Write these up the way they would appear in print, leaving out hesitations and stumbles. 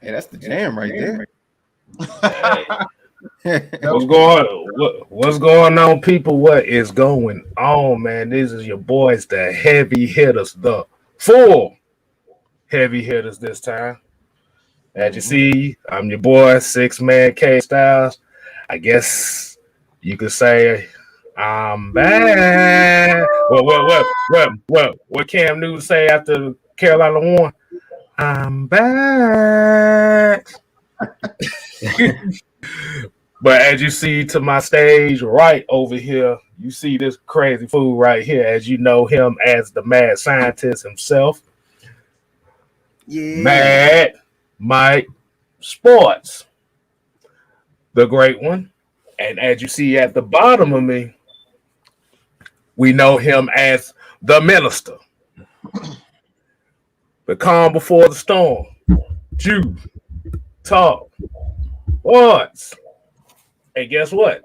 Hey, that's the jam right there. What's going on, people? What is going on, man? This is your boys, the heavy hitters, the full heavy hitters this time. As you see, I'm your boy, 6-man KStylzz. I guess you could say I'm back. What Cam Newton say after Carolina won? I'm back. But as you see to my stage right over here, you see this crazy fool right here, as you know him as the mad scientist himself. Yeah. Mad Mike Sports, the great one. And as you see at the bottom of me, we know him as the minister. The calm before the storm. Jude. Talk. Sports. Hey, guess what?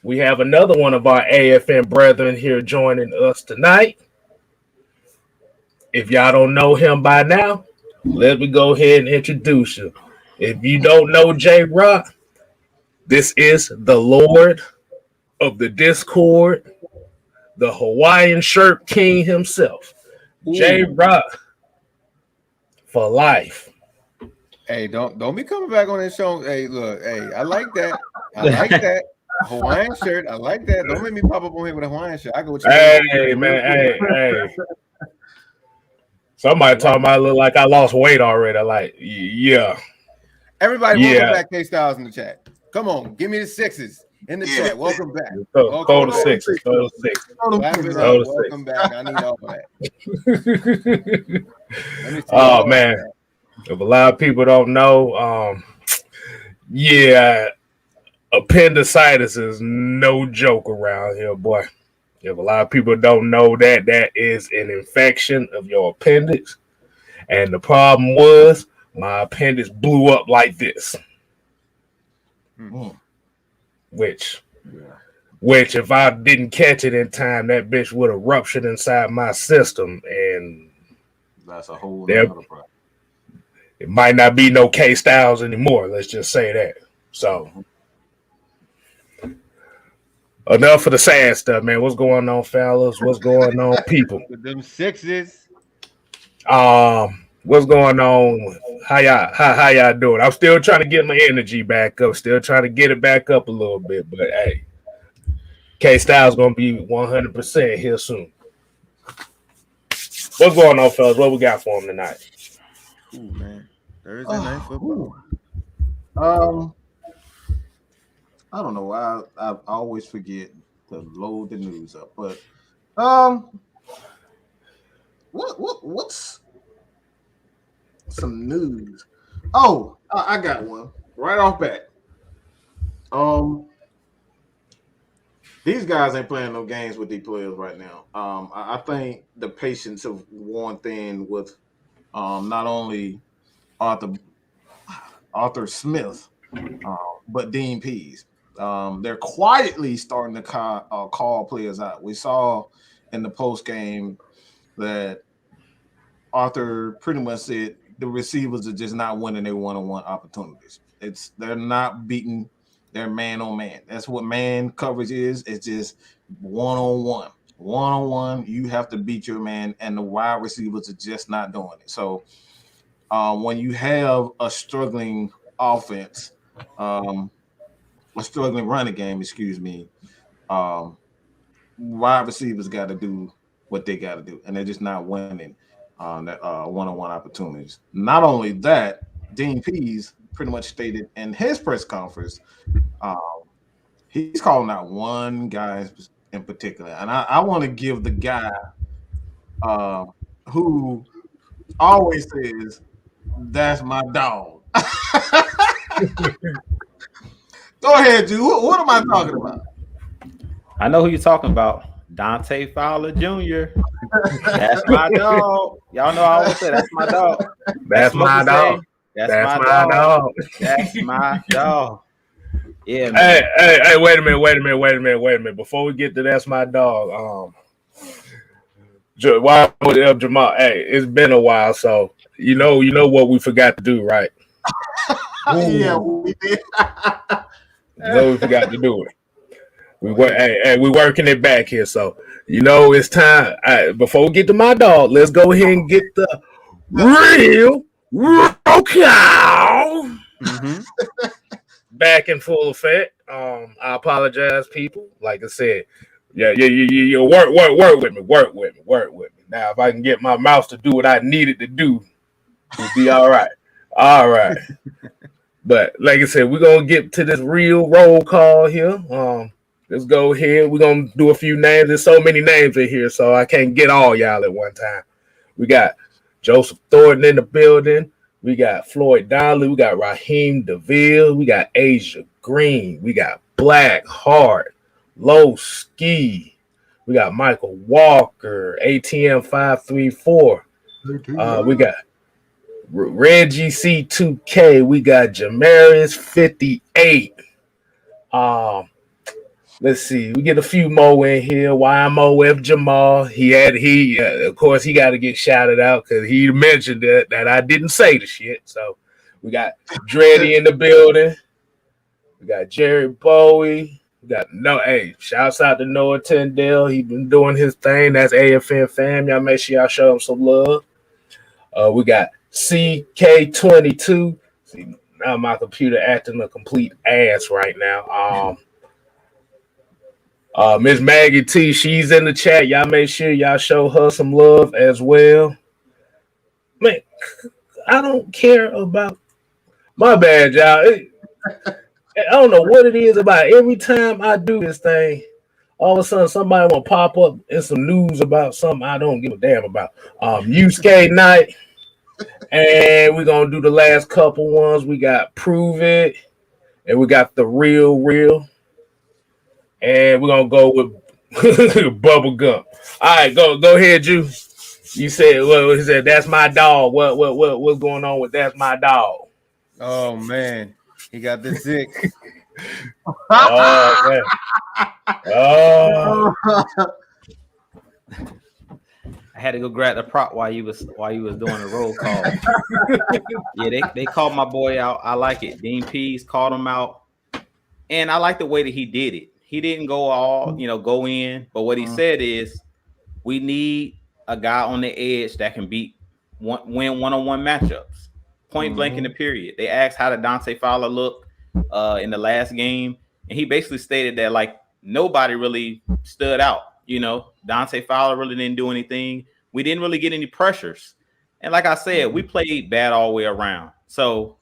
We have another one of our AFN brethren here joining us tonight. If y'all don't know him by now, let me go ahead and introduce you. If you don't know J Rock, this is the Lord of the Discord, the Hawaiian shirt king himself, J Rock for life. Hey, don't be coming back on that show. Hey, look, hey, I like that. I like that. Hawaiian shirt. I like that. Don't make me pop up on here with a Hawaiian shirt. I go with you. Hey, man. Hey. Somebody talking about I look like I lost weight already. Like, yeah. Everybody, welcome back, KStylzz in the chat. Come on, give me the sixes in the chat. Welcome back. Go to sixes. Welcome back. I need all that. Oh, man. If a lot of people don't know, appendicitis is no joke around here, boy. If a lot of people don't know that is an infection of your appendix. And the problem was my appendix blew up like this. Mm-hmm. Which if I didn't catch it in time, that bitch would have ruptured inside my system. And that's a whole other problem. It might not be no KStylzz anymore. Let's just say that. So, enough for the sad stuff, man. What's going on, fellas? What's going on, people? With them sixes. What's going on? How y'all doing? I'm still trying to get my energy back up. Still trying to get it back up a little bit. But hey, KStylzz gonna be 100% here soon. What's going on, fellas? What we got for him tonight? Ooh, man. Thursday night football. I don't know. I always forget to load the news up, but what's some news? Oh, I got one right off bat. These guys ain't playing no games with these players right now. I think the patience have worn thin with not only Arthur Smith, but Dean Pease. They're quietly starting to call players out. We saw in the post game that Arthur pretty much said the receivers are just not winning their one-on-one opportunities. They're not beating their man on man. That's what man coverage is. It's just one-on-one. One-on-one, you have to beat your man, and the wide receivers are just not doing it. So when you have a struggling offense, a struggling running game, wide receivers got to do what they got to do, and they're just not winning that one-on-one opportunities. Not only that, Dean Pease pretty much stated in his press conference, he's calling out one guy in particular, and I want to give the guy who always says, "That's my dog." Go ahead, Jude. What am I talking about? I know who you're talking about. Dante Fowler Jr. That's my dog. Y'all know I always say that's my dog. That's my dog. That's my dog. That's my dog. Yeah, man. Hey, wait a minute. Before we get to that's my dog, why would Jamal? Hey, it's been a while, so you know what we forgot to do, right? Yeah, we did. No, we forgot to do it. We working it back here, so it's time. Before we get to my dog, let's go ahead and get the real cow back in full effect. I apologize, people. Like I said, you work with me. Now, if I can get my mouth to do what I needed to do, we'll be all right. All right. But like I said, we're gonna get to this real roll call here. Let's go ahead. We're gonna do a few names. There's so many names in here, so I can't get all y'all at one time. We got Joseph Thornton in the building. We got Floyd Donnelly. We got Raheem DeVille. We got Asia Green. We got Black Heart, Low Ski. We got Michael Walker, ATM 534. We got Reggie C2K. We got Jamarius 58. Let's see. We get a few more in here. YMOF Jamal. Of course, he got to get shouted out because he mentioned that I didn't say the shit. So we got Dreddy in the building. We got Jerry Bowie. We got shouts out to Noah Tyndale. He been doing his thing. That's AFN fam. Y'all make sure y'all show him some love. We got CK22. See, now my computer acting a complete ass right now. Miss Maggie T, she's in the chat. Y'all make sure y'all show her some love as well. Man, I don't care about my bad, y'all. I don't know what it is about every time I do this thing. All of a sudden, somebody will pop up in some news about something I don't give a damn about. USK night, and we're gonna do the last couple ones. We got Prove It, and we got the real. And we're gonna go with Bubble Gum. All right, go ahead, Ju. You said he said that's my dog. What's going on with that's my dog? Oh man, he got the sick. Oh man. Oh. I had to go grab the prop while you was doing the roll call. Yeah, they called my boy out. I like it. Dean Pease called him out, and I like the way that he did it. He didn't go in, but what he said is, we need a guy on the edge that can win one-on-one matchups, point blank in the period. They asked how did Dante Fowler look in the last game, and he basically stated that like nobody really stood out. Dante Fowler really didn't do anything. We didn't really get any pressures, and like I said, we played bad all the way around. So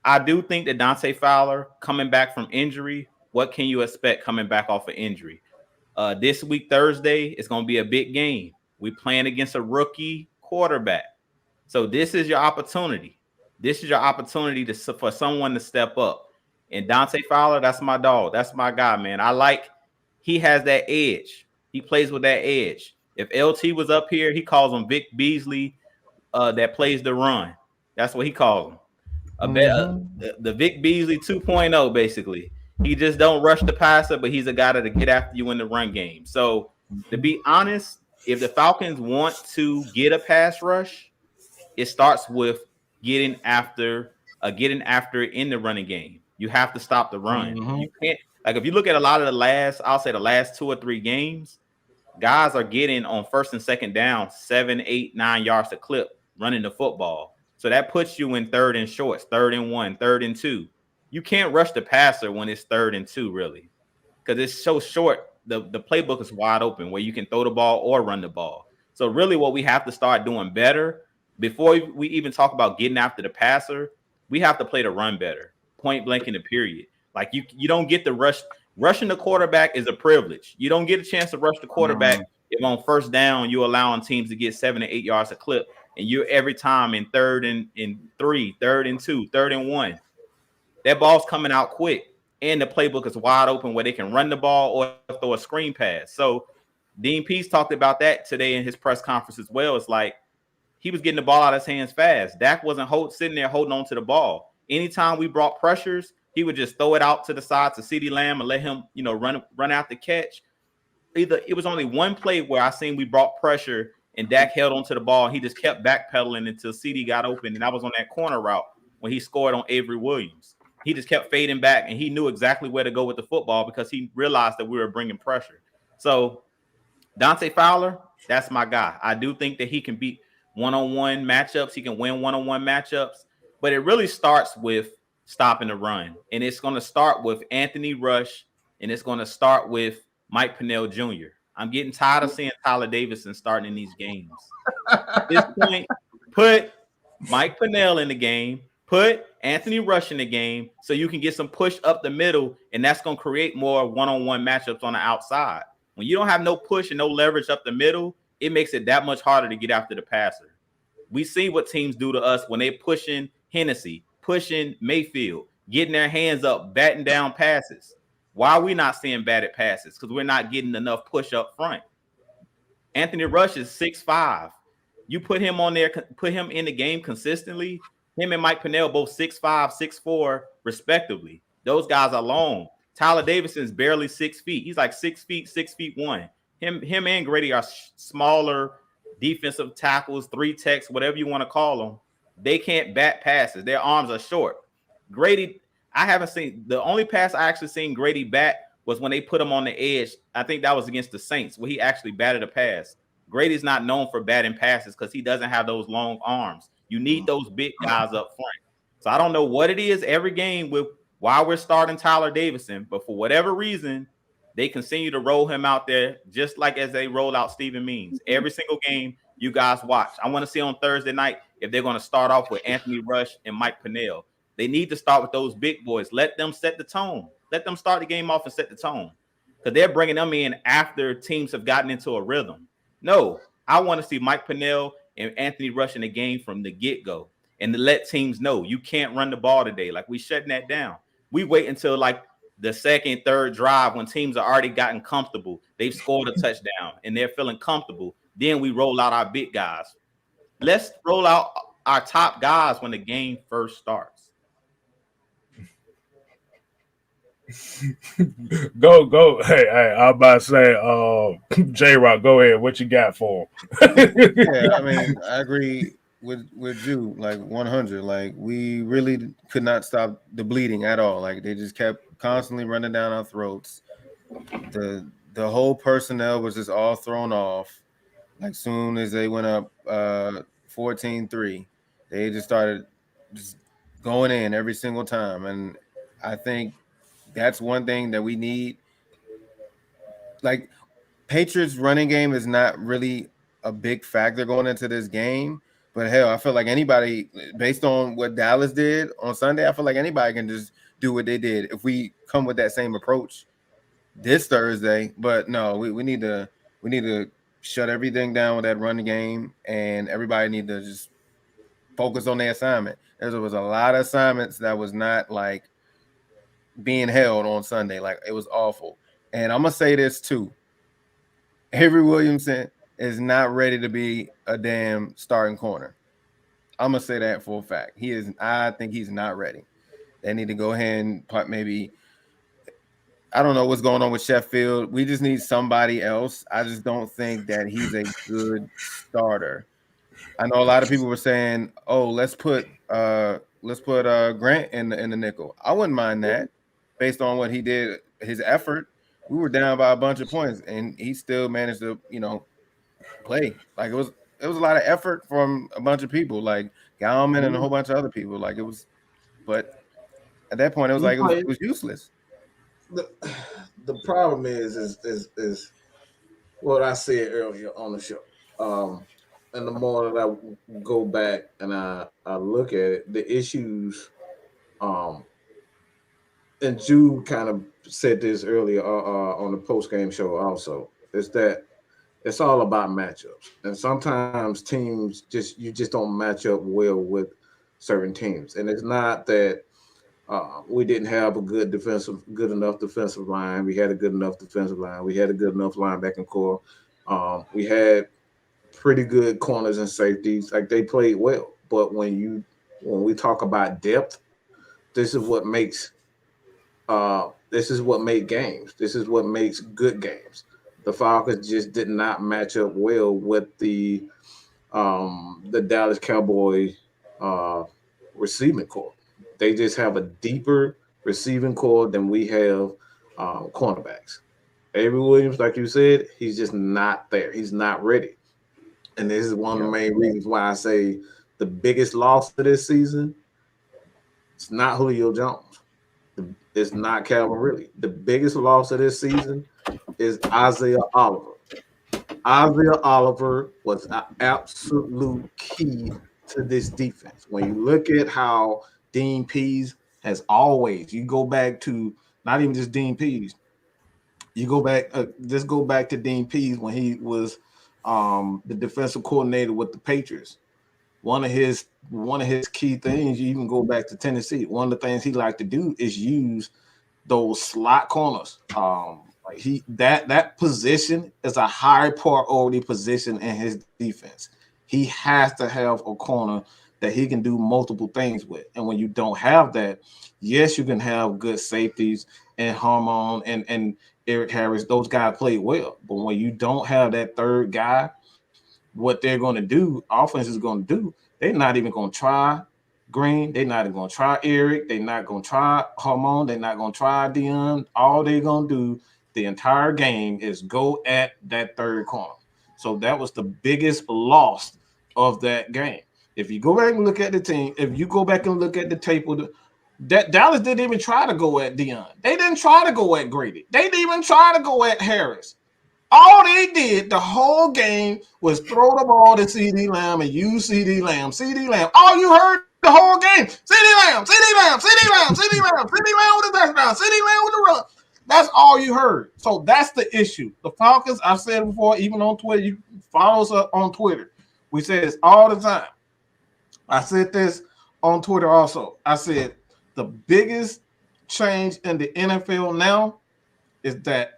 I do think that Dante Fowler coming back from injury. What can you expect coming back off of injury? This week, Thursday, it's going to be a big game. We're playing against a rookie quarterback. So this is your opportunity. This is your opportunity for someone to step up. And Dante Fowler, that's my dog. That's my guy, man. He has that edge. He plays with that edge. If LT was up here, he calls him Vic Beasley that plays the run. That's what he calls him. The Vic Beasley 2.0, basically. He just don't rush the passer, but he's a guy that'll get after you in the run game. So to be honest, if the Falcons want to get a pass rush, it starts with getting after it in the running game. You have to stop the run. You can't, like, if you look at a lot of the last 2 or 3 games, guys are getting on first and second down 7, 8, 9 yards a clip running the football. So that puts you in 3rd and shorts, 3rd and 1, 3rd and 2. You can't rush the passer when it's 3rd and 2, really, because it's so short. The playbook is wide open where you can throw the ball or run the ball. So really what we have to start doing better before we even talk about getting after the passer, we have to play the run better, point blank in the period. Like you don't get the rush. Rushing the quarterback is a privilege. You don't get a chance to rush the quarterback if on first down you're allowing teams to get 7 to 8 yards a clip, and you're every time in 3rd and 3, 3rd and 2, 3rd and 1. That ball's coming out quick, and the playbook is wide open where they can run the ball or throw a screen pass. So Dean Pease talked about that today in his press conference as well. It's like he was getting the ball out of his hands fast. Dak wasn't sitting there holding on to the ball. Anytime we brought pressures, he would just throw it out to the side to CeeDee Lamb and let him, run out the catch. It was only one play where I seen we brought pressure and Dak held onto the ball. He just kept backpedaling until CeeDee got open, and that was on that corner route when he scored on Avery Williams. He just kept fading back, and he knew exactly where to go with the football because he realized that we were bringing pressure. So Dante Fowler, that's my guy. I do think that he can beat one-on-one matchups. He can win one-on-one matchups, but it really starts with stopping the run. And it's going to start with Anthony Rush, and it's going to start with Mike Pennell Jr. I'm getting tired of seeing Tyler Davidson starting in these games. At this point, put Mike Pennell in the game, put Anthony Rush in the game so you can get some push up the middle, and that's going to create more one-on-one matchups on the outside. When you don't have no push and no leverage up the middle, it makes it that much harder to get after the passer. We see what teams do to us when they're pushing Hennessy, pushing Mayfield, getting their hands up, batting down passes. Why are we not seeing batted passes? Because we're not getting enough push up front. Anthony Rush is 6'5". You put him on there, put him in the game consistently. Him and Mike Pennell both 6'5", 6'4", respectively. Those guys are long. Tyler Davidson's barely 6 feet. He's like 6 feet, 6'1". Him and Grady are smaller defensive tackles, 3 techs, whatever you want to call them. They can't bat passes. Their arms are short. Grady, I haven't seen, the only pass I actually seen Grady bat was when they put him on the edge. I think that was against the Saints where he actually batted a pass. Grady's not known for batting passes because he doesn't have those long arms. You need those big guys up front. So I don't know what it is every game with why we're starting Tyler Davidson, but for whatever reason, they continue to roll him out there just like as they roll out Steven Means. Every single game you guys watch. I want to see on Thursday night if they're going to start off with Anthony Rush and Mike Pennell. They need to start with those big boys. Let them set the tone. Let them start the game off and set the tone because they're bringing them in after teams have gotten into a rhythm. No, I want to see Mike Pennell and Anthony Rush in the game from the get-go and to let teams know you can't run the ball today. Like we shutting that down. We wait until like the second, third drive when teams are already gotten comfortable. They've scored a touchdown and they're feeling comfortable. Then we roll out our big guys. Let's roll out our top guys when the game first starts. Go. Hey, I'm about to say, J-Rock, go ahead. What you got for him? Yeah, I mean, I agree with you, like 100. Like we really could not stop the bleeding at all. Like they just kept constantly running down our throats. The whole personnel was just all thrown off. Like soon as they went up 14-3, they just started just going in every single time. And I think that's one thing that we need. Like Patriots running game is not really a big factor going into this game. But hell, I feel like anybody, based on what Dallas did on Sunday, I feel like anybody can just do what they did if we come with that same approach this Thursday. But no, we need to shut everything down with that run game, and everybody need to just focus on their assignment. There was a lot of assignments that was not like being held on Sunday. Like it was awful. And I'm gonna say this too. Avery Williamson is not ready to be a damn starting corner. I'm gonna say that for a fact. He is. I think he's not ready. They need to go ahead and put maybe. I don't know what's going on with Sheffield. We just need somebody else. I just don't think that he's a good starter. I know a lot of people were saying, "Oh, let's put Grant in the nickel." I wouldn't mind that, based on what he did, his effort. We were down by a bunch of points, and he still managed to, play. Like it was a lot of effort from a bunch of people, like Galman and a whole bunch of other people. Like it was, but at that point, it was like it was useless. The problem is what I said earlier on the show. And the more that I go back and I look at it, the issues, and Jude kind of said this earlier on the post-game show also, is that it's all about matchups. And sometimes teams you just don't match up well with certain teams. And it's not that we didn't have a good enough defensive line. We had a good enough defensive line. We had a good enough linebacking core. We had pretty good corners and safeties. Like they played well. But when we talk about depth, this is what makes games. This is what makes good games. The Falcons just did not match up well with the Dallas Cowboys receiving core. They just have a deeper receiving core than we have cornerbacks. Avery Williams, like you said, he's just not there. He's not ready. And this is one of the main reasons why I say the biggest loss of this season, it's not Julio Jones. It's not Calvin Ridley. The biggest loss of this season is Isaiah Oliver. Isaiah Oliver was an absolute key to this defense. When you look at how Dean Pease has always, you go back to not even just Dean Pease, you go back, just go back to Dean Pease when he was the defensive coordinator with the Patriots. One of his key things, you even go back to Tennessee. One of the things he liked to do is use those slot corners. Like that position is a high priority position in his defense. He has to have a corner that he can do multiple things with. And when you don't have that, yes, you can have good safeties and Harmon and Eric Harris. Those guys play well. But when you don't have that third guy, what they're going to do, offense is going to do, they're not even going to try Green. They're not even going to try Eric. They're not going to try Harmon. They're not going to try Dion. All they're going to do the entire game is go at that third corner. So that was the biggest loss of that game. If you go back and look at the team, if you go back and look at the tape of that Dallas didn't even try to go at Dion. They didn't try to go at Grady. They didn't even try to go at Harris. All they did the whole game was throw the ball to CeeDee Lamb and use CeeDee Lamb. CeeDee Lamb. All you heard the whole game. CeeDee Lamb, CeeDee Lamb, CeeDee Lamb, CeeDee Lamb, CeeDee Lamb with the touchdown, CeeDee Lamb with the run. That's all you heard. So that's the issue. The Falcons, I've said it before, even on Twitter, you follow us up on Twitter. We say this all the time. I said this on Twitter also. I said the biggest change in the NFL now is that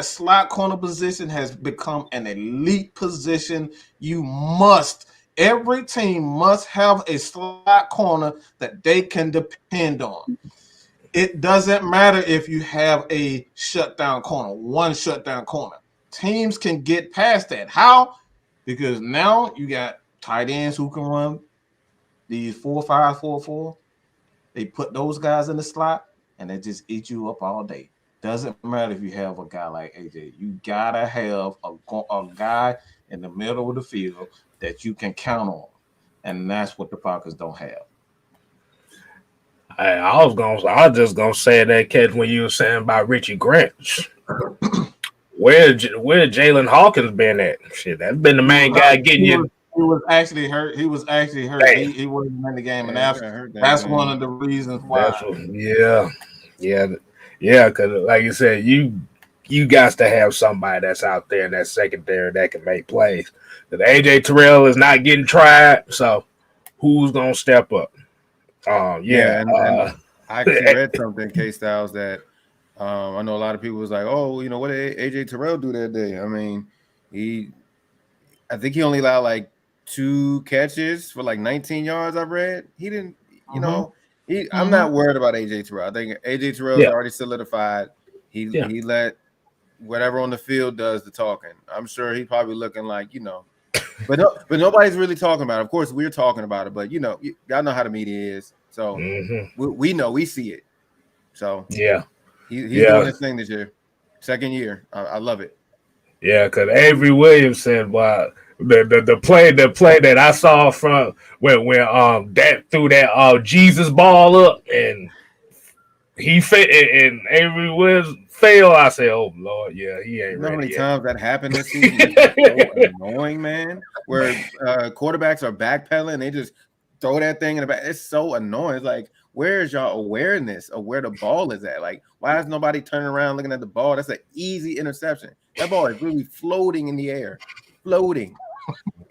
slot corner position has become an elite position. Every team must have a slot corner that they can depend on. It doesn't matter if you have a shutdown corner, one shutdown corner. Teams can get past that. How? Because now you got tight ends who can run these 4-5, 4-4. They put those guys in the slot and they just eat you up all day. Doesn't matter if you have a guy like AJ. You gotta have a guy in the middle of the field that you can count on, and that's what the Falcons don't have. I was just gonna say that, catch when you were saying about Richie Grant. Where Jalen Hawkins been at? Shit, that's been the main guy getting you. He was actually hurt. He wasn't in the game, and that's one of the reasons why. Yeah. Because like you said, you got to have somebody that's out there in that secondary that can make plays. Because AJ Terrell is not getting tried, so who's gonna step up? And I actually read something, KStylzz, that I know a lot of people was like, oh, you know, what did AJ Terrell do that day? I mean, I think he only allowed like 2 catches for like 19 yards. I've read he didn't, you know, I'm not worried about AJ Terrell. I think AJ Terrell is already solidified. He let whatever on the field does the talking. I'm sure he's probably looking like, you know, but nobody's really talking about it. Of course, we're talking about it, but you know, y'all know how the media is. So we know, we see it. So he's doing his thing this year, second year. I love it. Yeah, because Avery Williams said, "Wow, the play that I saw from when that threw that Jesus ball up and he and Avery Williams failed." I said, "Oh Lord, yeah, he ain't." You know how many yet. times that happened this season? It's so annoying, man. Where quarterbacks are backpedaling, they just throw that thing in the back. It's so annoying. It's like, where is y'all awareness of where the ball is at? Like, why is nobody turning around looking at the ball? That's an easy interception. That ball is really floating in the air, floating.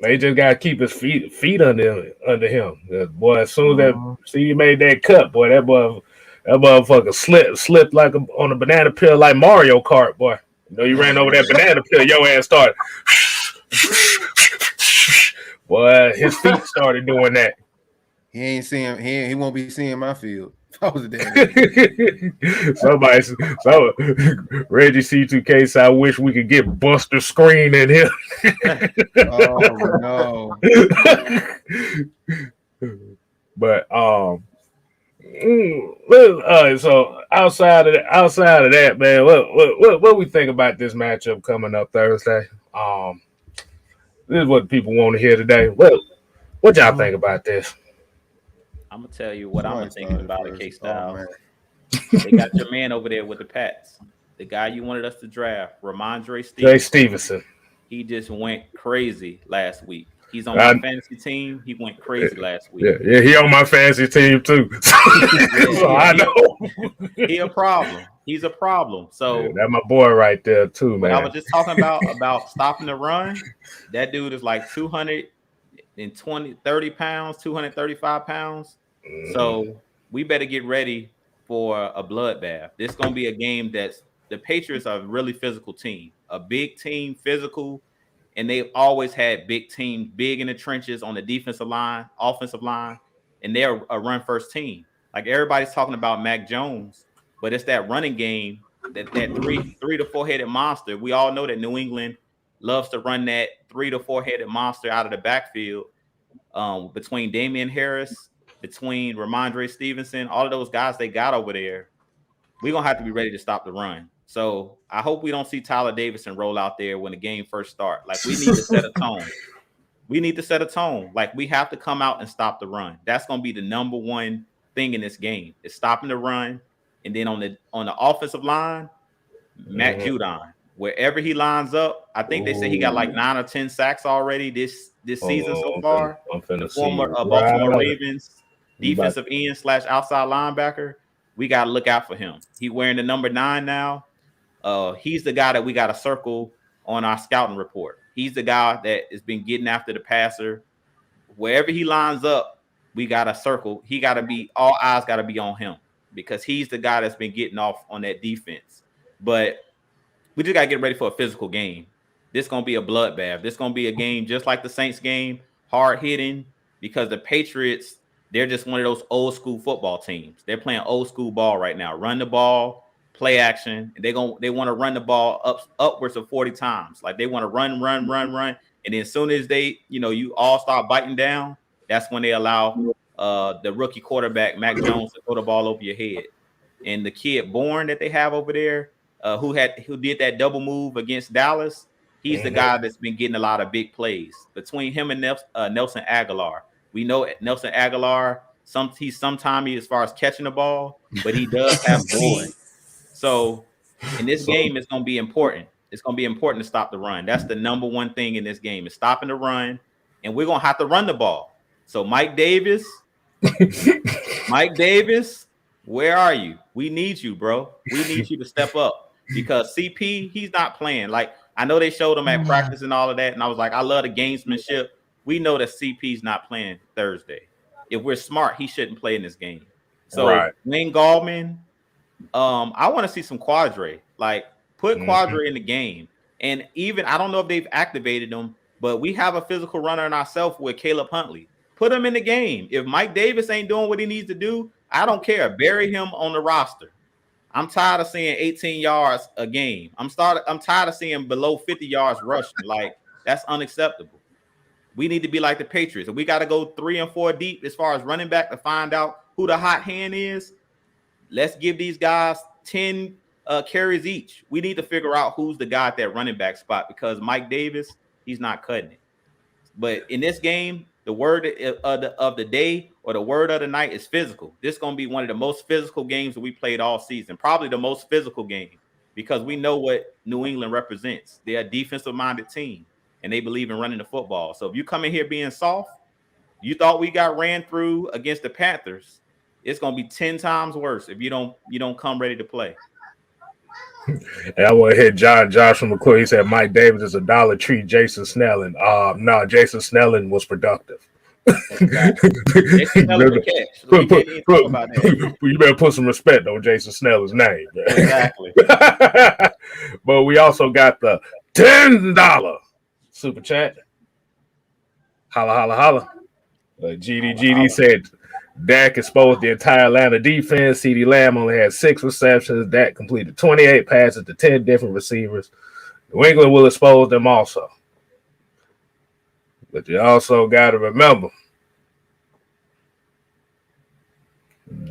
They just gotta keep his feet under him. Boy, as soon as he made that cut, boy, that motherfucker slipped like on a banana peel like Mario Kart, boy. You know, you ran over that banana peel, your ass started. Boy, his feet started doing that. He ain't seeing. He won't be seeing my field. I was a damn. Reggie C2K said, "I wish we could get Buster Screen in here." Oh no! But so outside of that, man, what we think about this matchup coming up Thursday? This is what people want to hear today. What y'all think about this? I'm gonna tell you what I'm thinking about it, KStylzz. Oh, they got your man over there with the Pats. The guy you wanted us to draft, Ramondre Stevenson. He just went crazy last week. He's on my fantasy team. He went crazy last week. Yeah, he on my fantasy team too. So I know he a problem. He's a problem. So that's my boy right there too, man. I was just talking about stopping the run. That dude is like 30 pounds, 235 pounds. So we better get ready for a bloodbath. This is gonna be a game that's the Patriots are a really physical team, a big team, physical. And they've always had big teams, big in the trenches on the defensive line, offensive line, and they're a run-first team. Like everybody's talking about Mac Jones, but it's that running game, that three to four-headed monster. We all know that New England loves to run that 3 to 4-headed monster out of the backfield between Damian Harris, between Ramondre Stevenson, all of those guys they got over there. We're going to have to be ready to stop the run. So I hope we don't see Tyler Davidson roll out there when the game first starts. Like we need to set a tone. We need to set a tone. Like we have to come out and stop the run. That's going to be the number one thing in this game. Is stopping the run. And then on the offensive line, Matt Judon. Wherever he lines up, I think they say he got like 9 or 10 sacks already this season so far. The former Baltimore Ravens defensive end / outside linebacker. We got to look out for him. He's wearing the number 9 now. He's the guy that we got to circle on our scouting report. He's the guy that has been getting after the passer. Wherever he lines up, we got to circle. He got to be, all eyes got to be on him because he's the guy that's been getting off on that defense. But we just got to get ready for a physical game. This is going to be a bloodbath. This is going to be a game just like the Saints game, hard hitting, because the Patriots, they're just one of those old school football teams. They're playing old school ball right now. Run the ball, play action. They want to run the ball upwards of 40 times. Like they want to run. And then as soon as they, you all start biting down, that's when they allow the rookie quarterback, Mac Jones, to throw the ball over your head. And the kid Bourne that they have over there, who did that double move against Dallas, he's the guy that's been getting a lot of big plays. Between him and Nelson Aguilar. We know Nelson Aguilar, sometimes as far as catching the ball, but he does have Bourne. So in this game, it's going to be important. It's going to be important to stop the run. That's the number one thing in this game is stopping the run, and we're going to have to run the ball. So Mike Davis, where are you? We need you, bro. We need you to step up because CP, he's not playing. Like I know they showed him at practice and all of that, and I was like, I love the gamesmanship. We know that CP's not playing Thursday. If we're smart, he shouldn't play in this game. So Wayne Gallman, I want to see some Quadre. Like put Quadre in the game. And even I don't know if they've activated him, but we have a physical runner in ourselves with Caleb Huntley. Put him in the game. If Mike Davis ain't doing what he needs to do, I don't care. Bury him on the roster. I'm tired of seeing 18 yards a game. I'm tired of seeing below 50 yards rushing. Like that's unacceptable. We need to be like the Patriots. If we got to go 3 and 4 deep as far as running back to find out who the hot hand is, let's give these guys 10 carries each. We need to figure out who's the guy at that running back spot because Mike Davis, he's not cutting it. But in this game, the word of the day or the word of the night is physical. This is going to be one of the most physical games that we played all season, probably the most physical game because we know what New England represents. They're a defensive-minded team. And they believe in running the football. So if you come in here being soft, you thought we got ran through against the Panthers. It's gonna be 10 times worse if you don't come ready to play. And I want to hit Josh from McCoy. He said Mike Davis is a Dollar Tree Jason Snelling. No, Jason Snelling was productive. Jason Snelling you better put some respect on Jason Snelling's name. Man. Exactly. But we also got the $10 super chat. Holla. GD said Dak exposed the entire Atlanta defense. CeeDee Lamb only had 6 receptions. Dak completed 28 passes to 10 different receivers. New England will expose them also. But you also got to remember,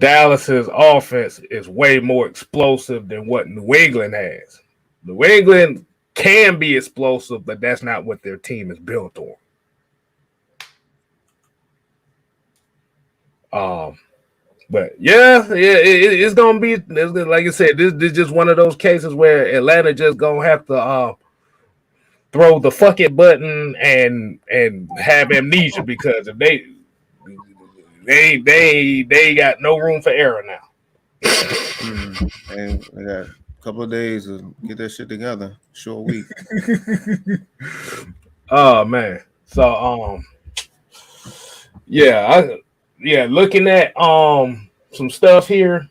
Dallas's offense is way more explosive than what New England has. New England can be explosive, but that's not what their team is built on. But it's gonna be like I said. This is just one of those cases where Atlanta just gonna have to throw the fuck it button and have amnesia, because if they got no room for error now. And they got a couple of days to get that shit together. Short week. Oh man. So looking at some stuff here.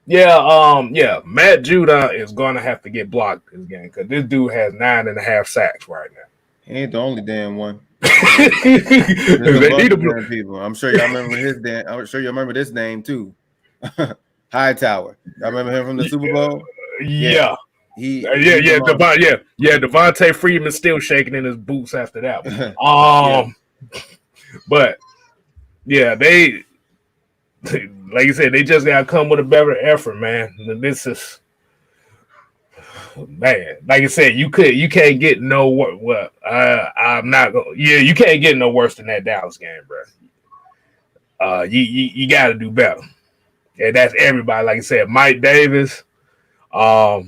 Matt Judah is gonna have to get blocked this game because this dude has 9.5 sacks right now. He ain't the only damn one. They need damn people. I'm sure y'all remember his damn. I'm sure you remember this name too. Hightower. I remember him from the Super Bowl. Yeah. Devontae Freeman's still shaking in his boots after that one. But yeah, they like you said, they just gotta come with a better effort, man. This is, man, like I said, you can't get no what I'm not gonna you can't get no worse than that Dallas game, bro. You gotta do better. And that's everybody. Like I said, Mike Davis. I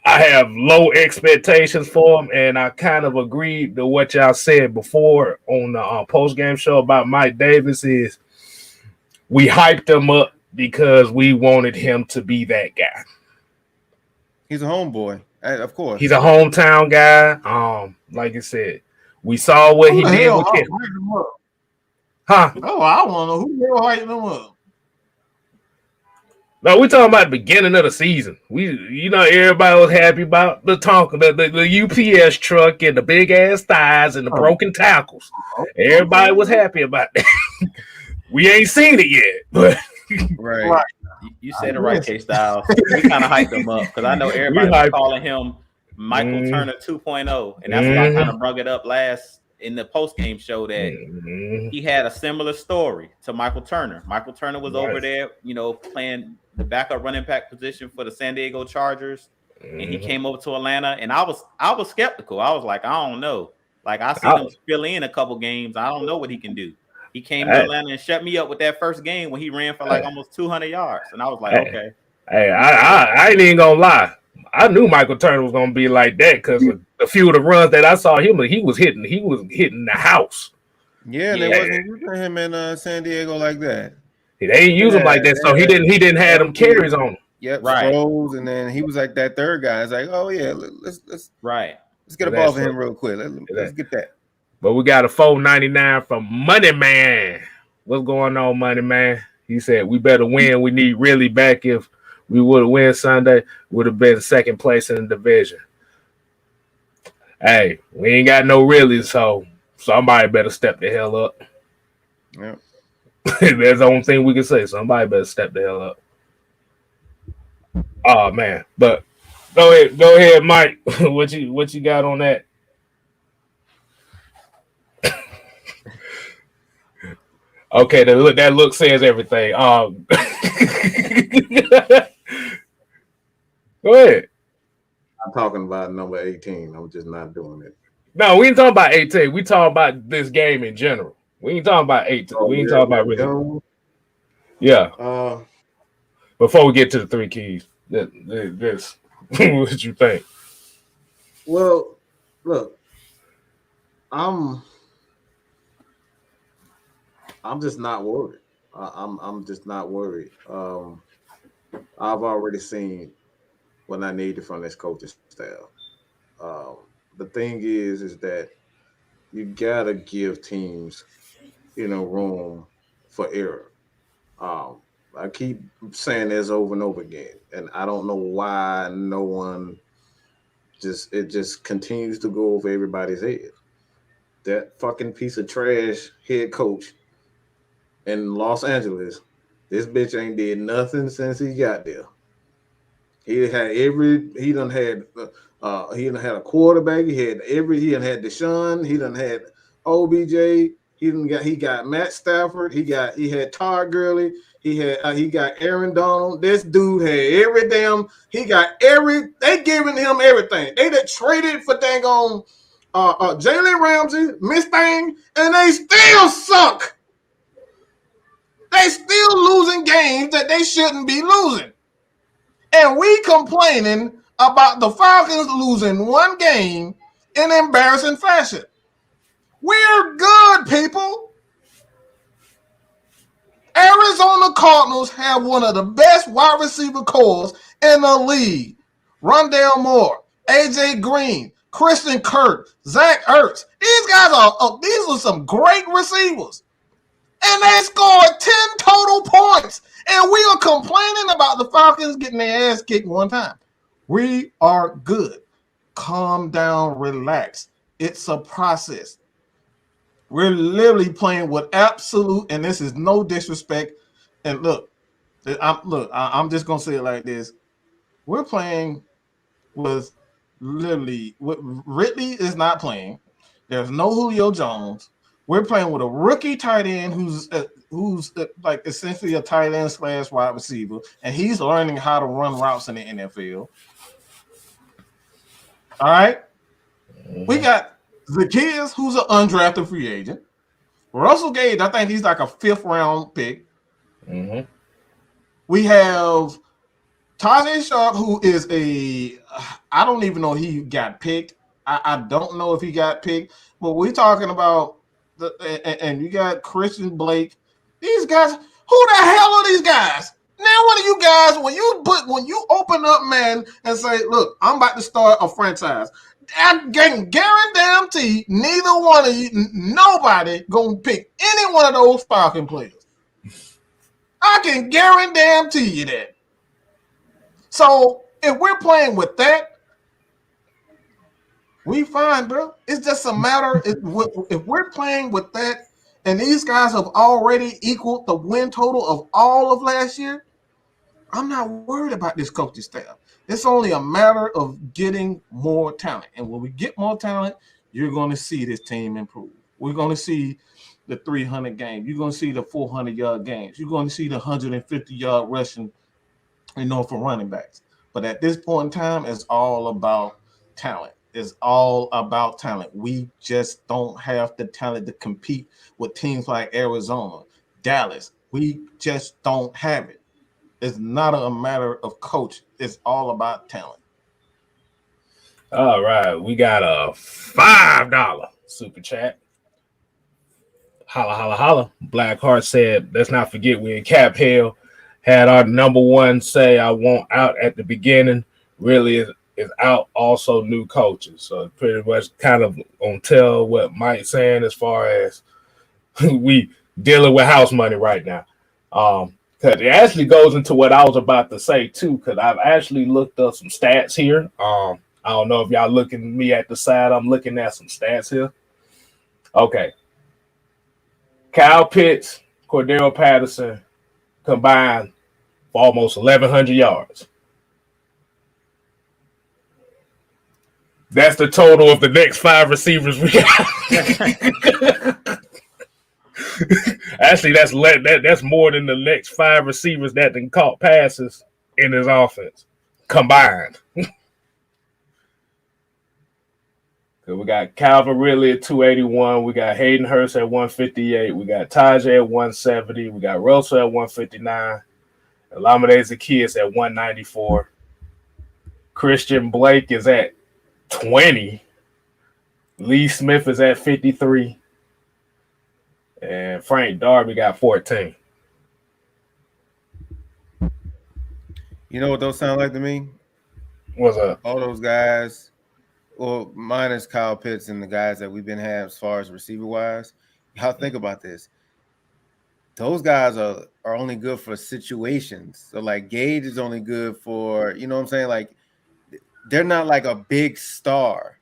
have low expectations for him, and I kind of agreed to what y'all said before on the post-game show about Mike Davis. Is we hyped him up because we wanted him to be that guy. He's a homeboy, of course. He's a hometown guy. Like I said, we saw what he did with him. Huh? Oh, I want to know who the hell hyping him up. No, we're talking about the beginning of the season. Everybody was happy about the UPS truck and the big ass thighs and the broken tackles. Everybody was happy about that. We ain't seen it yet, but right. You said it right, KStylzz. We kind of hyped him up because I know everybody was calling him Michael Turner 2.0, and that's why I kind of brought it up last in the post-game show that he had a similar story to Michael Turner. Michael Turner was over there, playing the backup running back position for the San Diego Chargers, and he came over to Atlanta, and I was skeptical. I was like, I don't know. Like, I seen him fill in a couple games. I don't know what he can do. He came to Atlanta and shut me up with that first game when he ran for like almost 200 yards, and I was like, okay. Hey, I ain't even gonna lie. I knew Michael Turner was gonna be like that because a few of the runs that I saw him, he was hitting the house. Yeah, they wasn't using him in San Diego like that. They ain't use him like that, so he didn't have them carries on him. Yep, right. Throws, and then he was like that third guy. It's like, oh yeah, let's get a ball for him real quick. Let's get that. But we got a $4.99 from Money Man. What's going on, Money Man? He said we better win. We need really back. If we would have won Sunday, would have been second place in the division. Hey, we ain't got no really, so somebody better step the hell up. Yep. That's the only thing we can say. Somebody better step the hell up. Oh man, but go ahead, Mike. What you got on that? Okay, that look says everything. Go ahead. I'm talking about number 18. I'm just not doing it. No, we ain't talking about 18. We talking about this game in general. We ain't talking about 18. We ain't talking about really. Yeah. Before we get to the three keys, this what you think? Well, look, I'm just not worried. I'm just not worried. I've already seen what I needed from this coaching staff. The thing is that you gotta give teams, room for error. I keep saying this over and over again, and I don't know why no one just continues to go over everybody's head. That fucking piece of trash head coach in Los Angeles, this bitch ain't did nothing since he got there. He done had a quarterback. He done had Deshaun. He done had OBJ. He got Matt Stafford. He had Todd Gurley. He got Aaron Donald. This dude had they giving him everything. They done traded for dang on Jalen Ramsey, Miss Thing, and they still suck. They still losing games that they shouldn't be losing. And we complaining about the Falcons losing one game in embarrassing fashion. We're good, people. Arizona Cardinals have one of the best wide receiver cores in the league. Rondale Moore, AJ Green, Christian Kirk, Zach Ertz. These are some great receivers. And they scored 10 total points. And we are complaining about the Falcons getting their ass kicked one time. We are good. Calm down, relax. It's a process. We're literally playing with absolute, and this is no disrespect. And look, I'm just gonna say it like this: we're playing with Ridley is not playing. There's no Julio Jones. We're playing with a rookie tight end who's like essentially a tight end / wide receiver, and he's learning how to run routes in the NFL. All right, we got Zacchaeus, who's an undrafted free agent. Russell Gage, I think he's like a 5th round pick. Mm-hmm. We have Tajay Sharp, who is I don't even know if he got picked. I don't know if he got picked, but we're talking about and you got Christian Blake. These guys, who the hell are these guys? Now, one of you guys, when you open up, man, and say, look, I'm about to start a franchise, I can guarantee neither one of you, nobody gonna pick any one of those Falcon players. I can guarantee you that. So if we're playing with that, we fine, bro. It's just a matter if we're playing with that, and these guys have already equaled the win total of all of last year. I'm not worried about this coaching staff. It's only a matter of getting more talent. And when we get more talent, you're going to see this team improve. We're going to see the 300 games. You're going to see the 400-yard games. You're going to see the 150-yard rushing, for running backs. But at this point in time, it's all about talent. It's all about talent. We just don't have the talent to compete with teams like Arizona, Dallas. We just don't have it. It's not a matter of coach. It's all about talent. All right. We got a $5 super chat. Holla, holla, holla. Blackheart said, let's not forget we in cap hell. Had our number one say, I want out at the beginning. Really is out. Also new coaches. So pretty much kind of on tell what Mike's saying as far as we dealing with house money right now. Because it actually goes into what I was about to say, too, because I've actually looked up some stats here. I don't know if y'all looking at me at the side. I'm looking at some stats here. Okay. Kyle Pitts, Cordero Patterson combined for almost 1,100 yards. That's the total of the next 5 receivers we got. Actually, that's more than the next 5 receivers that then caught passes in his offense combined. We got Calvin Ridley at 281. We got Hayden Hurst at 158. We got Tajay at 170. We got Russell at 159. Olamide Zacchaeus at 194. Christian Blake is at 20. Lee Smith is at 53. And Frank Darby got 14. You know what those sound like to me? What's up? All those guys, well, minus Kyle Pitts and the guys that we've been having as far as receiver-wise. Y'all think about this. Those guys are only good for situations. So, like, Gage is only good for, you know what I'm saying? Like, they're not like a big star.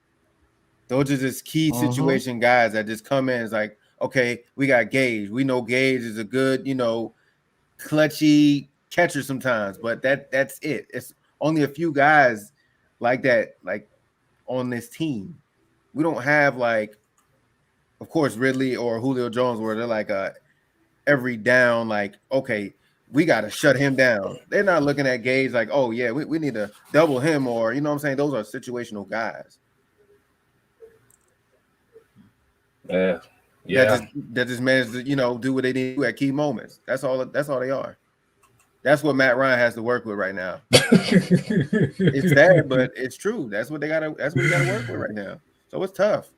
Those are just key situation guys that just come in. It's like, okay, we got Gage. We know Gage is a good, clutchy catcher sometimes, but that's it. It's only a few guys like that, like on this team. We don't have like of course, Ridley or Julio Jones, where they're like every down, like, okay, we got to shut him down. They're not looking at Gage like, oh, yeah, we need to double him, or, you know what I'm saying? Those are situational guys. Yeah. That just manage to, do what they need to do at key moments. That's all they are. That's what Matt Ryan has to work with right now. It's sad, but it's true. That's what he gotta work with right now. So it's tough.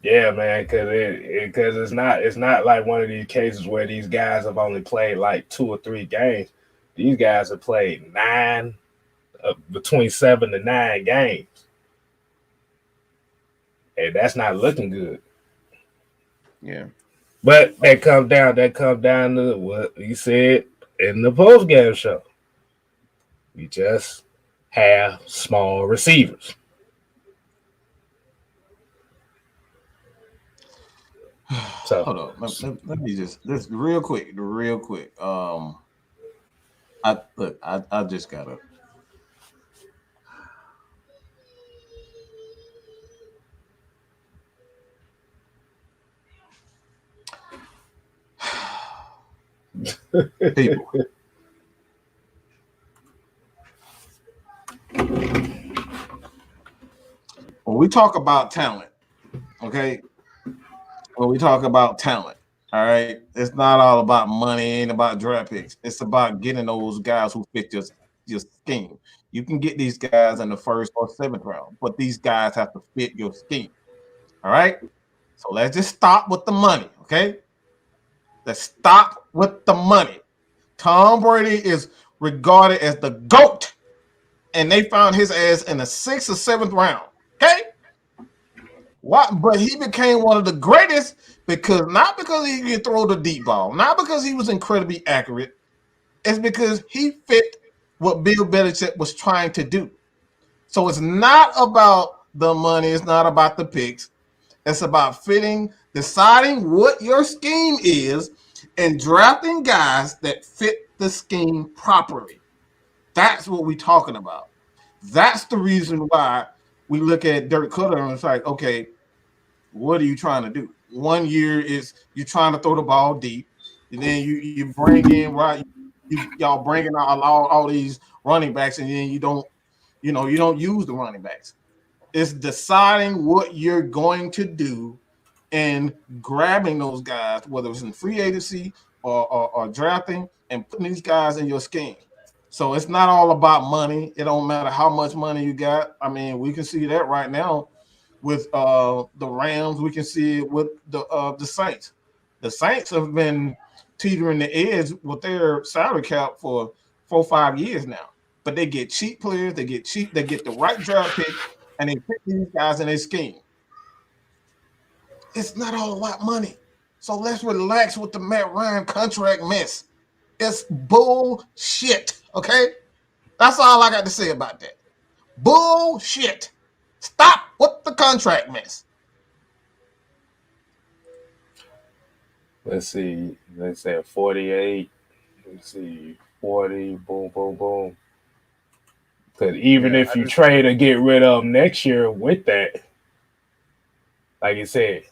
Yeah, man, because it's not like one of these cases where these guys have only played like 2 or 3 games. These guys have played between 7 to 9 games, and that's not looking good. Yeah, but that comes down to what you said in the post game show. We just have small receivers. So hold on, let me just real quick. I just gotta. People. When we talk about talent, okay? When we talk about talent, all right, it's not all about money, ain't about draft picks. It's about getting those guys who fit your scheme. You can get these guys in the 1st or 7th round, but these guys have to fit your scheme. All right? So let's just stop with the money, okay? Let's stop with the money. Tom Brady is regarded as the GOAT, and they found his ass in the 6th or 7th round, okay? What? But he became one of the greatest not because he could throw the deep ball, not because he was incredibly accurate. It's because he fit what Bill Belichick was trying to do. So it's not about the money. It's not about the picks. It's about deciding what your scheme is, and drafting guys that fit the scheme properly. That's what we're talking about. That's the reason why we look at Dirk Cutter and it's like, okay, what are you trying to do? 1 year is you're trying to throw the ball deep, and then you bring in y'all bringing out all these running backs, and then you don't use the running backs. It's deciding what you're going to do and grabbing those guys, whether it's in free agency or drafting, and putting these guys in your scheme. So it's not all about money. It don't matter how much money you got. I mean, we can see that right now with the Rams. We can see it with the Saints. The Saints have been teetering the edge with their salary cap for 4 or 5 years now. But they get cheap players. They get the right draft pick, and they pick these guys in their scheme. It's not all about money. So let's relax with the Matt Ryan contract mess. It's bullshit, okay? That's all I got to say about that. Bullshit. Stop with the contract mess. let's see. Let's say 48. Let's see. 40. Boom, boom, boom. Because even if you trade or get rid of them next year with that, like you said,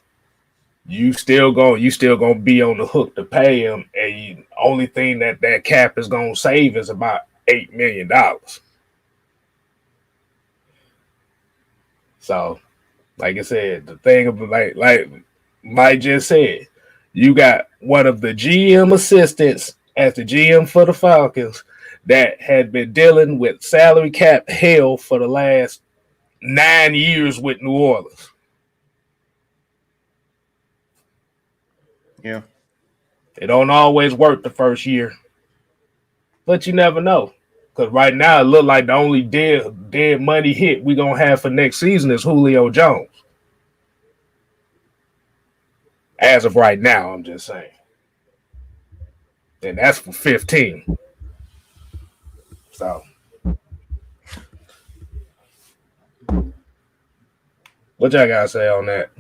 you still gonna be on the hook to pay him, and only thing that cap is gonna save is about $8 million. So, like I said, the thing about like Mike just said, you got one of the GM assistants as the GM for the Falcons that had been dealing with salary cap hell for the last 9 years with New Orleans. Yeah. It don't always work the first year, but you never know. Because right now it look like the only dead money hit we gonna have for next season is Julio Jones. As of right now, I'm just saying. And that's for 15. So what y'all gotta say on that?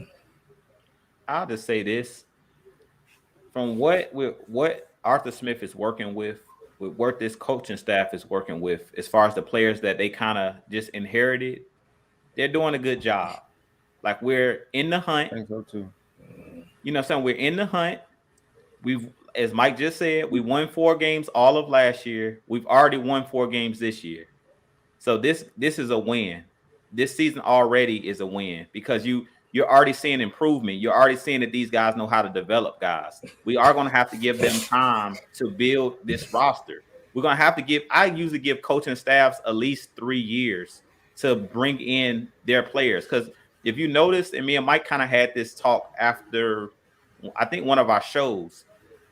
I'll just say this. From what Arthur Smith is working with what this coaching staff is working with, as far as the players that they kind of just inherited, they're doing a good job. Like we're in the hunt. I think so too. You know what I'm saying? We're in the hunt. We've, as Mike just said, we won 4 games all of last year. We've already won 4 games this year. So this is a win. This season already is a win because you're already seeing improvement. You're already seeing that these guys know how to develop guys. We are going to have to give them time to build this roster. We're going to have to give, I usually give coaching staffs at least 3 years to bring in their players. Because if you notice, and me and Mike kind of had this talk after, I think, one of our shows.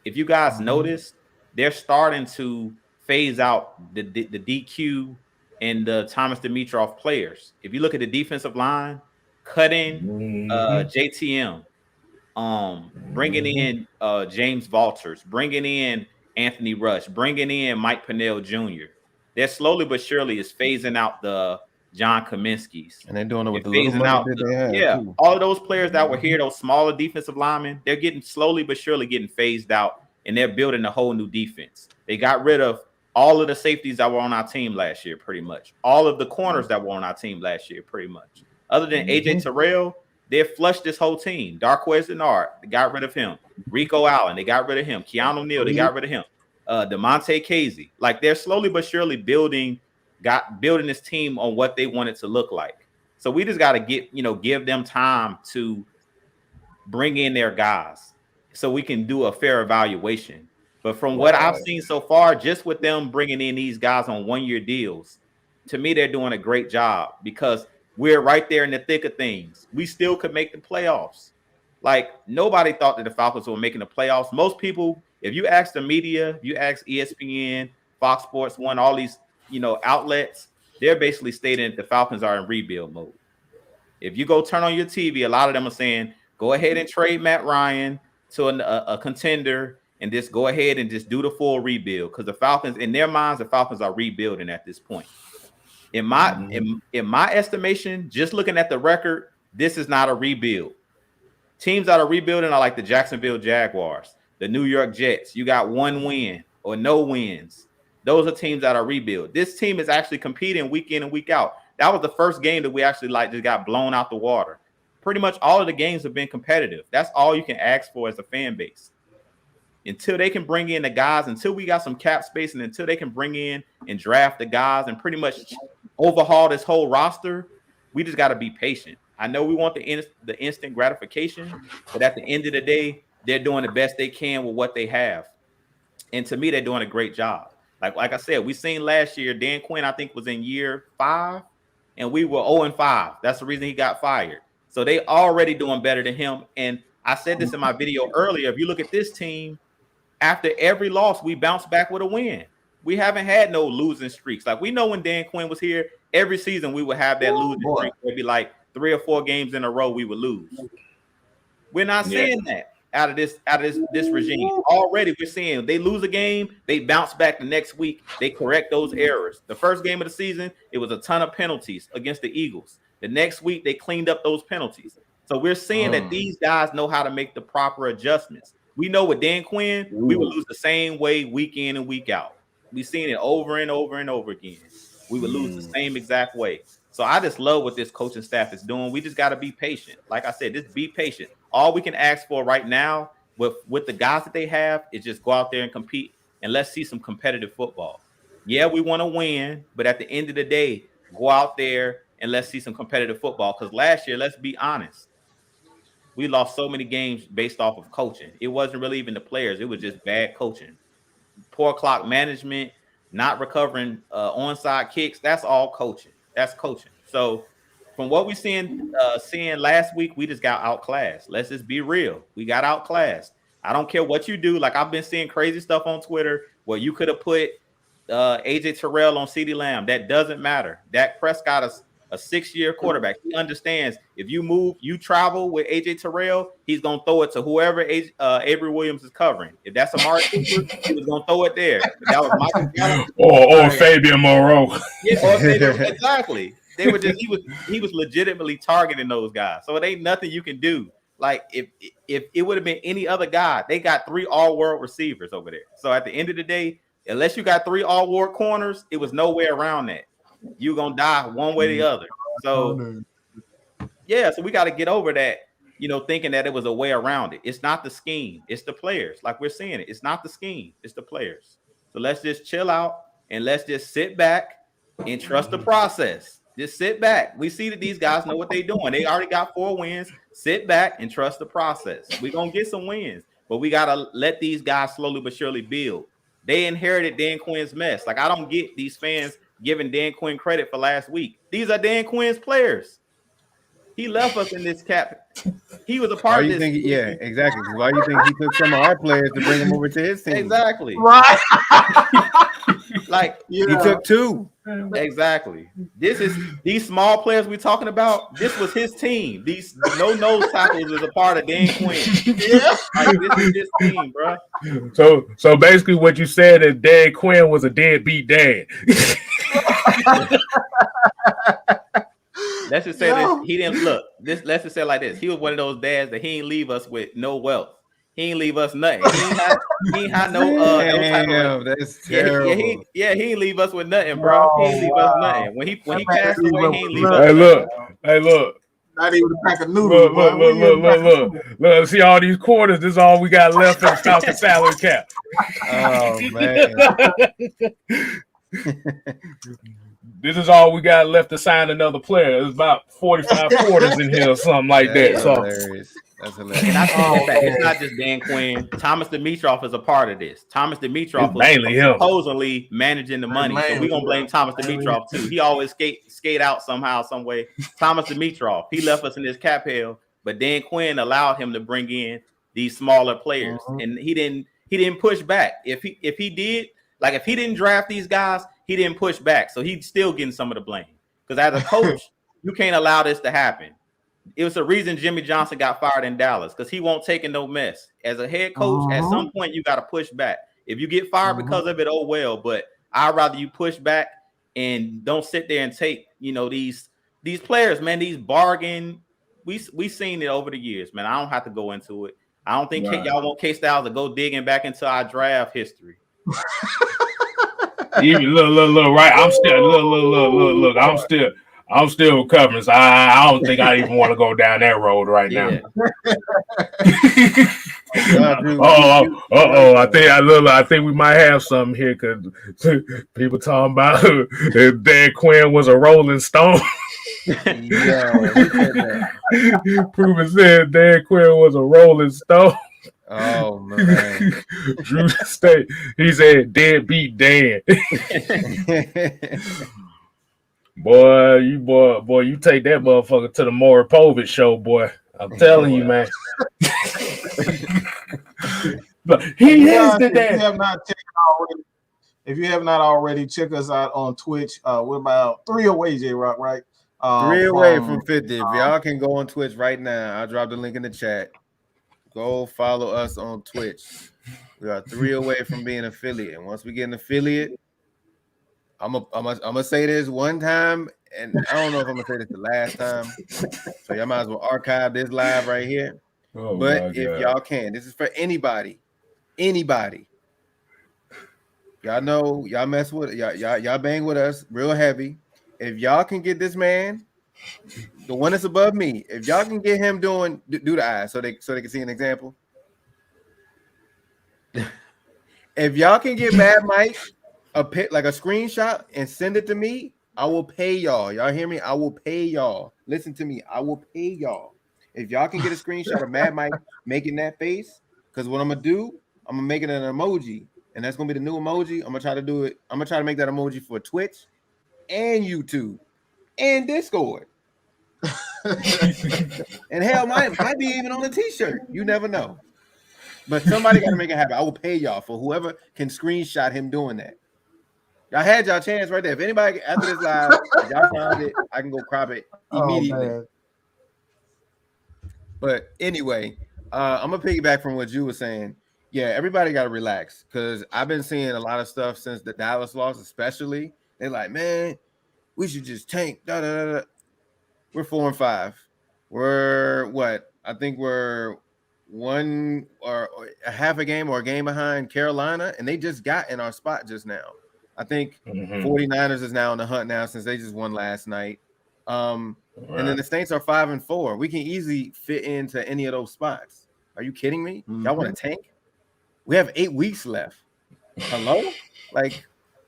If you guys notice, they're starting to phase out the DQ and the Thomas Dimitroff players. If you look at the defensive line, cutting JTM, bringing in James Valters, bringing in Anthony Rush, bringing in Mike Pennell Jr. They're slowly but surely is phasing out the John Kaminsky's. And they're doing it with the little money that they have. Yeah, too. all of those players that were here, those smaller defensive linemen, they're getting slowly but surely getting phased out, and they're building a whole new defense. They got rid of all of the safeties that were on our team last year, pretty much. All of the corners that were on our team last year, pretty much. Other than AJ Terrell, they flushed this whole team. Darquez Denard, they got rid of him. Rico Allen, they got rid of him. Keanu Neal, they got rid of him. DeMonte Casey. Like, they're slowly but surely building this team on what they want it to look like. So we just got to give them time to bring in their guys so we can do a fair evaluation. But from what I've seen so far, just with them bringing in these guys on 1-year deals, to me, they're doing a great job because we're right there in the thick of things. We still could make the playoffs. Like, nobody thought that the Falcons were making the playoffs. Most people, if you ask the media, you ask ESPN, Fox Sports 1, all these, outlets, they're basically stating that the Falcons are in rebuild mode. If you go turn on your TV, a lot of them are saying, go ahead and trade Matt Ryan to a contender and just go ahead and just do the full rebuild. Because the Falcons, in their minds, the Falcons are rebuilding at this point. In my estimation, just looking at the record, this is not a rebuild. Teams that are rebuilding are like the Jacksonville Jaguars, the New York Jets. You got 1 win or no wins. Those are teams that are rebuild. This team is actually competing week in and week out. That was the first game that we actually just got blown out the water. Pretty much all of the games have been competitive. That's all you can ask for as a fan base. Until they can bring in the guys, until we got some cap space, and until they can bring in and draft the guys and pretty much overhaul this whole roster, we just got to be patient. I know we want the instant gratification, but at the end of the day, they're doing the best they can with what they have. And to me, they're doing a great job. Like I said, we seen last year, Dan Quinn, I think, was in year 5, and we were 0-5. That's the reason he got fired. So they already doing better than him. And I said this in my video earlier. If you look at this team, after every loss, we bounce back with a win. We haven't had no losing streaks. Like, we know when Dan Quinn was here, every season we would have that losing streak. It'd be like 3 or 4 games in a row we would lose. We're not seeing that out of this regime. Already we're seeing they lose a game, they bounce back the next week, they correct those errors. The first game of the season, it was a ton of penalties against the Eagles. The next week, they cleaned up those penalties. So we're seeing that these guys know how to make the proper adjustments. We know with Dan Quinn, we would lose the same way week in and week out. We've seen it over and over and over again. We would lose the same exact way. So I just love what this coaching staff is doing. We just got to be patient. Like I said, just be patient. All we can ask for right now with the guys that they have is just go out there and compete, and let's see some competitive football. Yeah, we want to win, but at the end of the day, go out there and let's see some competitive football. Because last year, let's be honest, we lost so many games based off of coaching. It wasn't really even the players. It was just bad coaching. Poor clock management, not recovering onside kicks. That's all coaching. That's coaching. So from what we're seeing last week, we just got outclassed. Let's just be real. We got outclassed. I don't care what you do. Like, I've been seeing crazy stuff on Twitter where you could have put AJ Terrell on CeeDee Lamb. That doesn't matter. Dak Prescott is a 6-year quarterback. He understands if you travel with AJ Terrell, he's gonna throw it to whoever Avery Williams is covering. If that's Amari Cooper, he was gonna throw it there. If that was Michael Gallup or Fabian Moreau. Yeah, exactly. They were just he was legitimately targeting those guys. So it ain't nothing you can do. Like, if it would have been any other guy, they got 3 all-world receivers over there. So at the end of the day, unless you got 3 all-world corners, it was no way around that. You're gonna die one way or the other. So Yeah, so we got to get over that, thinking that it was a way around it. It's not the scheme, it's the players. Like we're seeing it. It's not the scheme, it's the players. So let's just chill out and let's just sit back and trust the process. Just sit back. We see that these guys know what they're doing. They already got 4 wins. Sit back and trust the process. We're going to get some wins, but we got to let these guys slowly but surely build. They inherited Dan Quinn's mess. Like, I don't get these fans giving Dan Quinn credit for last week. These are Dan Quinn's players. He left us in this cap. He was a part of this. Yeah, exactly. Why do you think he took some of our players to bring them over to his team? Exactly. Right. Like, he took 2. Exactly. These small players we're talking about. This was his team. These no nose tackles is a part of Dan Quinn. Like, this is his team, bro. So basically, what you said is Dan Quinn was a deadbeat dad. Let's just say this. He didn't look. Let's just say it like this. He was one of those dads that he ain't leave us with no wealth. He ain't leave us nothing. He ain't had no Damn, that's terrible. He ain't leave us with nothing, bro. He ain't leave us nothing. When he passed away, he ain't leave us. Hey, look. Not even a pack of noodles. Look. See all these quarters. This is all we got left in the Falcons salary cap. Oh man. This is all we got left to sign another player. It's about 45 quarters in here or something like that. So hilarious. That's hilarious. And I think that it's not just Dan Quinn. Thomas Dimitroff is a part of this. Thomas Dimitroff was supposedly managing the money. So we're going to blame Thomas Dimitroff too. He always skate out somehow, some way. Thomas Dimitroff, he left us in this cap hell, but Dan Quinn allowed him to bring in these smaller players. And he didn't push back. If he didn't draft these guys, he didn't push back. So he's still getting some of the blame. Because as a coach, you can't allow this to happen. It was the reason Jimmy Johnson got fired in Dallas, because he won't take in no mess. As a head coach, at some point you got to push back. If you get fired because of it, oh well. But I'd rather you push back and don't sit there and take, these players, man, these bargain. We seen it over the years, man. I don't have to go into it. I don't think y'all want KStylzz to go digging back into our draft history. Look, right? I'm still recovering. So I don't think I even want to go down that road right now. I think we might have something here, because people talking about if Dan Quinn was a Rolling Stone. Proven said Dan Quinn was a Rolling Stone. Oh man. Drew State. He said deadbeat Dan. Boy, you take that motherfucker to the Maury Povich show, boy. I'm telling you, man. But he is the dad. If you have not already, check us out on Twitch. We're about 3 away, J-Rock, right? 3 away from 50. If y'all can go on Twitch right now, I'll drop the link in the chat. Go follow us on Twitch. We are 3 away from being an affiliate. And once we get an affiliate, I'm gonna say this one time, and I don't know if I'm gonna say this the last time. So y'all might as well archive this live right here. But if y'all can, this is for anybody. Y'all know y'all mess with y'all bang with us real heavy. If y'all can get this man, the one that's above me, if y'all can get him do the eyes so they can see an example. If y'all can get Mad Mike a screenshot and send it to me, I will pay y'all. Y'all hear me? I will pay y'all. Listen to me. I will pay y'all. If y'all can get a screenshot of Mad Mike making that face, because what I'm gonna do, I'm gonna make it an emoji, and that's gonna be the new emoji. I'm gonna try to do it. I'm gonna try to make that emoji for Twitch and YouTube and Discord. And hell, might be even on a t-shirt. You never know. But somebody got to make it happen. I will pay y'all for whoever can screenshot him doing that. Y'all had y'all chance right there. If anybody after this live, if y'all found it, I can go crop it immediately. But anyway, I'm gonna piggyback from what you were saying. Yeah, everybody got to relax, because I've been seeing a lot of stuff since the Dallas loss, especially. They're like, man, we should just tank. We're 4-5. We're what? I think we're one or a half a game or a game behind Carolina, and they just got in our spot just now. I think 49ers is now on the hunt now, since they just won last night. And then the Saints are 5-4. We can easily fit into any of those spots. Are you kidding me? Y'all want to tank? We have 8 weeks left. Hello? Like,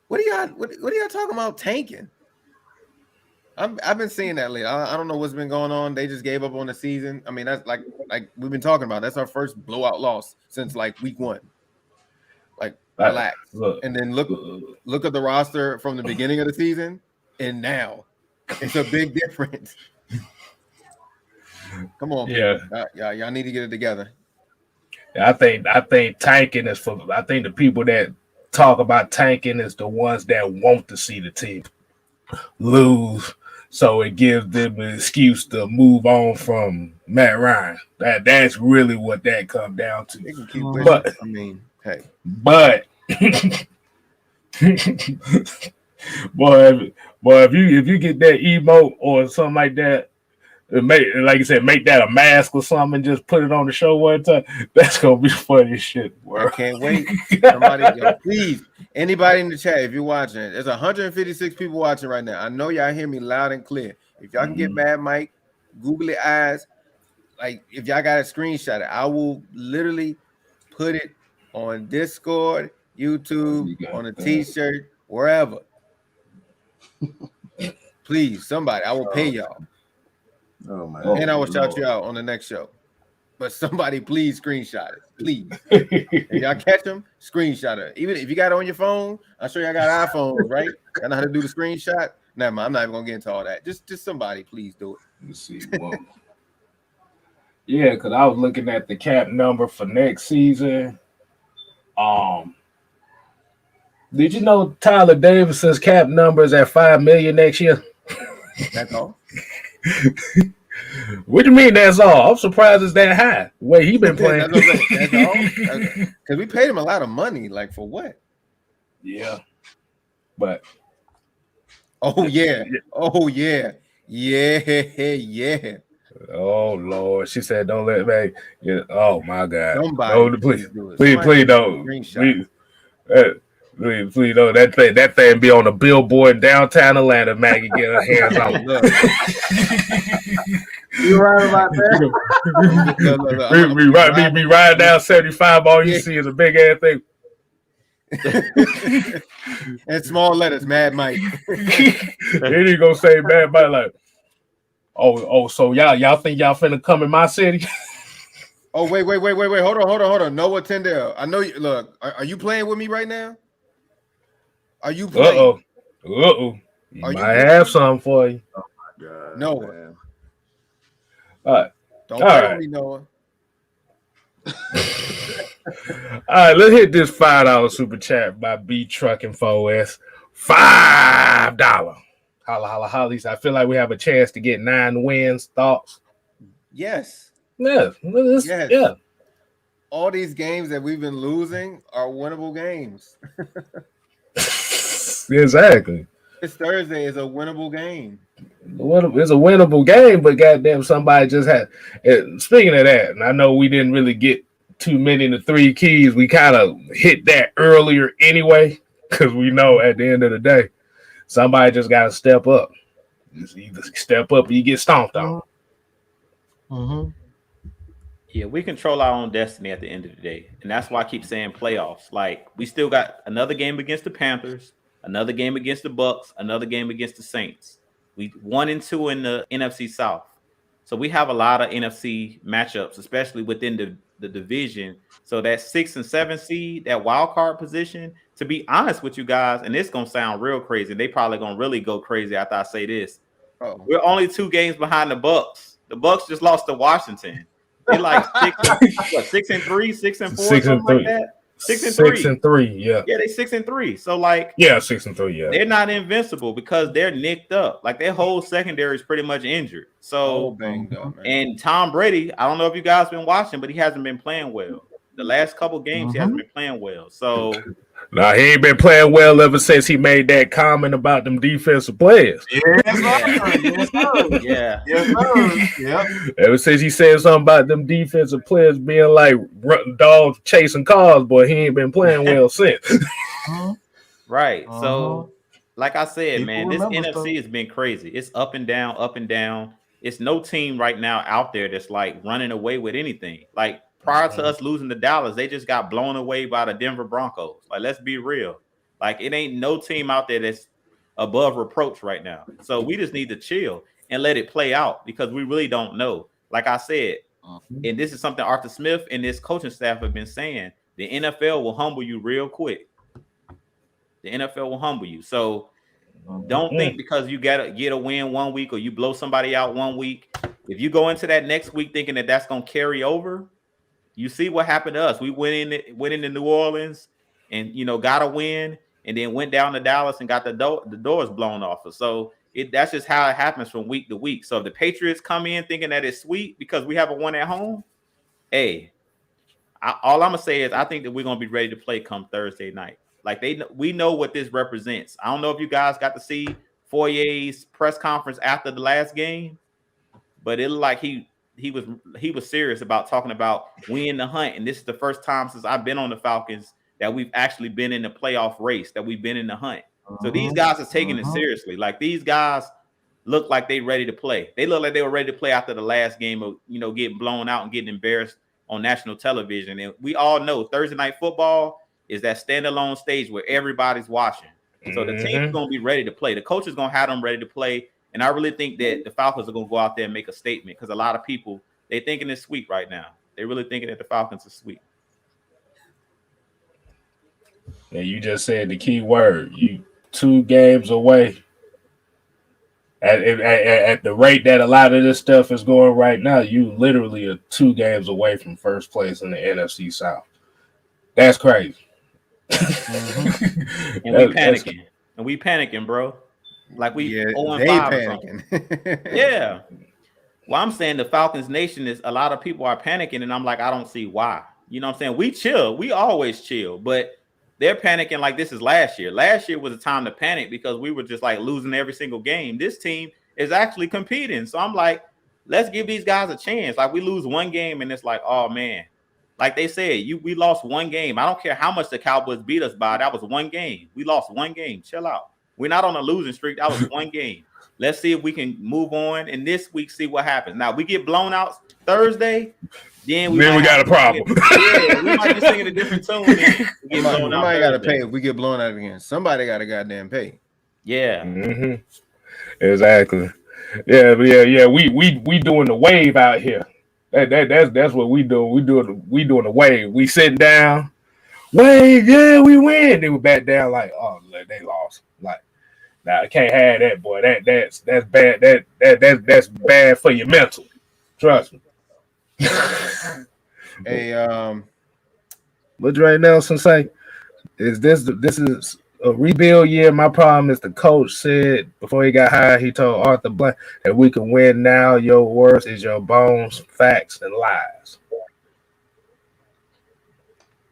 what are y'all talking about tanking? I've been seeing that lately. I don't know what's been going on. They just gave up on the season. I mean, that's like we've been talking about. That's our first blowout loss since like week 1. Like, relax. And then look at the roster from the beginning of the season and now. It's a big difference. Come on, y'all need to get it together. I think tanking is for. I think the people that talk about tanking is the ones that want to see the team lose, so it gives them an excuse to move on from Matt Ryan. That's really what that comes down to. They can keep but I mean, hey, but boy, if you get that emote or something like that, like you said, make that a mask or something, just put it on the show one time. That's gonna be funny as shit, bro. I can't wait. Somebody, please, anybody in the chat, if you're watching, there's 156 people watching right now. I know y'all hear me loud and clear. If y'all can get Mad Mike, Googly eyes, like if y'all got a screenshot, I will literally put it on Discord, YouTube, on a T-shirt, wherever. Please, somebody, I will pay y'all. Oh man! And I will shout you out on the next show. But somebody, please screenshot it, please. If y'all catch them, screenshot it. Even if you got it on your phone, I'm sure y'all got iPhones, right? I know how to do the screenshot. Never mind, I'm not even gonna get into all that. Just somebody, please do it. Let's see. Yeah, because I was looking at the cap number for next season. Did you know Tyler Davidson's cap number is at $5 million next year? That's all. What do you mean that's all? I'm surprised it's that high. The way he been playing. That's all. Because we paid him a lot of money. Like for what? Yeah. But oh yeah. Oh Lord. She said don't let me. Yeah. Oh my God. Somebody please don't. Please don't. That thing be on a billboard in downtown Atlanta. Maggie get her hands on. You're right about that. Be riding down 75. All you see is a big ass thing. And small letters, Mad Mike. Then he gonna say Mad Mike like, so y'all think y'all finna come in my city? Oh wait. Hold on. Noah Tyndale. I know you. Look, are you playing with me right now? Are you playing? You might have something for you. Oh my God, Noah. man. All right. Don't play with me, Noah. All right, let's hit this $5 super chat by B Trucking 4S. $5. Holla. I feel like we have a chance to get 9 wins. Thoughts? Yes. Yeah. Yeah. All these games that we've been losing are winnable games. Exactly. This Thursday is a winnable game. It's a winnable game, but goddamn, somebody just had. Speaking of that, and I know we didn't really get too many in the 3 keys. We kind of hit that earlier anyway, because we know at the end of the day, somebody just got to step up. It's either step up or you get stomped on. Mm-hmm. Yeah, we control our own destiny at the end of the day. And that's why I keep saying playoffs. Like, we still got another game against the Panthers, another game against the Bucks, another game against the Saints. We 1-2 in the NFC South. So we have a lot of NFC matchups, especially within the division. So that 6 and 7 seed, that wild card position, to be honest with you guys, and it's going to sound real crazy. They probably going to really go crazy after I say this. Oh. We're only 2 games behind the Bucks. The Bucks just lost to Washington. They're like 6 and 3, 6 and 4, something like that. 6 and 3. 6 and 3, yeah. Yeah, they 6 and 3. So like, yeah, 6 and 3, yeah. They're not invincible because they're nicked up. Like their whole secondary is pretty much injured. So banged up, man. And Tom Brady, I don't know if you guys been watching, but he hasn't been playing well. The last couple games, he hasn't been playing well. So nah, he ain't been playing well ever since he made that comment about them defensive players. Yes, sir. Yeah. Yep. Ever since he said something about them defensive players being like dogs chasing cars, boy, he ain't been playing well since. Right. So like I said, People man, this remember NFC has been crazy. It's up and down, up and down. It's no team right now out there that's like running away with anything. Like prior to us losing to Dallas, they just got blown away by the Denver Broncos. Like, let's be real. Like, it ain't no team out there that's above reproach right now. So we just need to chill and let it play out because we really don't know. Like I said, and this is something Arthur Smith and this coaching staff have been saying, the NFL will humble you real quick. The NFL will humble you. So don't think because you get a win one week or you blow somebody out one week. If you go into that next week thinking that that's going to carry over, you see what happened to us. We went into New Orleans and, got a win and then went down to Dallas and got the doors blown off us. So that's just how it happens from week to week. So if the Patriots come in thinking that it's sweet because we have a one at home, hey, all I'm going to say is I think that we're going to be ready to play come Thursday night. Like we know what this represents. I don't know if you guys got to see Foyer's press conference after the last game, but it looked like he was serious about talking about we in the hunt. And this is the first time since I've been on the Falcons that we've actually been in the playoff race, that we've been in the hunt. So these guys are taking it seriously. Like these guys look like they ready to play. They look like they were ready to play after the last game of, getting blown out and getting embarrassed on national television. And we all know Thursday Night Football is that standalone stage where everybody's watching. So the team's going to be ready to play. The coach is going to have them ready to play. And I really think that the Falcons are going to go out there and make a statement because a lot of people, they're thinking it's sweet right now. They're really thinking that the Falcons are sweet. Yeah, you just said the key word. You 2 games away. At the rate that a lot of this stuff is going right now, you literally are 2 games away from first place in the NFC South. That's crazy. And we panicking. And we panicking, bro. Like we 0-5 or something. Yeah. Well, I'm saying the Falcons Nation is a lot of people are panicking, and I'm like, I don't see why. You know what I'm saying? We chill. We always chill, but they're panicking like this is last year. Last year was a time to panic because we were just like losing every single game. This team is actually competing. So I'm like, let's give these guys a chance. Like we lose one game and it's like, oh man. Like they said, we lost one game. I don't care how much the Cowboys beat us by. That was one game. We lost one game. Chill out. We're not on a losing streak. That was one game. Let's see if we can move on. And this week, see what happens. Now, we get blown out Thursday. Then we got a problem. We might be singing a different tune. Somebody got to pay if we get blown out again. Somebody got to goddamn pay. Yeah. Exactly. Yeah. We doing the wave out here. That's what we do. We doing the wave. We sitting down. Wave, yeah, we win. Then we back down like, oh, they lost. Like, nah, I can't have that, boy. That's bad. That's bad for your mental. Trust me. Hey, What's right now, Sensei? Is this is a rebuild year? My problem is the coach said before he got hired, he told Arthur Blank that we can win now. Your worst is your bones, facts, and lies.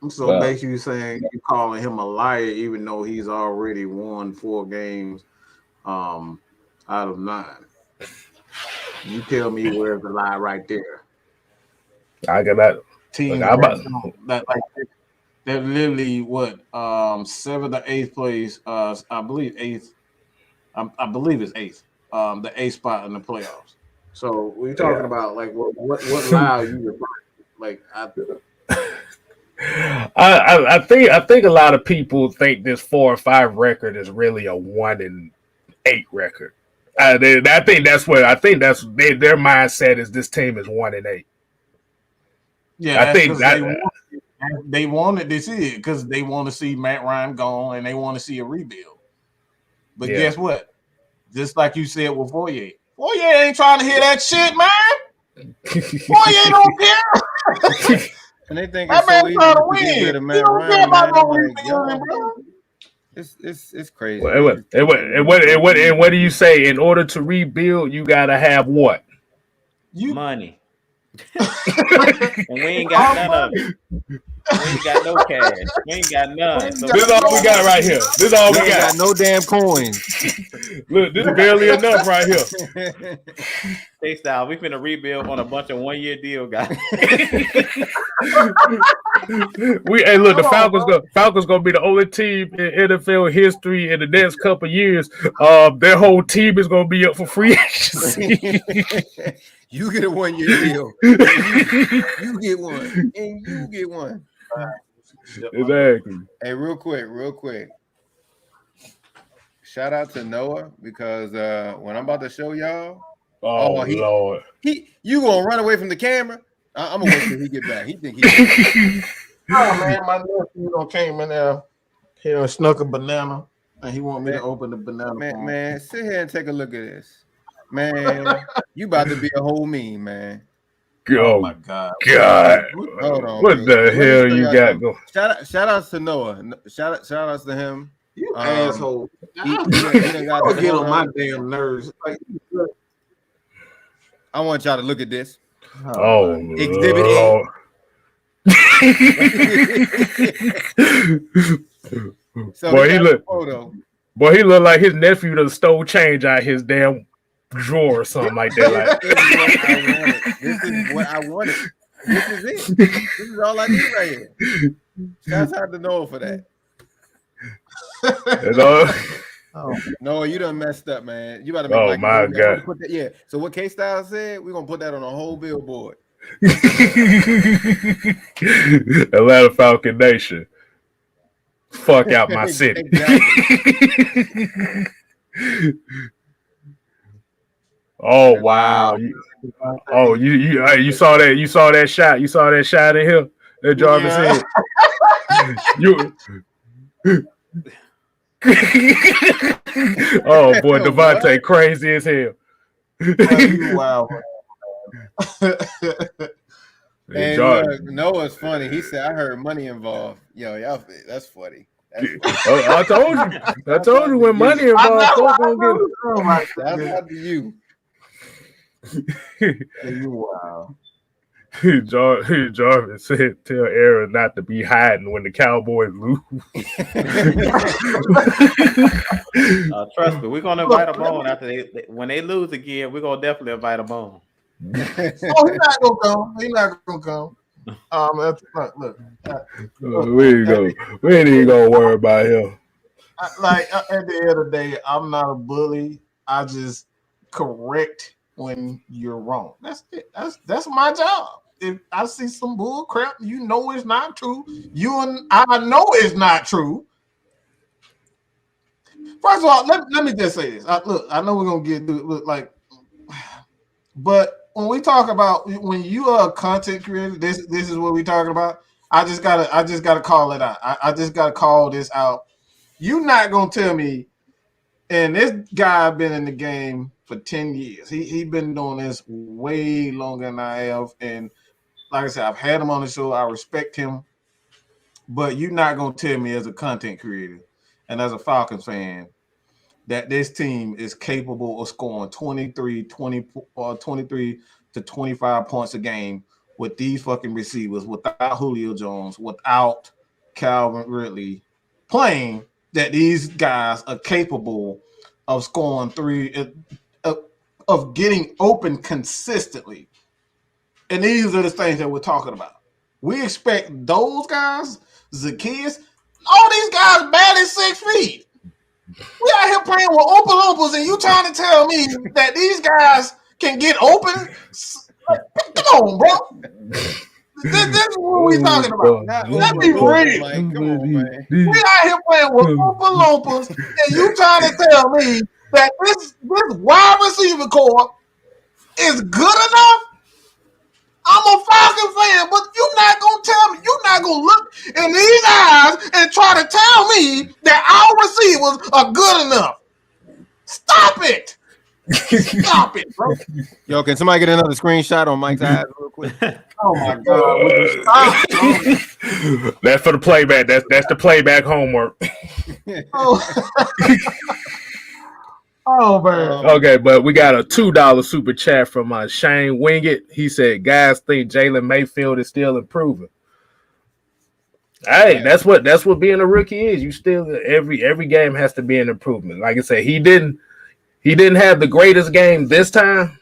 So basically saying you're calling him a liar, even though he's already won 4 games out of 9. You tell me where's the lie right there. I got that. Team that literally what 7th or 8th place. I believe 8th. I believe it's 8th. The 8th spot in the playoffs. So we're talking about like what lie are you referring to? Like I think a lot of people think this 4-5 record is really a 1-8 record. I think that's their mindset is this team is 1-8. Yeah, I think they wanted to see it because they want to see Matt Ryan gone and they want to see a rebuild. But guess what? Just like you said with Foyer ain't trying to hear that shit, man. Foyer don't care. And they think it's so easy to get rid of Matt Ryan. It's crazy. And what do you say? In order to rebuild, you gotta have what? Money. And we ain't got none of it. We ain't got no cash. We ain't got none. So This is all we got right here. This is all we got. No damn coins. Look, this is barely enough right here. KStylzz, we finna rebuild on a bunch of 1 year deal, guys. Look, the Falcons gonna be the only team in NFL history in the next couple of years. Their whole team is gonna be up for free agency. You get a 1 year deal. You get one, and you get one. Exactly. Hey, real quick. Shout out to Noah because when I'm about to show y'all, Lord, you gonna run away from the camera? I'm gonna wait till he get back. He think he. Oh man, my nephew came in there. He snuck a banana, and he want me to open the banana. Man, sit here and take a look at this. Man, you about to be a whole meme, man. Oh my God! Hold on, what the hell you got going? Shout outs to Noah. Shout outs to him. You asshole! He got to get on my damn nerves. Like, I want y'all to look at this. Oh, Exhibit Lord. So Boy, he look like his nephew done stole change out his damn drawer or something like that. This is what I wanted. This is it. This is all I need right here. Shouts out to Noah for that. No, you done messed up, man. You about to make my God. Yeah. So what KStylzz said, we're gonna put that on a whole billboard. Atlanta Falcons Nation. Fuck out my city. Oh wow! You saw that? You saw that shot? You saw that shot in here that Jarvis said? Oh boy, Devontae crazy as hell. Wow. And Noah's funny. He said, "I heard money involved." Yo, y'all, that's funny. I told you when money involved, that's up to you. Wow. Jarvis said, "Tell Aaron not to be hiding when the Cowboys lose." Trust me, we're gonna invite them on after when they lose again. We're gonna definitely invite them on. He's not gonna come. He's not gonna come. Look. We ain't even gonna worry about him. At the end of the day, I'm not a bully. I just correct when you're wrong. That's it. That's my job. If I see some bull crap, you know it's not true. You and I know it's not true. First of all, let me just say this. Look, I know we're gonna get but when we talk about when you are a content creator, this is what we're talking about. I just gotta call it out. I just gotta call this out. You're not gonna tell me, and this guy been in the game for 10 years. He been doing this way longer than I have. And like I said, I've had him on the show. I respect him. But you're not gonna tell me as a content creator and as a Falcons fan that this team is capable of scoring 23 to 25 points a game with these fucking receivers, without Julio Jones, without Calvin Ridley playing, that these guys are capable of scoring of getting open consistently. And these are the things that we're talking about. We expect those guys, Zacchaeus, all these guys barely 6 feet. We out here playing with Oompa Loompas, and you trying to tell me that these guys can get open? Come on, bro. This is what we talking about. Let me read. Come on, man. We out here playing with Oompa Loompas, and you trying to tell me that this wide receiver core is good enough? I'm a Falcons fan, but you're not going to tell me, you're not going to look in these eyes and try to tell me that our receivers are good enough. Stop it. Stop it, bro. Yo, can somebody get another screenshot on Mike's eyes real quick? Oh, my God. Would you stop? That's for the playback. That's the playback homework. Oh man. Okay, but we got a $2 super chat from Shane Wingett. He said, "Guys think Jalen Mayfield is still improving." Hey, that's what being a rookie is. You still every game has to be an improvement. Like I said, he didn't have the greatest game this time,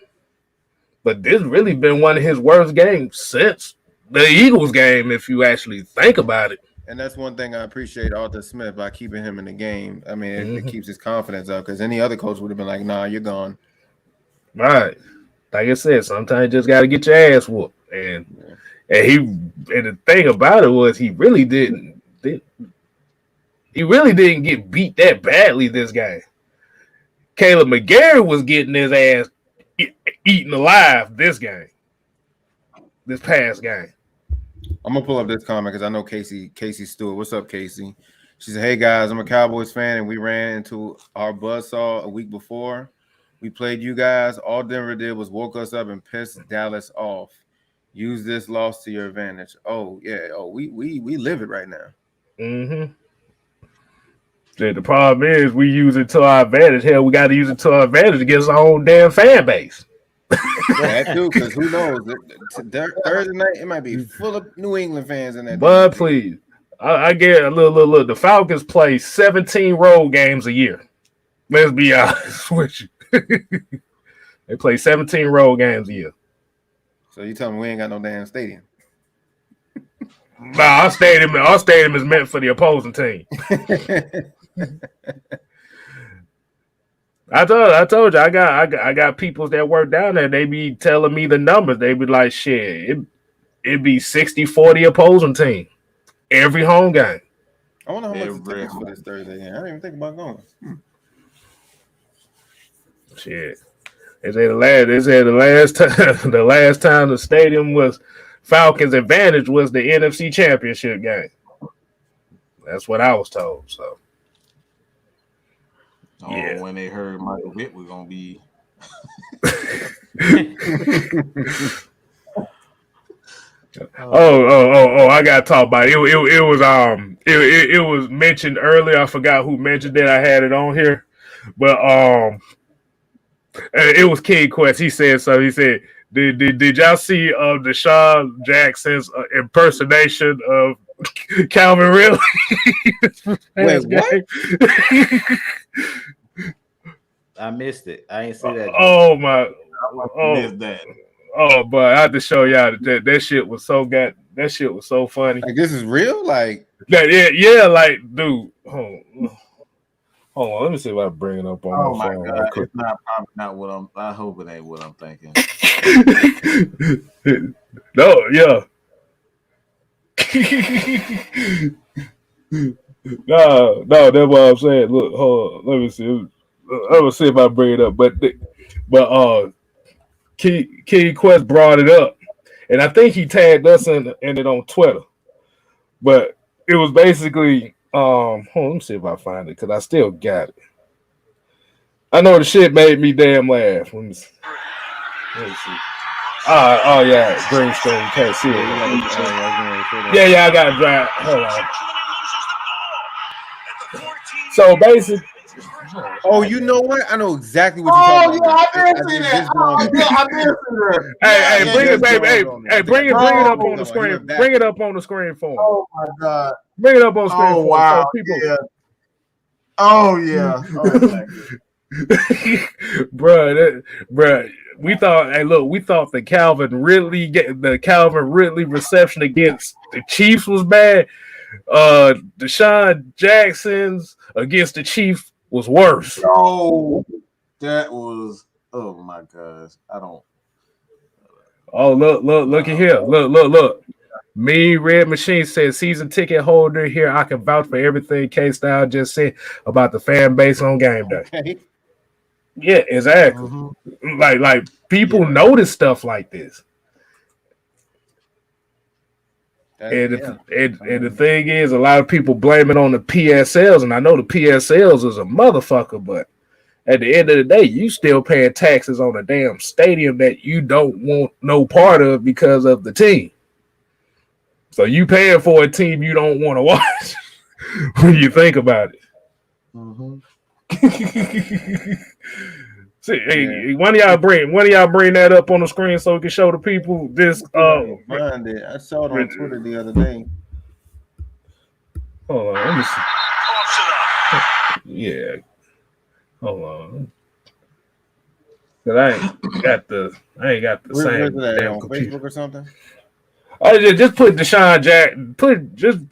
but this really been one of his worst games since the Eagles game, if you actually think about it. And that's one thing I appreciate Arthur Smith by keeping him in the game. I mean, it keeps his confidence up because any other coach would have been like, "Nah, you're gone." Right. Like I said, sometimes you just got to get your ass whooped. And the thing about it was he really didn't get beat that badly this game. Caleb McGarry was getting his ass eaten alive this past game. I'm gonna pull up this comment because I know Casey Stewart. What's up, Casey? She said, "Hey guys, I'm a Cowboys fan, and we ran into our buzzsaw a week before we played you guys. All Denver did was woke us up and pissed Dallas off. Use this loss to your advantage." Oh yeah. Oh, we live it right now. Mm-hmm. The problem is we use it to our advantage. Hell, we got to use it to our advantage against our own damn fan base. That too, because who knows? Thursday night it might be full of New England fans in that. But please, I get a look. The Falcons play 17 road games a year. Let's be honest with you. They play 17 road games a year. So you tell me we ain't got no damn stadium? Nah, our stadium is meant for the opposing team. I told you, I got people that work down there. They be telling me the numbers. They be like, shit, it be 60-40 opposing team every home game. I wonder how much the tickets for this Thursday game. I didn't even think about going. Shit, they said the last time the stadium was Falcons' advantage was the NFC Championship game. That's what I was told. So. Yeah. When they heard Michael Vick was gonna be I gotta talk about it. It was mentioned earlier. I forgot who mentioned it. I had it on here. But it was King Quest. He said so. He said, Did y'all see Deshaun Jackson's impersonation of Calvin Ridley? Wait, what? I missed it. I ain't see that. Oh my! missed that. Oh, but I have to show y'all that shit was so good. That shit was so funny. Like this is real, like that. Yeah. Like, dude. Hold on. Let me see if I bring it up on my phone. God, it's probably not what I'm. I hope it ain't what I'm thinking. No, yeah. No, that's what I'm saying. Look, hold on. Let me see. I'm gonna see if I bring it up. But Key Quest brought it up, and I think he tagged us in it on Twitter. But it was basically, hold on, let me see if I find it because I still got it. I know the shit made me damn laugh. Let me see. Oh yeah, green screen. Can't see it. Yeah, I got it dry. Hold on. So basically. Oh, you know what? I know exactly what you're talking about. I did see that. I did see that. Hey, bring it, baby. Hey, bring it up on the screen. Bring it up on the screen for me. Oh my God. Bring it up on the screen. Oh wow. So people. Yeah. Oh yeah. Bruh. We thought the Calvin Ridley reception against the Chiefs was bad. Deshaun Jackson's against the Chiefs was worse. Oh, that was. Oh my gosh, I don't. Oh look at here. Look. Me Red Machine says season ticket holder here. I can vouch for everything KStylzz just said about the fan base on game day. Okay. Yeah, exactly. Mm-hmm. Like people notice stuff like this. And the thing is, a lot of people blame it on the PSLs, and I know the PSLs is a motherfucker, but at the end of the day, you still paying taxes on a damn stadium that you don't want no part of because of the team. So you paying for a team you don't want to watch when you think about it. Mm-hmm. See, hey, one of y'all bring that up on the screen so we can show the people this. Find it. I saw it on Twitter the other day. Hold on, let me see. Yeah, hold on. Cause I ain't got the same damn on computer. Facebook or something. I just put Deshaun